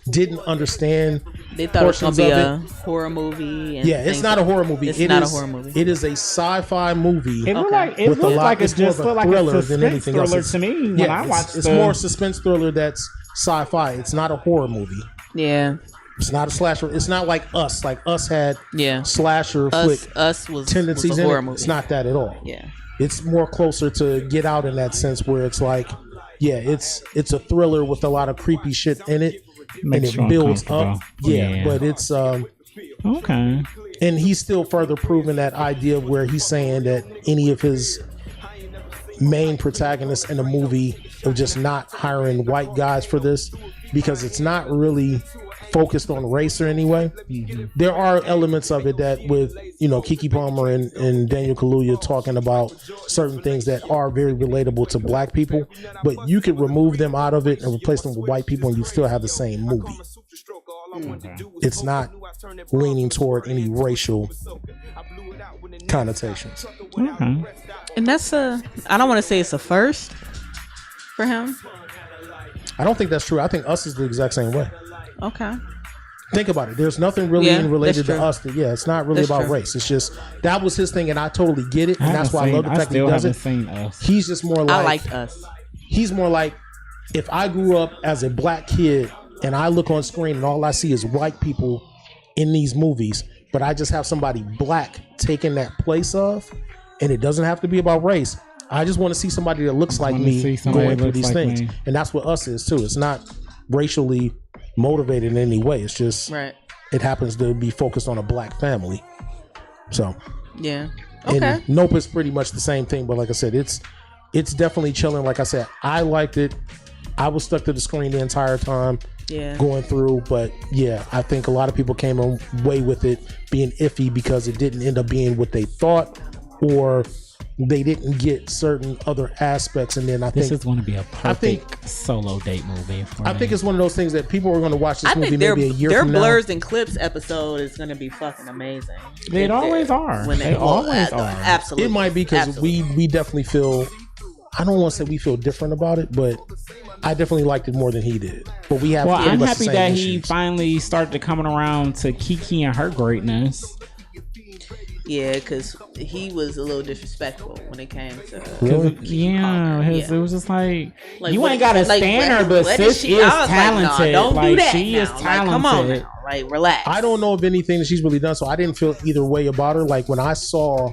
didn't understand
They thought it was gonna
portions
be
of
a
it.
horror movie. And
Yeah, it's
things
not a
like-
horror movie.
It's
It
not a
is-
horror movie.
It is a sci-fi movie.
It looked
Okay.
like it
With a
looked
lot-
like it
it's more
just
of a
looked like
thriller
a
than
suspense
anything else.
thriller
It's-
to me when
Yeah,
I watched
it's
the,
more suspense thriller that's sci-fi. It's not a horror movie.
Yeah.
It's not a slasher. It's not like Us. Like Us had
Yeah.
slasher flick
Us was
tendencies
was a
in
horror
it.
movie.
It's not that at all.
Yeah.
It's more closer to Get Out in that sense, where it's like, yeah, it's a thriller with a lot of creepy shit in it,
Makes
and
you
it builds up.
uncomfortable.
Yeah,
Yeah.
but it's
Okay.
and he's still further proving that idea where he's saying that any of his main protagonists in a movie of just not hiring white guys for this, because it's not really focused on race or anyway. There are elements of it that with, you know, Keke Palmer and Daniel Kaluuya talking about certain things that are very relatable to black people, but you could remove them out of it and replace them with white people and you still have the same movie. It's not leaning toward any racial connotations.
Okay.
And that's I don't want to say it's a first for him.
I don't think that's true. I think Us is the exact same way.
Okay.
Think about it. There's nothing really
Yeah,
related
that's
to
true.
Us. Yeah, it's not really
That's
about
true.
race. It's just that was his thing, and I totally get it, and that's why I love the
I
fact that he
still
does
haven't
it.
seen Us.
He's just more
I
like
liked Us.
he's more like if I grew up as a black kid and I look on screen and all I see is white people in these movies, but I just have somebody black taking that place of, and it doesn't have to be about race. I just want to see somebody that looks like
wanna
me
see somebody
going
that
through
looks
these
like
things,
me.
and that's what Us is too. It's not racially motivated in any way. It's just
Right.
it happens to be focused on a black family. So
Yeah.
and
Okay.
Nope is pretty much the same thing, but like I said, it's definitely chilling. Like I said, I liked it. I was stuck to the screen the entire time.
Yeah.
Going through, but yeah, I think a lot of people came away with it being iffy because it didn't end up being what they thought, or they didn't get certain other aspects. And then I
This
think
is going to be a perfect solo date movie for me.
I think it's one of those things that people are going to watch this
I
movie
think their
maybe a year
their
from now.
blurs and clips episode is going to be fucking amazing.
They always are. They always are.
Absolutely.
It might be because
Absolutely.
we definitely feel. I don't want to say we feel different about it, but I definitely liked it more than he did. But we have.
Well,
pretty
I'm
much the
happy
same
that he
issues.
finally started to coming around to Kiki and her greatness.
Yeah, because he was a little disrespectful when it came to.
Really?
Kiki Palmer.
It was just like you
what-
ain't got to
like,
stand
what-
her, but
what
sis
she-
is
I was
talented.
Like, nah, don't do that
she
now.
is
Like,
talented.
come on now. Like, relax.
I don't know of anything that she's really done, so I didn't feel either way about her. Like when I saw,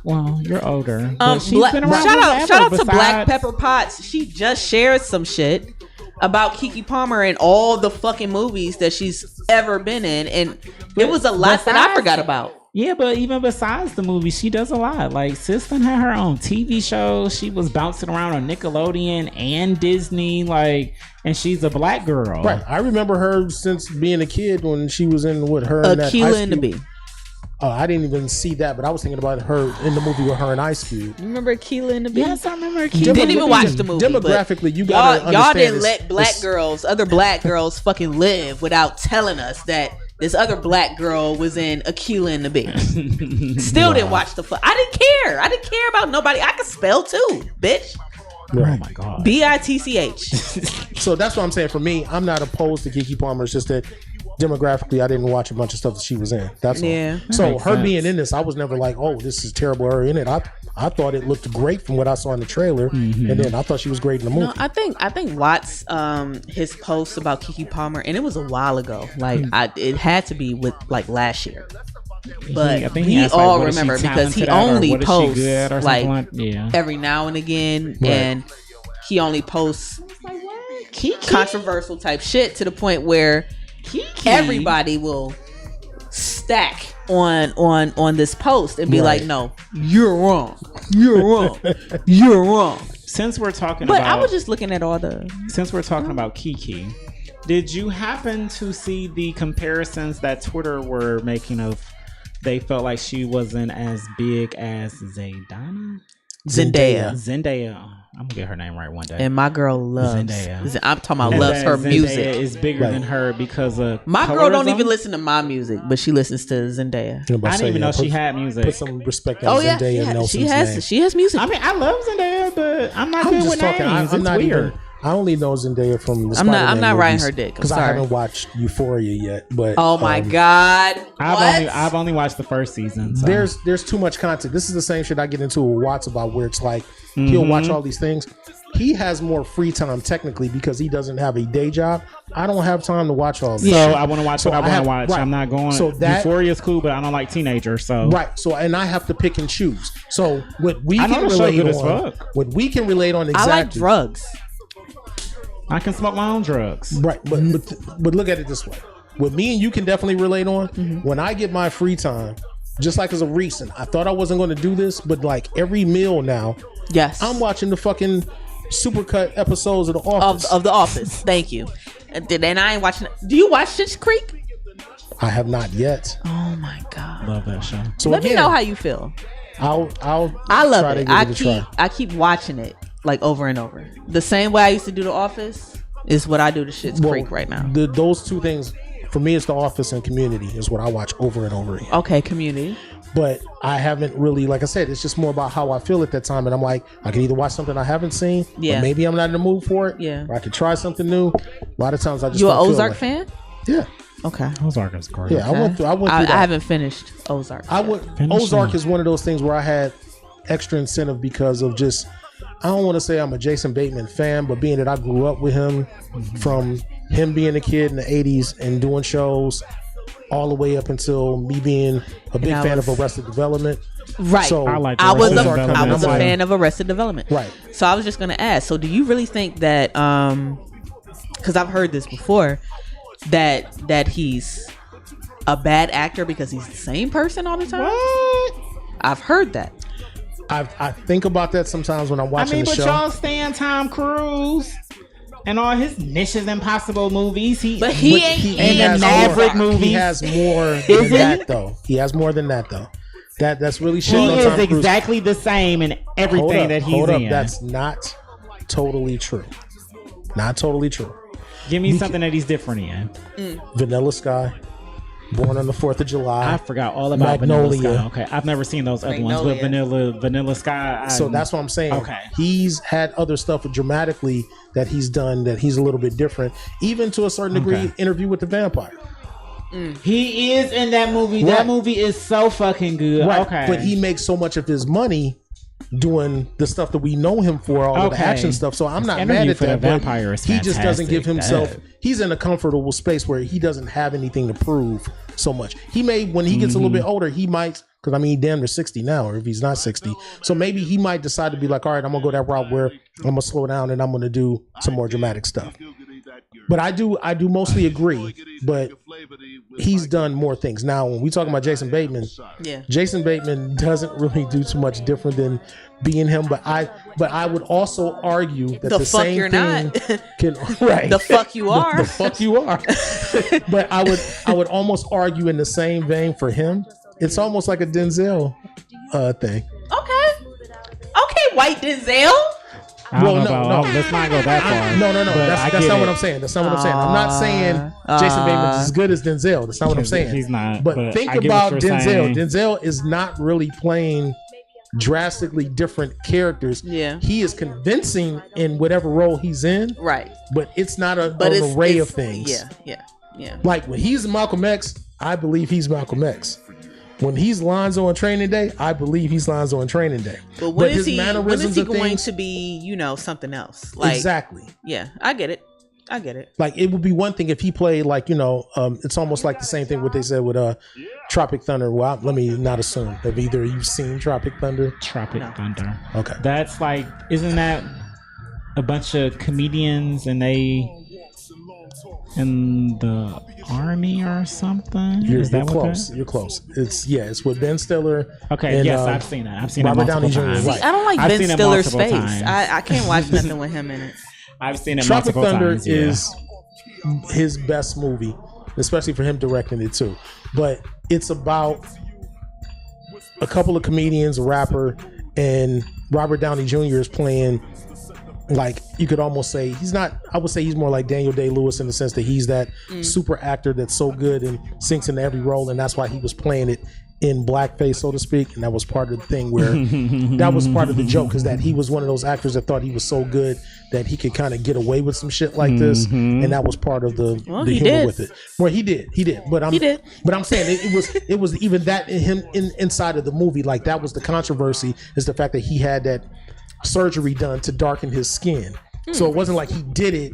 You're older. But she's
Black,
been around
shout out
forever
to Black
besides-
Pepper Potts. She just shared some shit about Kiki Palmer and all the fucking movies that she's ever been in, and it was a lot that I
besides-
forgot about.
Yeah, but even besides the movie, she does a lot. Like, sis done had her own TV show. She was bouncing around on Nickelodeon and Disney. Like, and she's a black girl.
right, I remember her since being a kid when she was in with her and that
Akilah
Ice
and the
Cube.
Bee.
I didn't even see that, but I was thinking about her in the movie with her and Ice Cube.
You remember Akilah and the Bee?
Yes, I remember.
You didn't even watch the movie. but
Demographically, you gotta
y'all
understand
didn't
this-
let black
this-
girls, other black girls, fucking live without telling us that this other black girl was in Akilah and the Bee. Still didn't watch the fuck. I didn't care. I didn't care about nobody. I could spell too, bitch.
Oh my God.
Bitch.
So that's what I'm saying. For me, I'm not opposed to Kiki Palmer. It's just that demographically, I didn't watch a bunch of stuff that she was in. That's
Yeah.
all. So
makes
her
sense.
being in this, I was never like, oh, this is terrible. Her in it. I thought it looked great from what I saw in the trailer,
Mm-hmm.
and then I thought she was great in the movie.
No, I think Watts his post about Kiki Palmer, and it was a while ago. Like it had to be with like last year. But
I think
we
asked, like,
all
what is she
remember because he
talented at, or
only
what is she
posts
good or
like
something yeah.
every now and again,
Right.
and he only posts controversial type shit to the point where everybody will stack on this post and be
Right.
like, "No, you're wrong. You're wrong. You're wrong."
Since we're talking
But
about
I was just looking at all the.
since we're talking about Kiki, did you happen to see the comparisons that Twitter were making of they felt like she wasn't as big as Zendaya?
Zendaya.
I'm gonna get her name right one day.
And my girl loves.
Zendaya.
I'm talking about
And
loves
that
her
Zendaya
music.
is bigger
Right.
than her because of
My girl don't
colorism.
even listen to my music, but she listens to Zendaya.
I'm about to
I
say,
didn't even know
put-
she had music.
Put some respect on
Oh yeah,
Zendaya and Nelson's name.
she has music.
I mean, I love Zendaya, but I'm not
I'm
good
just
with
talking.
names.
I'm
it's
not
weird.
even. I only know Zendaya from the
I'm not-
Spider-Man
I'm not riding
movies,
her dick. I'm
because I
sorry.
haven't watched Euphoria yet. But
Oh my god!
I've only watched the first season. So.
there's too much content. This is the same shit I get into with Watts about, where it's like he'll watch all these things. He has more free time technically because he doesn't have a day job. I don't have time to watch all this.
So
shit.
I want to watch
So
what I want
have-
to watch.
right.
I'm not going.
So that-
Euphoria's cool, but I don't like teenagers. So
Right. So and I have to pick and choose. So what we
I know
can
the show
relate
good as
on,
fuck.
what we can relate on
I
exactly.
like drugs.
I can smoke my own drugs.
Right, but look at it this way. What me and you can definitely relate on, when I get my free time, just like as of recent, I thought I wasn't going to do this, but like every meal now,
Yes,
I'm watching the fucking supercut episodes of The Office.
of The Office. Thank you. And I ain't watching. Do you watch Schitt's Creek?
I have not yet.
Oh my god!
Love that show.
So
Let
again,
me know how you feel.
I'll
I love
try to
it.
give it a try.
I keep watching it like over and over. The same way I used to do The Office is what I do to Schitt's
Well,
Creek right now.
Those two things, for me, it's The Office and Community is what I watch over and over again.
Okay, Community.
But I haven't really, like I said, it's just more about how I feel at that time. And I'm like, I can either watch something I haven't seen,
Yeah.
or maybe I'm not in the mood for it.
Yeah.
Or I could try something new. A lot of times I just
You an
don't feel
Ozark
like-
fan?
Yeah.
Okay.
Ozark is great.
Yeah, I went through
I
that.
haven't finished Ozark.
I
yet.
would.
Finish
Ozark
it.
is one of those things where I had extra incentive because of just. I don't want to say I'm a Jason Bateman fan, but being that I grew up with him, from him being a kid in the '80s and doing shows, all the way up until me being a big
I
fan of
was-
Arrested Development.
Right.
So
I like
I was
Arrested
a,
Development.
I was a
I'm like-
fan of Arrested Development.
Right.
So I was just gonna ask. So do you really think that? Because I've heard this before, that he's a bad actor because he's the same person all the time. I've heard that.
I think about that sometimes when I'm
I
watching
mean,
the
but
show.
y'all stand Tom Cruise. And all his Mission Impossible movies,
But he ain't
in
in
the
the
Maverick
more,
movies.
He has more than that, though. He has more than that, though. That's really shit
He
on
is
Tom Cruise.
exactly the same in everything that he's
hold up.
in.
That's not totally true. Not totally true.
Give me something that he's different in.
Vanilla Sky, Born on the 4th of July.
I forgot all about
Magnolia.
Vanilla Sky. Okay, I've never seen those other ones, but Vanilla Sky.
So that's what I'm saying.
Okay.
He's had other stuff dramatically that he's done that he's a little bit different. Even to a certain degree,
Okay.
Interview with the Vampire.
He is in that movie.
Right.
That movie is so fucking good.
Right.
Okay,
But he makes so much of his money doing the stuff that we know him for, all of the
Okay.
action stuff. So I'm not
Interview
mad at
for the
that. But
Vampire is
he just doesn't give
fantastic.
himself. He's in a comfortable space where he doesn't have anything to prove so much. He may, when he gets a little bit older, he might. Because I mean, he damn near 60 now, or if he's not 60, so maybe he might decide to be like, all right, I'm gonna go that route where I'm gonna slow down and I'm gonna do some more dramatic stuff. But I do mostly agree. But he's done more things. Now, when we talking about Jason Bateman,
Yeah.
Jason Bateman doesn't really do too much different than being him. But I would also argue that
The
the
fuck
same
you're
thing
not.
can right.
The fuck you are.
The fuck you are. But I would almost argue in the same vein for him. It's almost like a Denzel thing.
Okay, white Denzel.
I don't
Well,
know
no,
about,
no.
Let's not go that far.
No.
but I
That's
get
not
it.
what I'm saying. That's not what I'm saying. I'm not saying Jason Bateman's as good as Denzel. That's not what I'm saying.
He's not.
But think
I get
about
what you're
Denzel.
saying.
Denzel is not really playing drastically different characters.
Yeah.
He is convincing in whatever role he's in,
Right.
but it's not an
But
array of things.
Yeah.
Like when he's Malcolm X, I believe he's Malcolm X. When he's Lonzo on Training Day, I believe he's Lonzo on Training Day.
But when
his
is he
mannerisms and
going
things-
to be, something else? Like,
exactly.
Yeah, I get it.
Like it would be one thing if he played like it's almost like the same thing what they said with Tropic Thunder. Well, let me not assume. Have either of you seen Tropic Thunder?
Tropic Thunder.
Okay.
That's like, isn't that a bunch of comedians and they in the army or something?
You're
Is that what
close. You're close. It's with Ben Stiller.
Okay,
and,
yes, I've seen that. I've seen
Robert
it multiple
Downey Jr.
times.
Right.
I don't like
I've
Ben
seen it
Stiller's
multiple
face.
times.
I can't watch nothing with him in it.
I've seen it
Tropic
multiple
Thunder
times. Yeah.
is his best movie, especially for him directing it too. But it's about a couple of comedians, a rapper, and Robert Downey Jr. is playing, like, you could almost say he's not, I would say he's more like Daniel Day-Lewis in the sense that he's that super actor that's so good and sinks into every role, and that's why he was playing it in blackface, so to speak. And that was part of the thing where that was part of the joke, is that he was one of those actors that thought he was so good that he could kind of get away with some shit like this, and that was part of the
he
humor
did.
with it. Well, he did, but
He did.
but I'm saying it was even that in him inside of the movie, like that was the controversy, is the fact that he had that surgery done to darken his skin. So it wasn't like he did it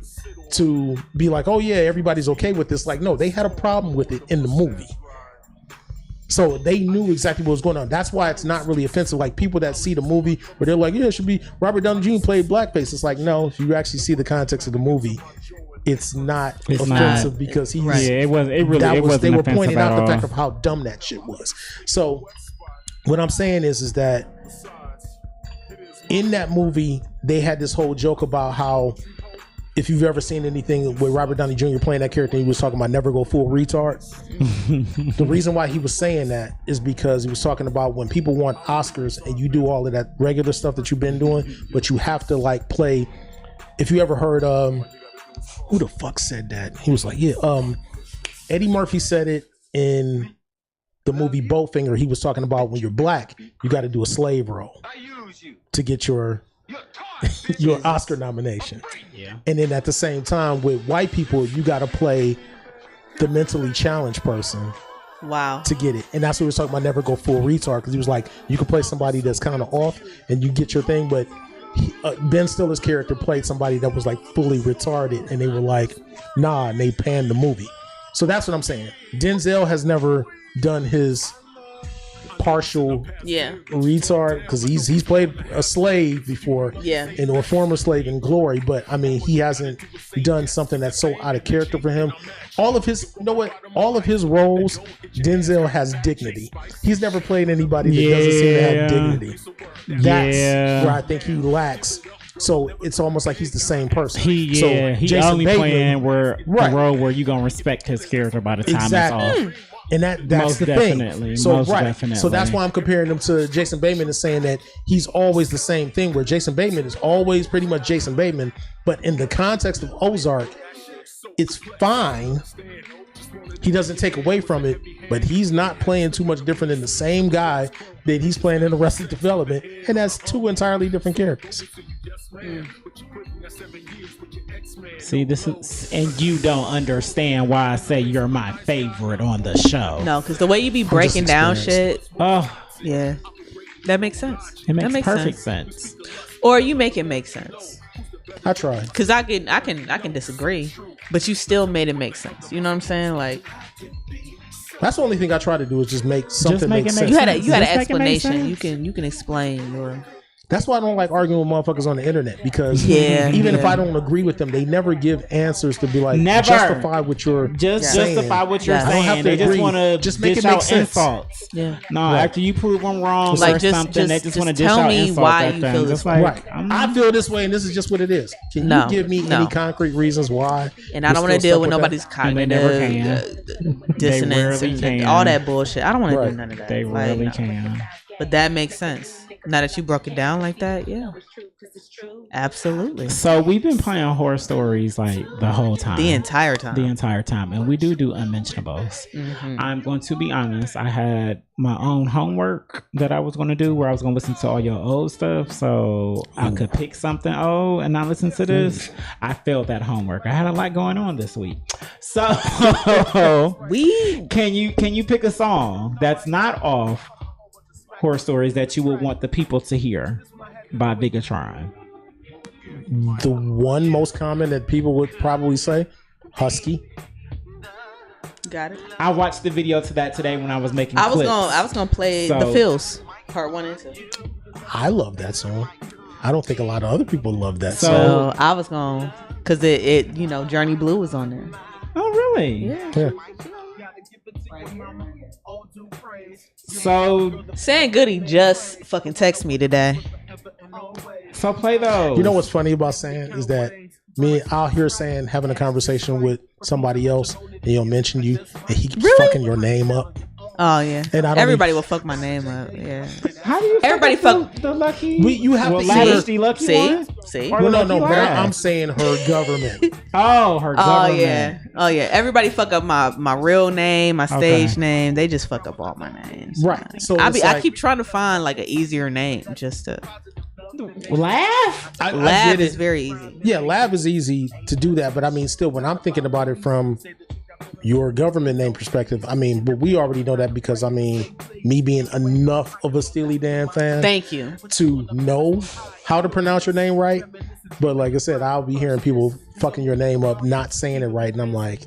to be like, oh yeah, everybody's okay with this. Like, no, they had a problem with it in the movie. So they knew exactly what was going on. That's why it's not really offensive. Like people that see the movie where they're like, yeah, it should be Robert Downey Jr. played blackface. It's like, no, if you actually see the context of the movie, it's not offensive because he's
Yeah, it was. It really.
that
It
was,
wasn't
they were
offensive
pointing
at
out the
all.
fact of how dumb that shit was. So what I'm saying is that in that movie they had this whole joke about how, if you've ever seen anything with Robert Downey Jr. playing that character, he was talking about never go full retard. The reason why he was saying that is because he was talking about when people want Oscars and you do all of that regular stuff that you've been doing, but you have to like play. If you ever heard who the fuck said that? He was like, yeah, Eddie Murphy said it in the movie Bowfinger. He was talking about when you're black, you got to do a slave role to get your Oscar nomination.
Yeah.
And then at the same time, with white people, you got to play the mentally challenged person
Wow.
to get it. And that's what he was talking about, never go full retard, because he was like, you can play somebody that's kind of off and you get your thing, but Ben Stiller's character played somebody that was like fully retarded, and they were like, nah, and they panned the movie. So that's what I'm saying. Denzel has never done his partial
Yeah.
retard, because he's played a slave before,
Yeah.
and or former slave in Glory, but I mean he hasn't done something that's so out of character for him. All of his, you know what? All of his roles, Denzel has dignity. He's never played anybody that doesn't seem to have
Yeah.
dignity. That's
Yeah.
where I think he lacks So it's almost like he's the same person.
He
Jason
only
Bateman-
playing where
Right.
the role where you gonna respect his character by the time
Exactly.
it's off.
And that's
Most
the
definitely,
thing. So
most
right.
definitely.
So that's why I'm comparing him to Jason Bateman and saying that he's always the same thing. Where Jason Bateman is always pretty much Jason Bateman, but in the context of Ozark, it's fine. He doesn't take away from it, but he's not playing too much different than the same guy that he's playing in Arrested Development, and that's two entirely different characters.
See, this is, and you don't understand why I say you're my favorite on the show.
No, because the way you be breaking down
experienced.
shit,
Oh,
yeah, that makes sense.
it
That
makes perfect sense.
Or you make it make sense.
I tried.
Because I can disagree, but you still made it make sense. You know what I'm saying? Like
That's the only thing I try to do is just make something
make
make
it
sense.
make
you had an
Just make it make
explanation.
sense.
You can explain your.
That's why I don't like arguing with motherfuckers on the internet, because
Yeah,
even if
yeah.
I don't agree with them, they never give answers to be like
Never.
justify what you're
Just
saying.
justify what you're
Yeah. I
don't have
saying.
to
They just
agree.
want to
Just make
dish
it make
out
sense.
insults.
Yeah.
No,
Right.
after you prove them wrong
Like,
or
just-
something, they
just-
just want to
just
dish
tell
out
me
insults
why
at
you
them.
feel
Just
this
like,
Right.
I'm-
I feel this way, and this is just what it is. Can
No,
you give me
no.
any concrete reasons why?
And I don't want to deal with nobody's
And they never
cognitive
can.
dissonance
They
and
rarely can.
all that bullshit. I don't want to
Right.
do none of that.
They
Like,
really
no.
can.
But that makes sense. Now that you broke it down like that, yeah, absolutely.
So we've been playing horror stories like the whole time.
The entire time.
The entire time. And we do unmentionables.
Mhm.
I'm going to be honest. I had my own homework that I was going to do where I was going to listen to all your old stuff so I could pick something old and not listen to this. I failed that homework. I had a lot going on this week. So
We
can you pick a song that's not off horror stories that you would want the people to hear by Bigatron?
The one most common that people would probably say, Husky.
got it.
I watched the video to that today when I was making
I was
clips.
gonna play
So-
the Feels part 1 and 2.
I love that song. I don't think a lot of other people love that
So-
song.
So I was gonna, cause it you know Journey Blue was on there.
Oh, really?
Yeah.
Yeah.
So
Saying Goody just fucking text me today.
play those.
You know what's funny about saying is that me out here saying having a conversation with somebody else and he'll mention you and he keeps
Really?
fucking your name up.
Oh yeah.
And I don't
Everybody
even-
will fuck my name up. Yeah.
How do you
Everybody
fuck the lucky?
You have to
Lavish
see
the lucky
See?
one?
See?
Or
Well,
the
no,
lucky
but
lad?
I'm saying her government.
Oh, her
Oh
government.
yeah. Oh yeah. Everybody fuck up my real name, my stage
Okay.
name. They just fuck up all my names.
Right. So
I
it's
I
like-
keep trying to find like an easier name just to
Laugh?
I
Lab
get
is
it.
very easy.
Yeah, lab is easy to do that, but I mean, still, when I'm thinking about it from your government name perspective, I mean, but we already know that because I mean, me being enough of a Steely Dan fan
Thank you.
to know how to pronounce your name right. But like I said, I'll be hearing people fucking your name up, not saying it right, and I'm like,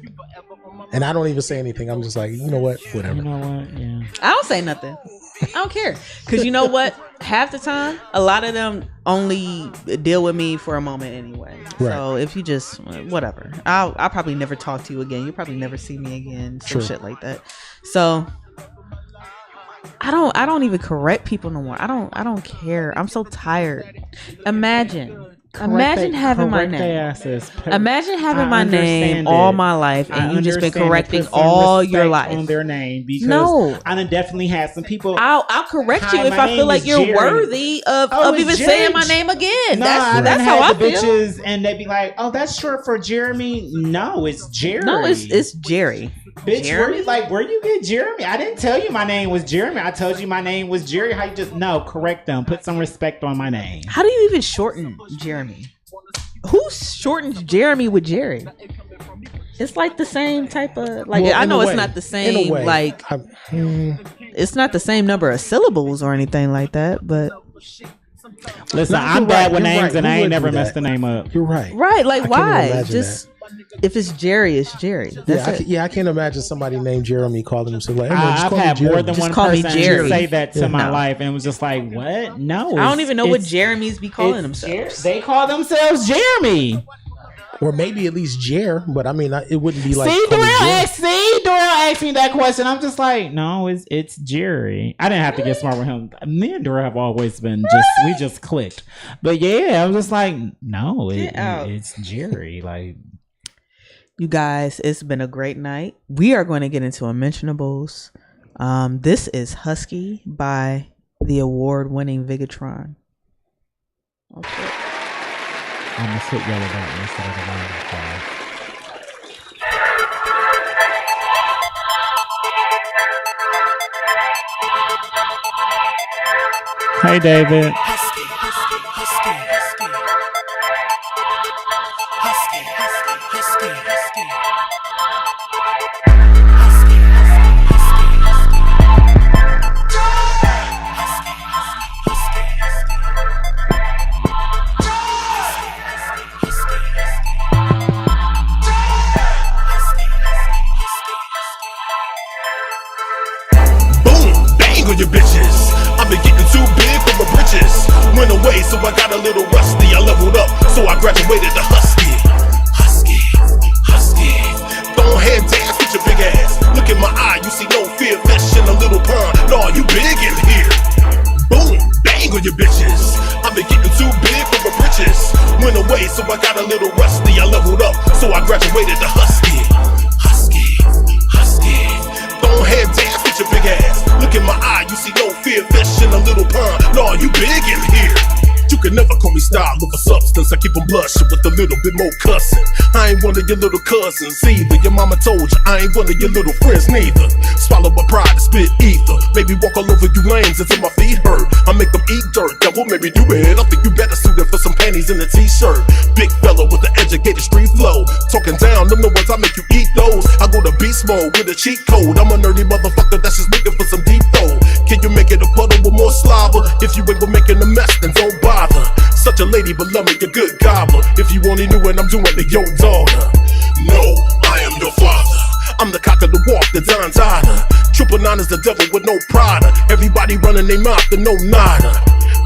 and I don't even say anything. I'm just like, you know what,
You
whatever.
know what? Yeah.
I don't say nothing. I don't care. Cause you know what? Half the time, a lot of them only deal with me for a moment anyway. So if you just whatever, I'll probably never talk to you again. You'll probably never see me again. Some
True.
shit like that. So I don't even correct people no more. I don't care. I'm so tired. Imagine having my name. Imagine having my name all my life and you just been correcting all your life.
on their name because
No.
I done definitely had some people.
I'll correct
Hi,
you if
my
I
name
feel like
is
you're
Jerry.
worthy of
it's
even
Jerry.
saying my name again.
No, I
That's
done
how I
had the
feel.
bitches, and they be like, "Oh, that's short for Jeremy." No, it's Jerry.
No, it's Jerry.
Bitch,
Jeremy?
where you get Jeremy? I didn't tell you my name was Jeremy. I told you my name was Jerry. How you just correct them. Put some respect on my name.
How do you even shorten Jeremy? Who shortens Jeremy with Jerry? It's like the same type of like.
Well,
I
in
know
a
it's
way.
not the
In a
same
way.
like. It's not the same number of syllables or anything like that, but
Listen,
No,
I'm
you're
bad
right,
with
you're
names,
right.
and
Who
I ain't
would
never
do
messed
that?
the name up.
You're right.
right, like
I can't even
why?
imagine
Just if it's Jerry, it's Jerry. That's it.
I can't imagine somebody named Jeremy calling himself like, hey, man, just
I've
call me
had more
Jeremy.
than
Just
one
call me
person
Jerry.
say that to
Yeah.
my
No.
life, and it was just like, what? No,
I don't even know what
it's-
Jeremy's be calling
it's
themselves.
They call themselves Jeremy.
or maybe at least Jer. But I mean, it wouldn't be like
See,
Cody Jer.
Darrell asked me that question. I'm just like, no, it's Jerry. I didn't have to get smart with him. Me and Darrell have always been we just clicked. But yeah, I was just like, no, it's Jerry. Like,
You guys, it's been a great night. We are going to get into unmentionables. This is Husky by the award-winning Vigatron. Oh, shit.
I'm gonna hit yellow button instead of the line card. Hey, David.
Husky, husky, husky, husky. Husky, husky, husky, husky. Husky, husky, husky, husky. Husky, husky, husky, husky. Boom, bang on your bitches. I've been getting too big for my britches. Went away, so I got a little rusty. I leveled up, so I graduated to Husky. Husky, husky. Go ahead, dance with your big ass. Look in my eye, you see no fear. Fish in a little pond. No, you big in here. Boom, bang on your bitches. I've been getting too big for my britches. Went away, so I got a little rusty. I leveled up, so I graduated to Husky. Husky, husky. Go ahead, dance with your big ass. Look in my eye, you see no fear. Fish in a little pond. No, you big in here. You can never call me style of a substance. I keep them blushing with a little bit more cussing. I ain't one of your little cousins either. Your mama told you I ain't one of your little friends neither. Swallow my pride and spit ether. Maybe walk all over you lames until my feet hurt. I make them eat dirt, that will make me do it. I think you better suit it for some panties and a t-shirt. Big fella with the educated street flow. Talking down, them the ones I make you eat those. I go to beast mode with a cheat code. I'm a nerdy motherfucker that's just looking for some deep throw. Can you make it a puddle with more slobber? If you ain't gonna making a mess, then don't bother. Such a lady, but love me a good gobbler. If you only knew what I'm doing to your daughter. No, I am your father. I'm the cock of the walk, the Don's honor. 999 is the devil with no Prada. Everybody running their mouth to no nada.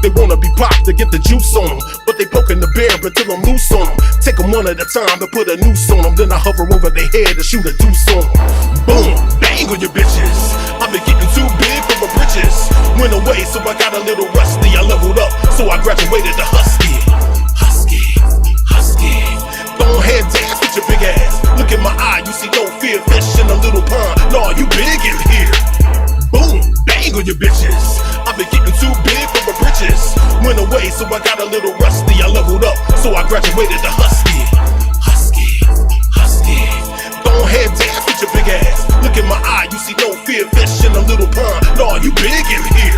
They wanna be popped to get the juice on them, but they poking the bear until I'm loose on them. Take them one at a time and put a noose on them. Then I hover over their head and shoot a deuce on them. Boom, bang on your bitches. I've been getting too big for my britches. Went away, so I got a little rusty. I leveled up, so I graduated to Husky. Husky, husky. Go ahead, dance with your big ass. Look in my eye, you see no fear. Fish in a little pond. No, you big in here. Boom, bang on your bitches. I've been getting too big for my britches. Went away, so I got a little rusty. I leveled up, so I graduated to Husky. Husky, husky. Go ahead, dance with your big ass. Look in my eye, you see no fear. Fish in a little pond. No, you big in here.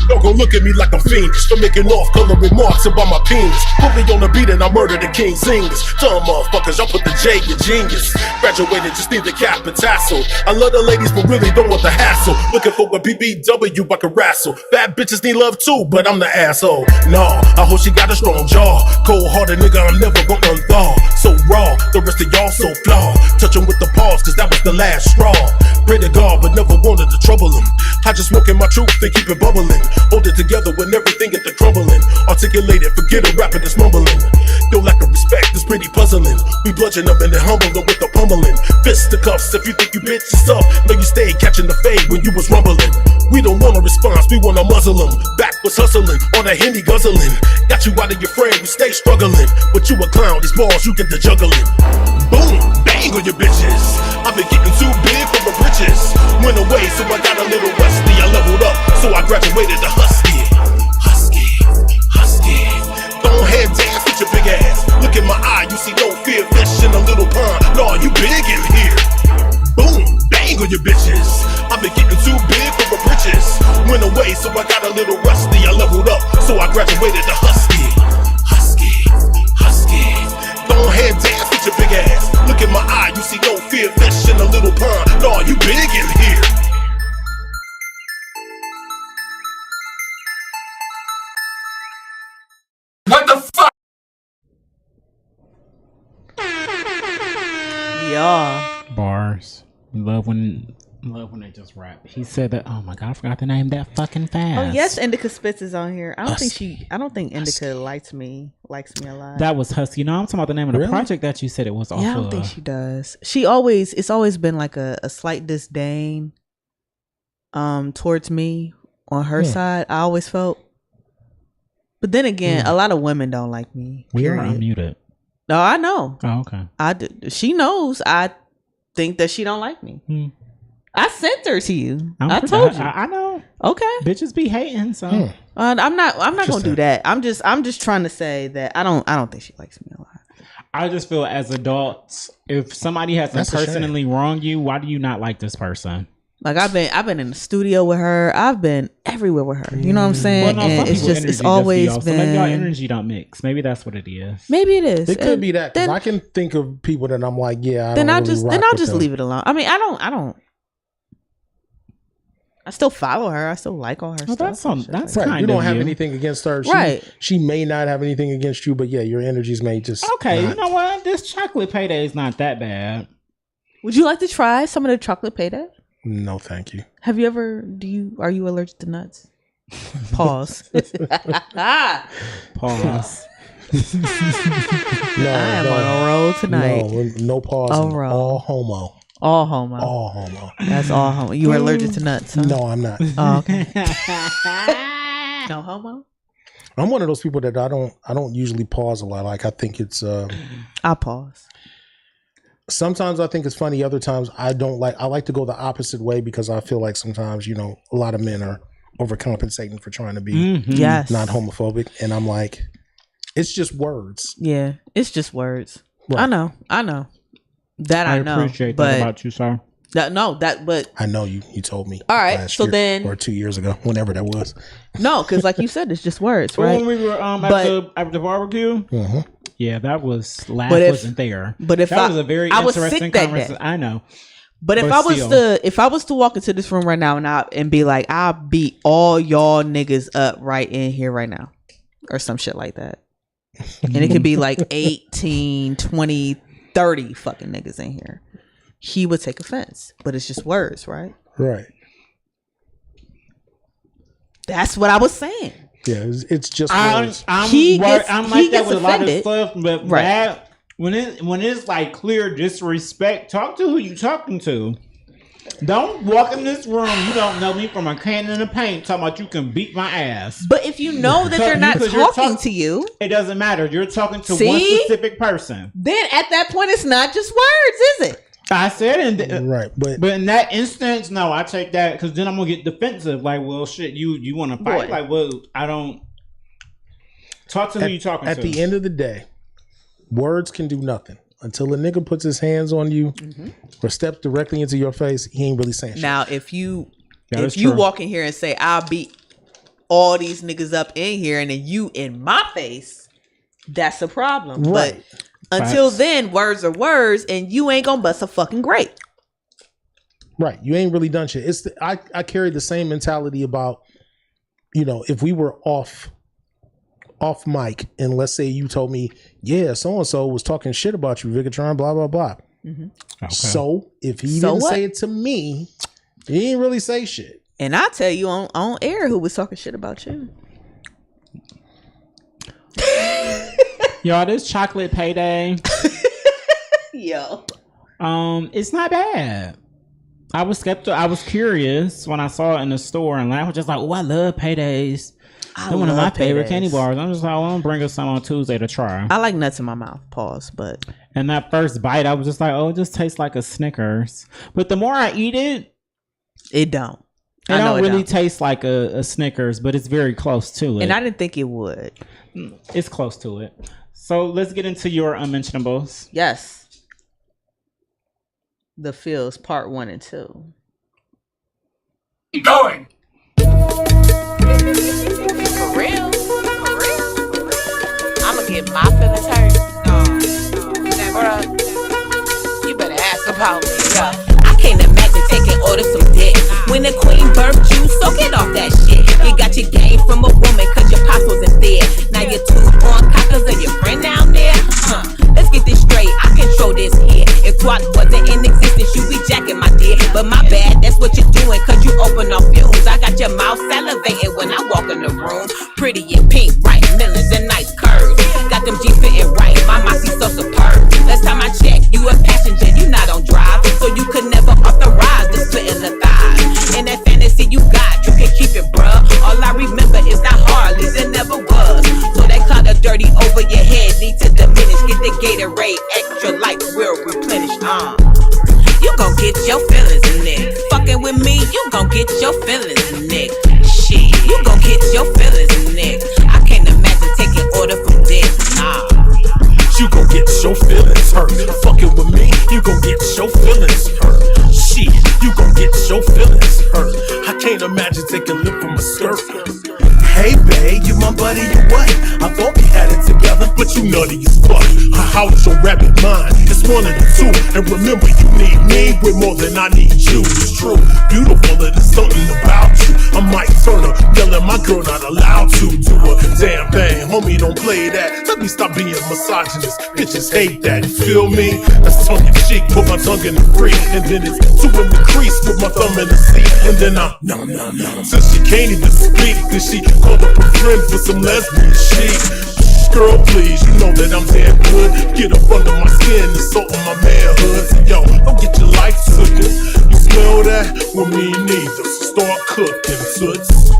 Don't go look at me like I'm fiendish for making off-color remarks about my penis. Put me on the beat and I murder the king's English. Dumb motherfuckers, y'all put the J in genius. Graduated, just need the cap and tassel. I love the ladies, but really don't want the hassle. Looking for a BBW I can wrestle. Bad bitches need love too, but I'm the asshole. No, I hope she got a strong jaw. Cold-hearted nigga, I'm never gonna unthaw. So raw, the rest of y'all so flawed. Touch 'em with the paws, cause that was the last straw. Pray to God, but never wanted to trouble him. I just smoke in my truth and keep it bubbling. Hold it together when everything get the crumbling. Articulate it, forget a rapper that's mumbling. Your lack of respect is pretty puzzling. We bludgeon them and then humble them with the pummeling. Fist to cuffs if you think you bitch yourself. Know you stayed catching the fade when you was rumbling. We don't want a response, we wanna muzzle them. Back was hustling, on the Henny guzzling. Got you out of your frame, we stay struggling. But you a clown, these balls you get the juggling. Boom, bang on your bitches. I've been getting too big for my britches. Went away, so I got a little rusty. I leveled up, so I graduated to Husky. Husky, husky. Go ahead, dance with your big ass. Look in my eye, you see no fear. Fish in a little pond. No, you big in here. Boom, bang on your bitches. I've been getting too big for my britches. Went away, so I got a little rusty. I leveled up, so I graduated to Husky. Husky, husky. Go ahead, dance with your big ass. Look in my eye, you see no fear. Fish in a little pond. No, you big in here. What the fuck?
Yeah.
Bars. We love when Love when they just rap. He said that. Oh my god, I forgot the name that fucking fast.
Oh yes, Indica Spitz is on here. I don't think Indica likes me a lot.
That was Husky. No, I'm talking about the name of the
Really?
project that you said it was off
Yeah, I don't
of.
think she does. It's always been like a slight disdain towards me on her side. I always felt. But then again, a lot of women don't like me.
We are
period.
unmuted.
No, I know.
Oh, okay.
She knows. I think that she don't like me.
Hmm.
I sent her to you.
I'm
I
pretty-
told you.
I know.
Okay.
Bitches be hating, so
I'm not gonna do
Interesting.
that. I'm just trying to say that I don't think she likes me a lot.
I just feel as adults, if somebody has
That's a shame.
personally wronged you, why do you not like this person?
Like I've been in the studio with her. I've been everywhere with her. You know what I'm
Well,
saying?
no, some
And it's
people
just
energy
it's
just be
always
off, so maybe y'all
been.
energy don't mix. Maybe that's what it is.
Maybe it is.
It could be that. 'Cause
Then,
I can think of people that I'm like, yeah.
then I'll just
leave.
leave it alone. I mean, I don't. I still follow her. I still like all her
Well,
stuff.
that's on.
and shit
That's
like
Right.
kind
You don't
of
have
you.
anything against her.
Right.
She may not have anything against you, but yeah, your energies may just.
Okay,
not.
you know what? This chocolate payday is not that bad.
that. Would you like to try some of the chocolate payday?
No, thank you.
Have you ever? Are you allergic to nuts? Pause.
Pause.
No,
I am on a roll tonight.
No pause.
All right.
All homo.
All homo.
All homo.
That's all homo. You are allergic to nuts. Huh?
No, I'm not.
Oh, okay. No homo.
I'm one of those people that I don't usually pause a lot. Like I think it's
I'll pause.
sometimes I think it's funny. Other times I don't like. I like to go the opposite way because I feel like sometimes a lot of men are overcompensating for trying to be
Mhm.
Yes.
not homophobic, and I'm like, it's just words.
Yeah. It's just words.
Right.
I know. That I know.
appreciate
but
that about you, sir.
but
I know you told me.
All right,
last
so
year,
then-
or 2 years ago, whenever that was.
no, because like you said, it's just words,
But
right?
when we were at the barbecue,
Mhm.
yeah, that was laugh
But if-
wasn't there.
but if
that was a very
I was
interesting
sick that
conversation.
day.
I know.
But if
But
I was
still.
if I was to walk into this room right now and be like, I'll beat all y'all niggas up right in here right now, or some shit like that, and it could be like 18, 20, 30 fucking niggas in here, he would take offense. But it's just words, right?
Right.
That's what I was saying.
Yeah. It's just
I'm
words.
like
He
that
gets
with a lot of
offended.
stuff, but
Right.
that when it's like clear disrespect, talk to who you talking to. Don't walk in this room. You don't know me from a can in the paint. Talking about you can beat my ass.
But if you know that they're not
Because you're
talking to you,
It doesn't matter. You're talking to one
See?
specific person.
then at that point it's not just words, is it?
I said, and
Right. But
But in that instance, no, I take that because then I'm gonna get defensive. Like, well, shit, you want to fight?
Boy.
Like, well, I don't talk to who you talking
at
to.
the end of the day, words can do nothing. Until a nigga puts his hands on you or steps directly into your face, he ain't really saying shit.
Now, if you
That is
if you
true.
walk in here and say I'll beat all these niggas up in here, and then you in my face, that's a problem.
Right.
But until
Facts.
then, words are words, and you ain't gonna bust a fucking grape.
Right. You ain't really done shit. I carry the same mentality about, if we were off mic and let's say you told me, yeah, so-and-so was talking shit about you, Vigatron, blah, blah, blah.
Okay.
So if he
So
didn't
what?
say it to me, he didn't really say shit.
And I tell you on air who was talking shit about you.
Y'all, this chocolate payday,
Yo,
it's not bad. I was skeptical. I was curious when I saw it in the store, and I was just like, "Oh, I love paydays. They're one of my
love
favorite
paydays.
candy bars." I'm just like, "I want to bring us some on Tuesday to try."
I like nuts in my mouth. Pause. But
And that first bite, I was just like, "Oh, it just tastes like a Snickers." But the more I eat it,
it don't.
it
I know
don't
it
really
don't.
taste like a Snickers, but it's very close to it.
And I didn't think it would.
It's close to it. So let's get into your unmentionables.
Yes. The Feels Part 1 and 2.
Keep going.
For real? I'ma get my feelings hurt. Bruh, you better ask about me.
I can't imagine taking orders some dick. When the queen birthed you, so get off that shit. You got your game from a woman cause your pops wasn't there. Now you're two on cockers of your friend down there. Let's get this straight, I control this here. If twat wasn't in existence, you be jacking my dear. But my bad, that's pretty and pink, right? Millions and nice curves. Got them G fitting right. My mossy so superb. Last time I checked, you a passenger, you not on drive, so you could never authorize the splitting the thighs. And that fantasy you got, you can keep it, bruh. All I remember is not Harleys, it never was. So that cloud of dirty over your head need to diminish. Get the Gatorade, extra light will replenish. You gon' get your feelings nicked. Fucking with me, you gon' get your feelings nicked. Shit, you gon' get your feelings nicked. I can't imagine taking order from dick. Nah.
You gon' get your feelings hurt. Fucking with me, you gon' get your feelings hurt. Shit, you gon' get your feelings hurt. I can't imagine taking lip from a skirt. Hey babe, you my buddy, you what? I thought we had it together, but you nutty as fuck. How's your rabbit mind? It's one of the two. And remember, you need me way more than I need you. It's true, beautiful, there's something about you. I might turn up, yelling my girl not allowed to do a damn thing. Homie, don't play that. Let me stop being misogynist. Bitches hate that, you feel me? That's tongue in cheek, put my tongue in the free. And then it's two in the crease with my thumb in the seat. And then I'm no. Since she can't even speak, then she called up her friend for some lesbian shit. Girl, please, you know that I'm damn good. Get up under my skin and salt on my manhood. So, yo, don't get your life taken. You smell that? Well, me neither. Start cooking, toots.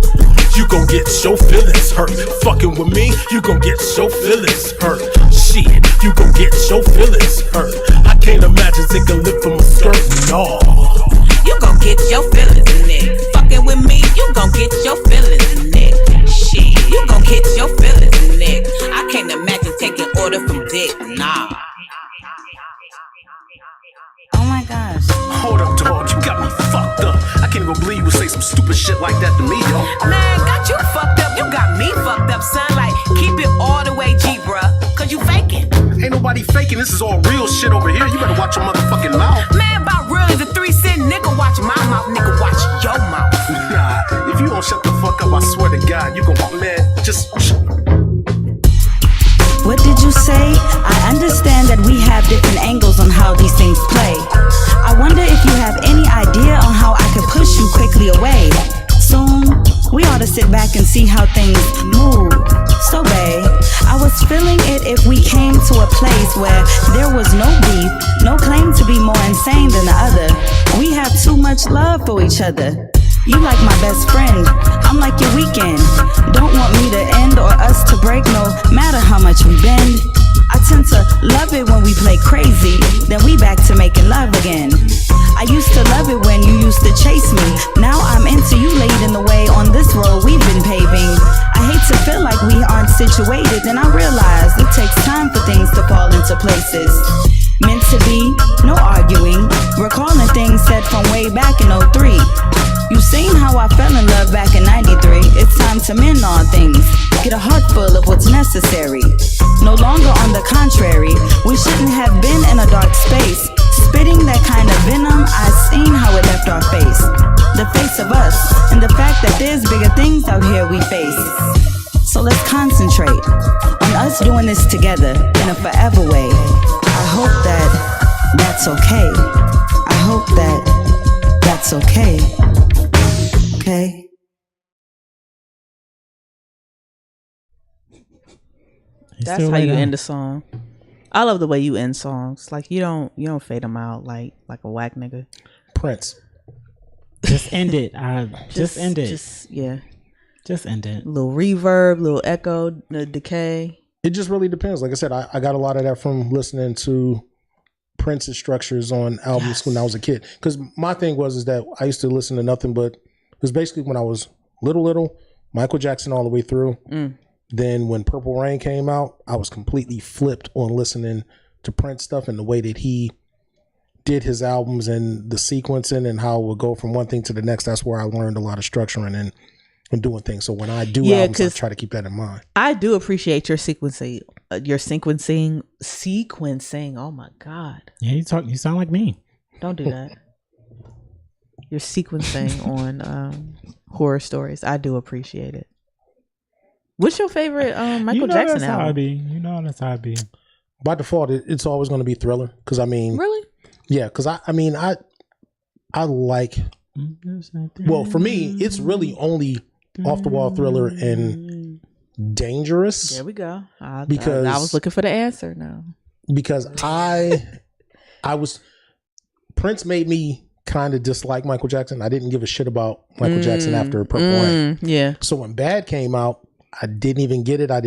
You gon' get your feelings hurt. Fucking with me, you gon' get your feelings hurt. Shit, you gon' get your feelings hurt. I can't imagine taking a lip from a skirt, no.
You gon' get your feelings nicked. Fucking with me, you gon' get your feelings nicked. Shit, you gon' get your feelings nicked. I can't imagine taking order from dick, nah.
Oh my gosh.
Hold up, dog, you got me fucked up. I can't even believe you would say some stupid shit like that to me, yo.
Man, got you fucked up, you got me fucked up, son. Like, keep it all the way G, bruh, cause you faking.
Ain't nobody faking, this is all real shit over here. You better watch your motherfucking mouth.
Man, about real is a 3-cent nigga. Watch my mouth, nigga, watch your mouth.
Nah, if you don't shut the fuck up, I swear to God, you gon' man, just.
What did you say? I understand that we have different angles on how these things play. I wonder if you have any idea on how I could push you quickly away. Soon, we ought to sit back and see how things move. So babe, I was feeling it if we came to a place where there was no beef, no claim to be more insane than the other. We have too much love for each other. You like my best friend, I'm like your weekend. Don't want me to end or us to break, no matter how much we bend. I tend to love it when we play crazy, then we back to making love again. I used to love it when you used to chase me. Now I'm into you leading the way on this road we've been paving. I hate to feel like we aren't situated, and I realize it takes time for things to fall into places. Meant to be, no arguing, recalling things said from way back in 03. You seen how I fell in love back in 93. It's time to mend all things, get a heart full of what's necessary. No longer on the contrary, we shouldn't have been in a dark space. Spitting that kind of venom, I seen how it left our face. The face of us, and the fact that there's bigger things out here we face. So let's concentrate on us doing this together in a forever way. I hope that that's okay. I hope that that's okay. Okay?
That's how you end a song. I love the way you end songs. Like you don't fade them out like a whack nigga.
Prince.
Just end it. Just end it. Just end it.
Little reverb, little echo, the decay.
It just really depends. Like I said, I got a lot of that from listening to Prince's structures on albums when I was a kid. Because my thing was that I used to listen to nothing but, it was basically when I was little, Michael Jackson all the way through. Then when Purple Rain came out, I was completely flipped on listening to Prince stuff and the way that he did his albums and the sequencing and how it would go from one thing to the next. That's where I learned a lot of structuring and doing things. So when I do albums, I try to keep that in mind.
I do appreciate your sequencing. Sequencing. Oh my God.
Yeah, you sound like me.
Don't do that. Your sequencing on horror stories. I do appreciate it. What's your favorite Michael Jackson
that's
album?
How I be. You know that's how I be.
By default, it's always going to be Thriller. Because I mean,
really,
yeah. Because I like. Well, for me, it's really only Off the Wall, Thriller, and Dangerous.
There we go.
Because-
I was looking for the answer. No.
Because I was Prince made me kind of dislike Michael Jackson. I didn't give a shit about Michael Jackson after Purple Rain.
Yeah.
So when Bad came out, I didn't even get it.
I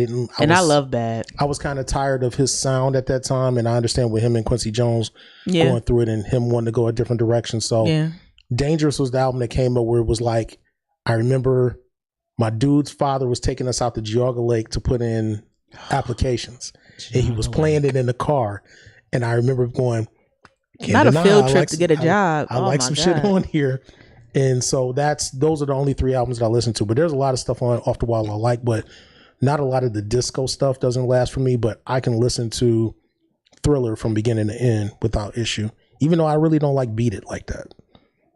love Bad.
I was kind of tired of his sound at that time, and I understand with him and Quincy Jones going through it and him wanting to go a different direction. So Dangerous was the album that came up where it was like, I remember my dude's father was taking us out to Geauga Lake to put in applications, and he was playing it in the car, and I remember going,
not a field trip to get a job.
I like some shit on here. And so those are the only 3 albums that I listen to. But there's a lot of stuff on Off the Wall I like, but not a lot of the disco stuff doesn't last for me. But I can listen to Thriller from beginning to end without issue, even though I really don't like Beat It like that.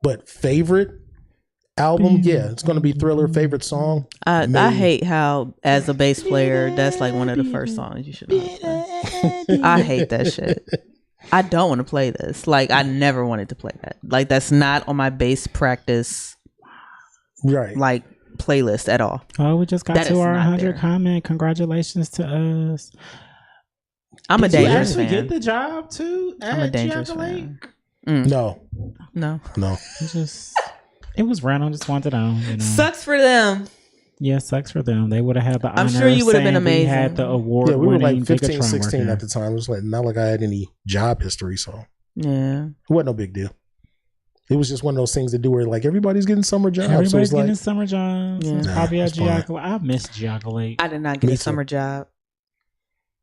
But favorite album, it's going to be Thriller. Favorite song,
I hate how, as a bass player, that's like one of the first songs you should know. I hate that shit. I don't want to play this. Like, I never wanted to play that. Like, that's not on my bass practice,
right?
Like, playlist at all.
Oh, we just got
That
to
is
our
not
100
there.
comment. Congratulations to us.
I'm a
Did you
Dangerous
actually
fan.
get the job too?
I'm a Dangerous
Geauga
fan.
Lake?
No,
It was random. Just wanted to know. You know.
Sucks for them.
Yeah, sucks for them. They would have had the honor.
I'm sure you would have been
saying we
amazing.
had the award.
yeah, we were like
winning
15,
Bigatron
16
worker.
at the time. It was like not like I had any job history, so
Yeah.
it wasn't no big deal. It was just one of those things to do where like everybody's getting summer jobs.
Everybody's
so it's
getting
like,
summer jobs.
Yeah.
It's
Nah,
probably at
it's fine.
Geauga. I miss Geauga Lake.
I did not get
Me
a
too.
summer job.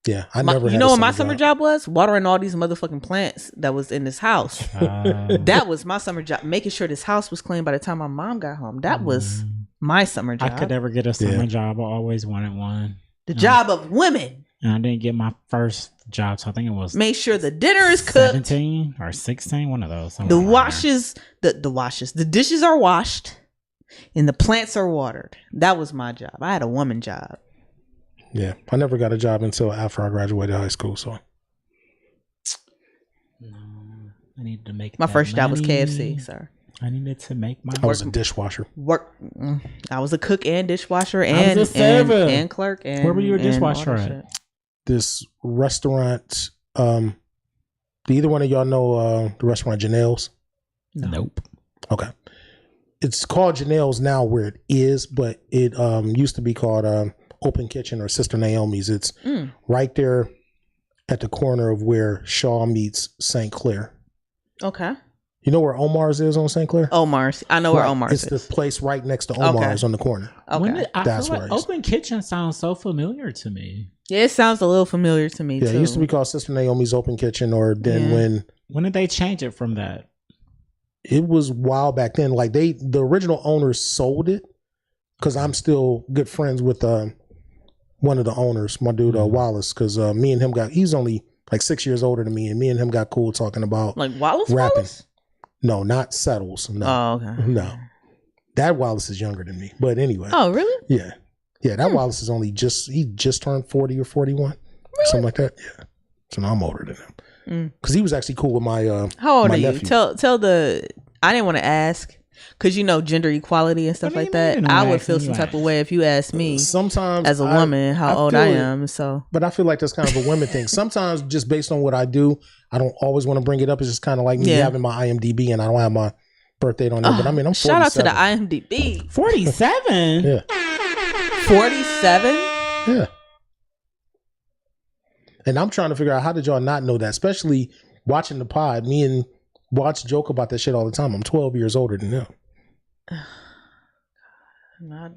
yeah, I never.
You
had
know
a
what my summer job was? Watering all these motherfucking plants that was in this house. That was my summer job. Making sure this house was clean by the time my mom got home. That was my summer
I
job.
could never get a summer
Yeah.
job. I always wanted one.
The job of women.
And I didn't get my first job, so I think it was
Make sure the dinner is cooked.
17 or 16, one of those.
The
somewhere around
washes, the dishes are washed, and the plants are watered. That was my job. I had a woman job.
Yeah, I never got a job until after I graduated high school. So
there. No, I needed to make
My
that
first job was
money.
KFC, sir.
I needed to make my
I was a dishwasher.
I was a cook and dishwasher
I
and
was a server.
and clerk. And
Where were you a
and all
dishwasher
that
at?
shit.
This restaurant. Do either one of y'all know the restaurant Janelle's?
Nope.
Okay. It's called Janelle's now where it is, but it used to be called Open Kitchen or Sister Naomi's. It's right there at the corner of where Shaw meets St. Clair.
Okay.
You know where Omar's is on St. Clair?
Omar's. I know where
Right.
Omar's
It's
is.
the place right next to Omar's on the corner.
Okay.
I
That's
feel
where
like
I used-
Open Kitchen sounds so familiar to me.
Yeah, it sounds a little familiar to me
Yeah,
too.
it used to be called Sister Naomi's Open Kitchen, or then
Yeah.
when
When did they change it from that?
it was a while back then, like the original owners sold it, because I'm still good friends with one of the owners, my dude Wallace, because me and him he's only like 6 years older than me, and me and him got cool talking about
Like Wallace
rapping.
Wallace?
No, not Settles. No,
Oh, okay.
no, that Wallace is younger than me. But anyway,
Oh, really?
yeah, that Wallace is only he just turned 40 or 41, something like that. Yeah, so now I'm older than him because he was actually cool with my
How old
my
are you?
nephew.
Tell the. I didn't want to ask because gender equality and stuff
What do
like
you
that.
mean?
I would
Ask
feel
me,
some
you
type of
ask.
way if you asked me
Sometimes
as a woman how old
feel
I
it.
am. So
But I feel like that's kind of a women thing. Sometimes just based on what I do, I don't always want to bring it up. It's just kind of like me
Yeah.
having my IMDb and I don't have my birth date on there. But I mean, I'm 47.
shout out to the IMDb.
47?
Yeah.
47.
Yeah. And I'm trying to figure out how did y'all not know that, especially watching the pod. Me and Watch joke about that shit all the time. I'm 12 years older than them.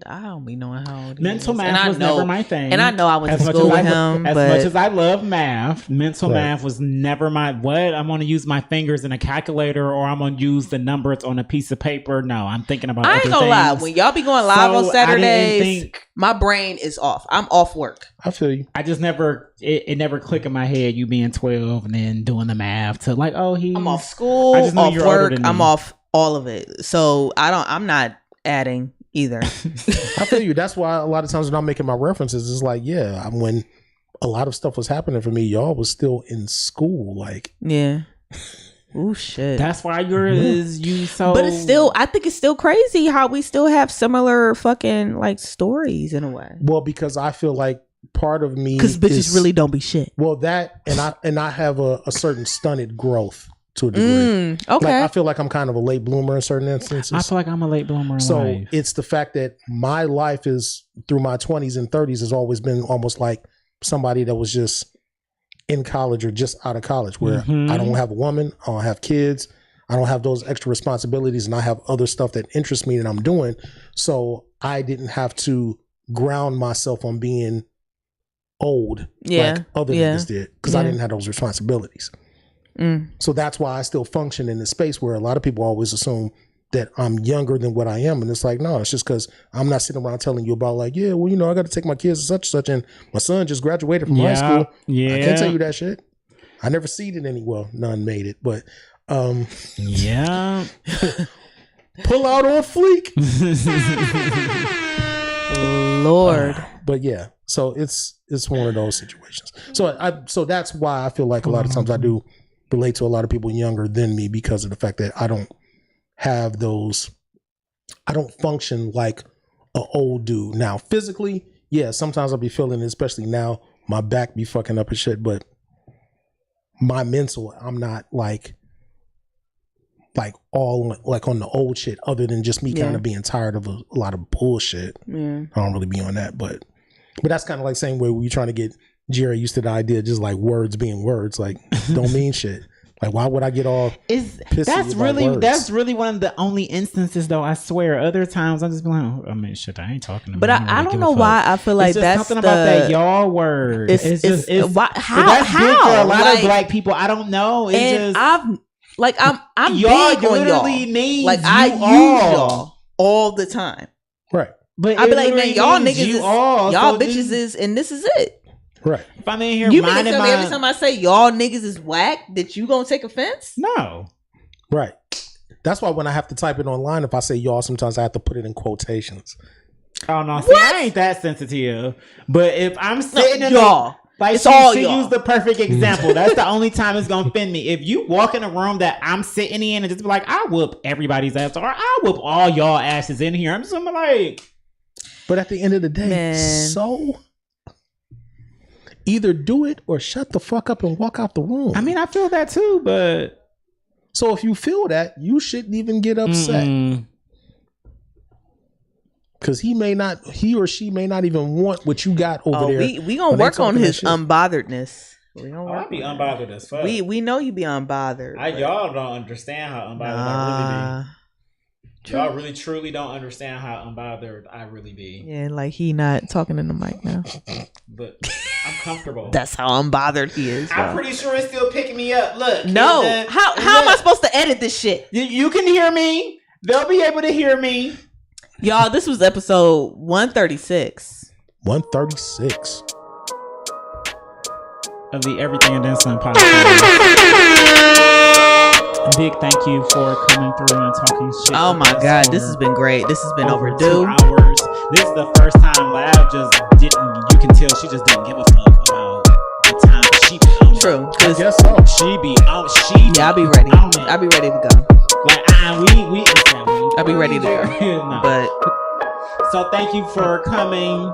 I don't be knowing how old he
Mental
is.
math
And I
was
know-
never my thing.
And I know I went
As
to
much
school
as
with
I-
him,
As
but
much as I love math, mental
Right.
math was never my what. I'm going to use my fingers in a calculator, or I'm going to use the numbers on a piece of paper. No, I'm thinking about.
I ain't
other
gonna lie.
things.
When y'all be going live
So
on
I didn't
Saturdays,
think-
my brain is off. I'm off work.
I feel you.
I just never. It never clicked in my head. You being 12 and then doing the math to like, oh, he's.
I'm off school,
I just know
off
you're older
work.
than
I'm
me.
off all of it. So I'm not adding either.
I feel you. That's why a lot of times when I'm making my references, it's like, yeah, when a lot of stuff was happening for me, y'all was still in school. Like,
Yeah. Oh shit.
That's why yours you so.
But it's still, I think it's still crazy how we still have similar fucking like stories in a way.
Well, because I feel like part of me
Because bitches
is,
really don't be shit.
well, that and I have a certain stunted growth to a degree.
Okay.
Like I feel like I'm kind of a late bloomer in certain instances.
I feel like I'm a late bloomer in
So
life.
it's the fact that my life is through my 20s and 30s has always been almost like somebody that was just in college or just out of college, where I don't have a woman, I don't have kids, I don't have those extra responsibilities, and I have other stuff that interests me that I'm doing. So I didn't have to ground myself on being old like other niggas did, because I didn't have those responsibilities. So that's why I still function in this space where a lot of people always assume that I'm younger than what I am. And it's like, no, it's just because I'm not sitting around telling you about like, yeah, well, you know, I got to take my kids to such and such, and my son just graduated from high school. I can't tell you that shit. I never seeded any, well, none made it, but
Yeah.
pull out on fleek.
Lord.
But yeah, so it's one of those situations. So that's why I feel like a lot of times I do relate to a lot of people younger than me, because of the fact that I don't have those, I don't function like an old dude. Now physically, yeah, sometimes I'll be feeling it, especially now my back be fucking up and shit, but my mental, I'm not like all like on the old shit, other than just me kind of being tired of a lot of bullshit. I don't really be on that, but that's kind of like same way we trying to get Jerry used to the idea of just like words being words, like don't mean shit. Like, why would I get all pissy about words?
That's really one of the only instances, though. I swear, other times I'm just be like, oh, I mean, shit, I ain't talking to.
But I don't know why I feel like
it's just
that's
something about that y'all word.
It's
just
why,
but
how
that's big for a lot
like,
of black people. I don't know. It's
and
just
I'm
y'all
big on
literally
y'all.
means
Like
you
I use
all.
y'all all the time.
Right.
But
I be
it
like, man,
literally
y'all
means
niggas
you
is
all,
y'all
so
bitches
just-
is, and this is it.
Right.
If I'm in here,
You mean to
minding
tell me every
my
time I say y'all niggas is whack that you gonna take offense?
no.
Right. That's why when I have to type it online, if I say y'all, sometimes I have to put it in quotations.
Oh no, see, I ain't that sensitive. But if I'm sitting in
y'all.
like
It's
she,
all
she
y'all.
used the perfect example. That's the only time it's gonna offend me. If you walk in a room that I'm sitting in and just be like, I whoop everybody's ass, or I whoop all y'all asses in here. I'm just gonna be like,
But at the end of the day,
Man.
so either do it or shut the fuck up and walk out the room.
I mean, I feel that too, but
so if you feel that, you shouldn't even get upset. Because he or she may not even want what you got over there.
We gonna
when they
work on
talking that
his
shit.
unbotheredness. We gonna
I'll
work
be
on
unbothered as fuck.
it. We know you be unbothered. but-
Y'all don't understand how unbothered I really be. Y'all really truly don't understand how unbothered I really be.
Yeah, like he not talking in the mic now.
But I'm comfortable.
That's how unbothered he is.
I'm
bro.
pretty sure it's still picking me up. Look.
No,
Kid,
how am I supposed to edit this shit?
You can hear me. They'll be able to hear me.
Y'all, this was episode 136.
136.
Of the Everything and Then Some podcast. Big thank you for coming through and talking shit.
Oh
with
my
us
god,
for
this has been great. This has been
over
overdue.
2 hours. This is the first time Lav just didn't. You can tell she just didn't give a fuck about the time she be on.
True.
I guess so.
She be out. She
Yeah, I'll be ready.
on it.
I'll be ready to go.
Like we.
I'll be ready to go.
No.
But
So thank you for coming.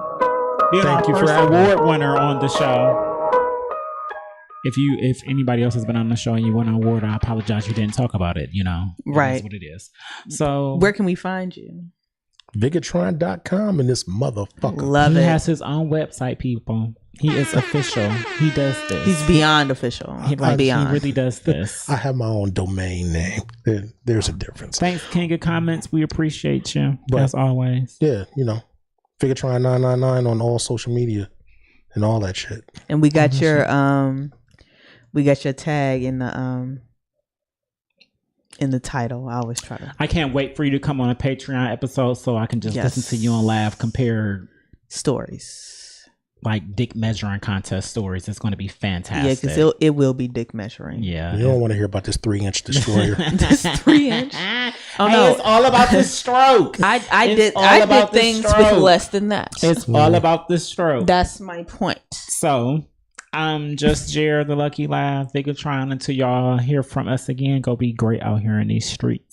Being
Thank
our
you for
first
having me.
award winner on the show. If anybody else has been on the show and you won an award, I apologize you didn't talk about it. You know,
Right.
It is what it is. So
where can we find you?
Bigatron.com and this motherfucker.
Love
he
it.
has his own website. People, he is official. He does this.
He's beyond official.
He, like,
beyond.
he really does this.
I have my own domain name. There's a difference.
Thanks, King of Comments. We appreciate you
But-
as always.
Yeah, you know, Bigatron 999 on all social media and all that shit.
And we got your tag in the title. I always try to
I can't wait for you to come on a Patreon episode so I can just
Yes.
listen to you and laugh, compare
stories.
like dick measuring contest stories. It's going to be
Yeah,
fantastic.
because it will be dick measuring.
Yeah.
You don't want to hear about this 3-inch destroyer.
This 3-inch. Oh
Hey,
no,
it's all about the stroke.
I
It's
did
all
I
about
did
the
things with
stroke.
less than that.
It's all about the stroke.
That's my point.
So I'm just Jared, the Lucky Laugh, Bigatron. Until y'all hear from us again, go be great out here in these streets.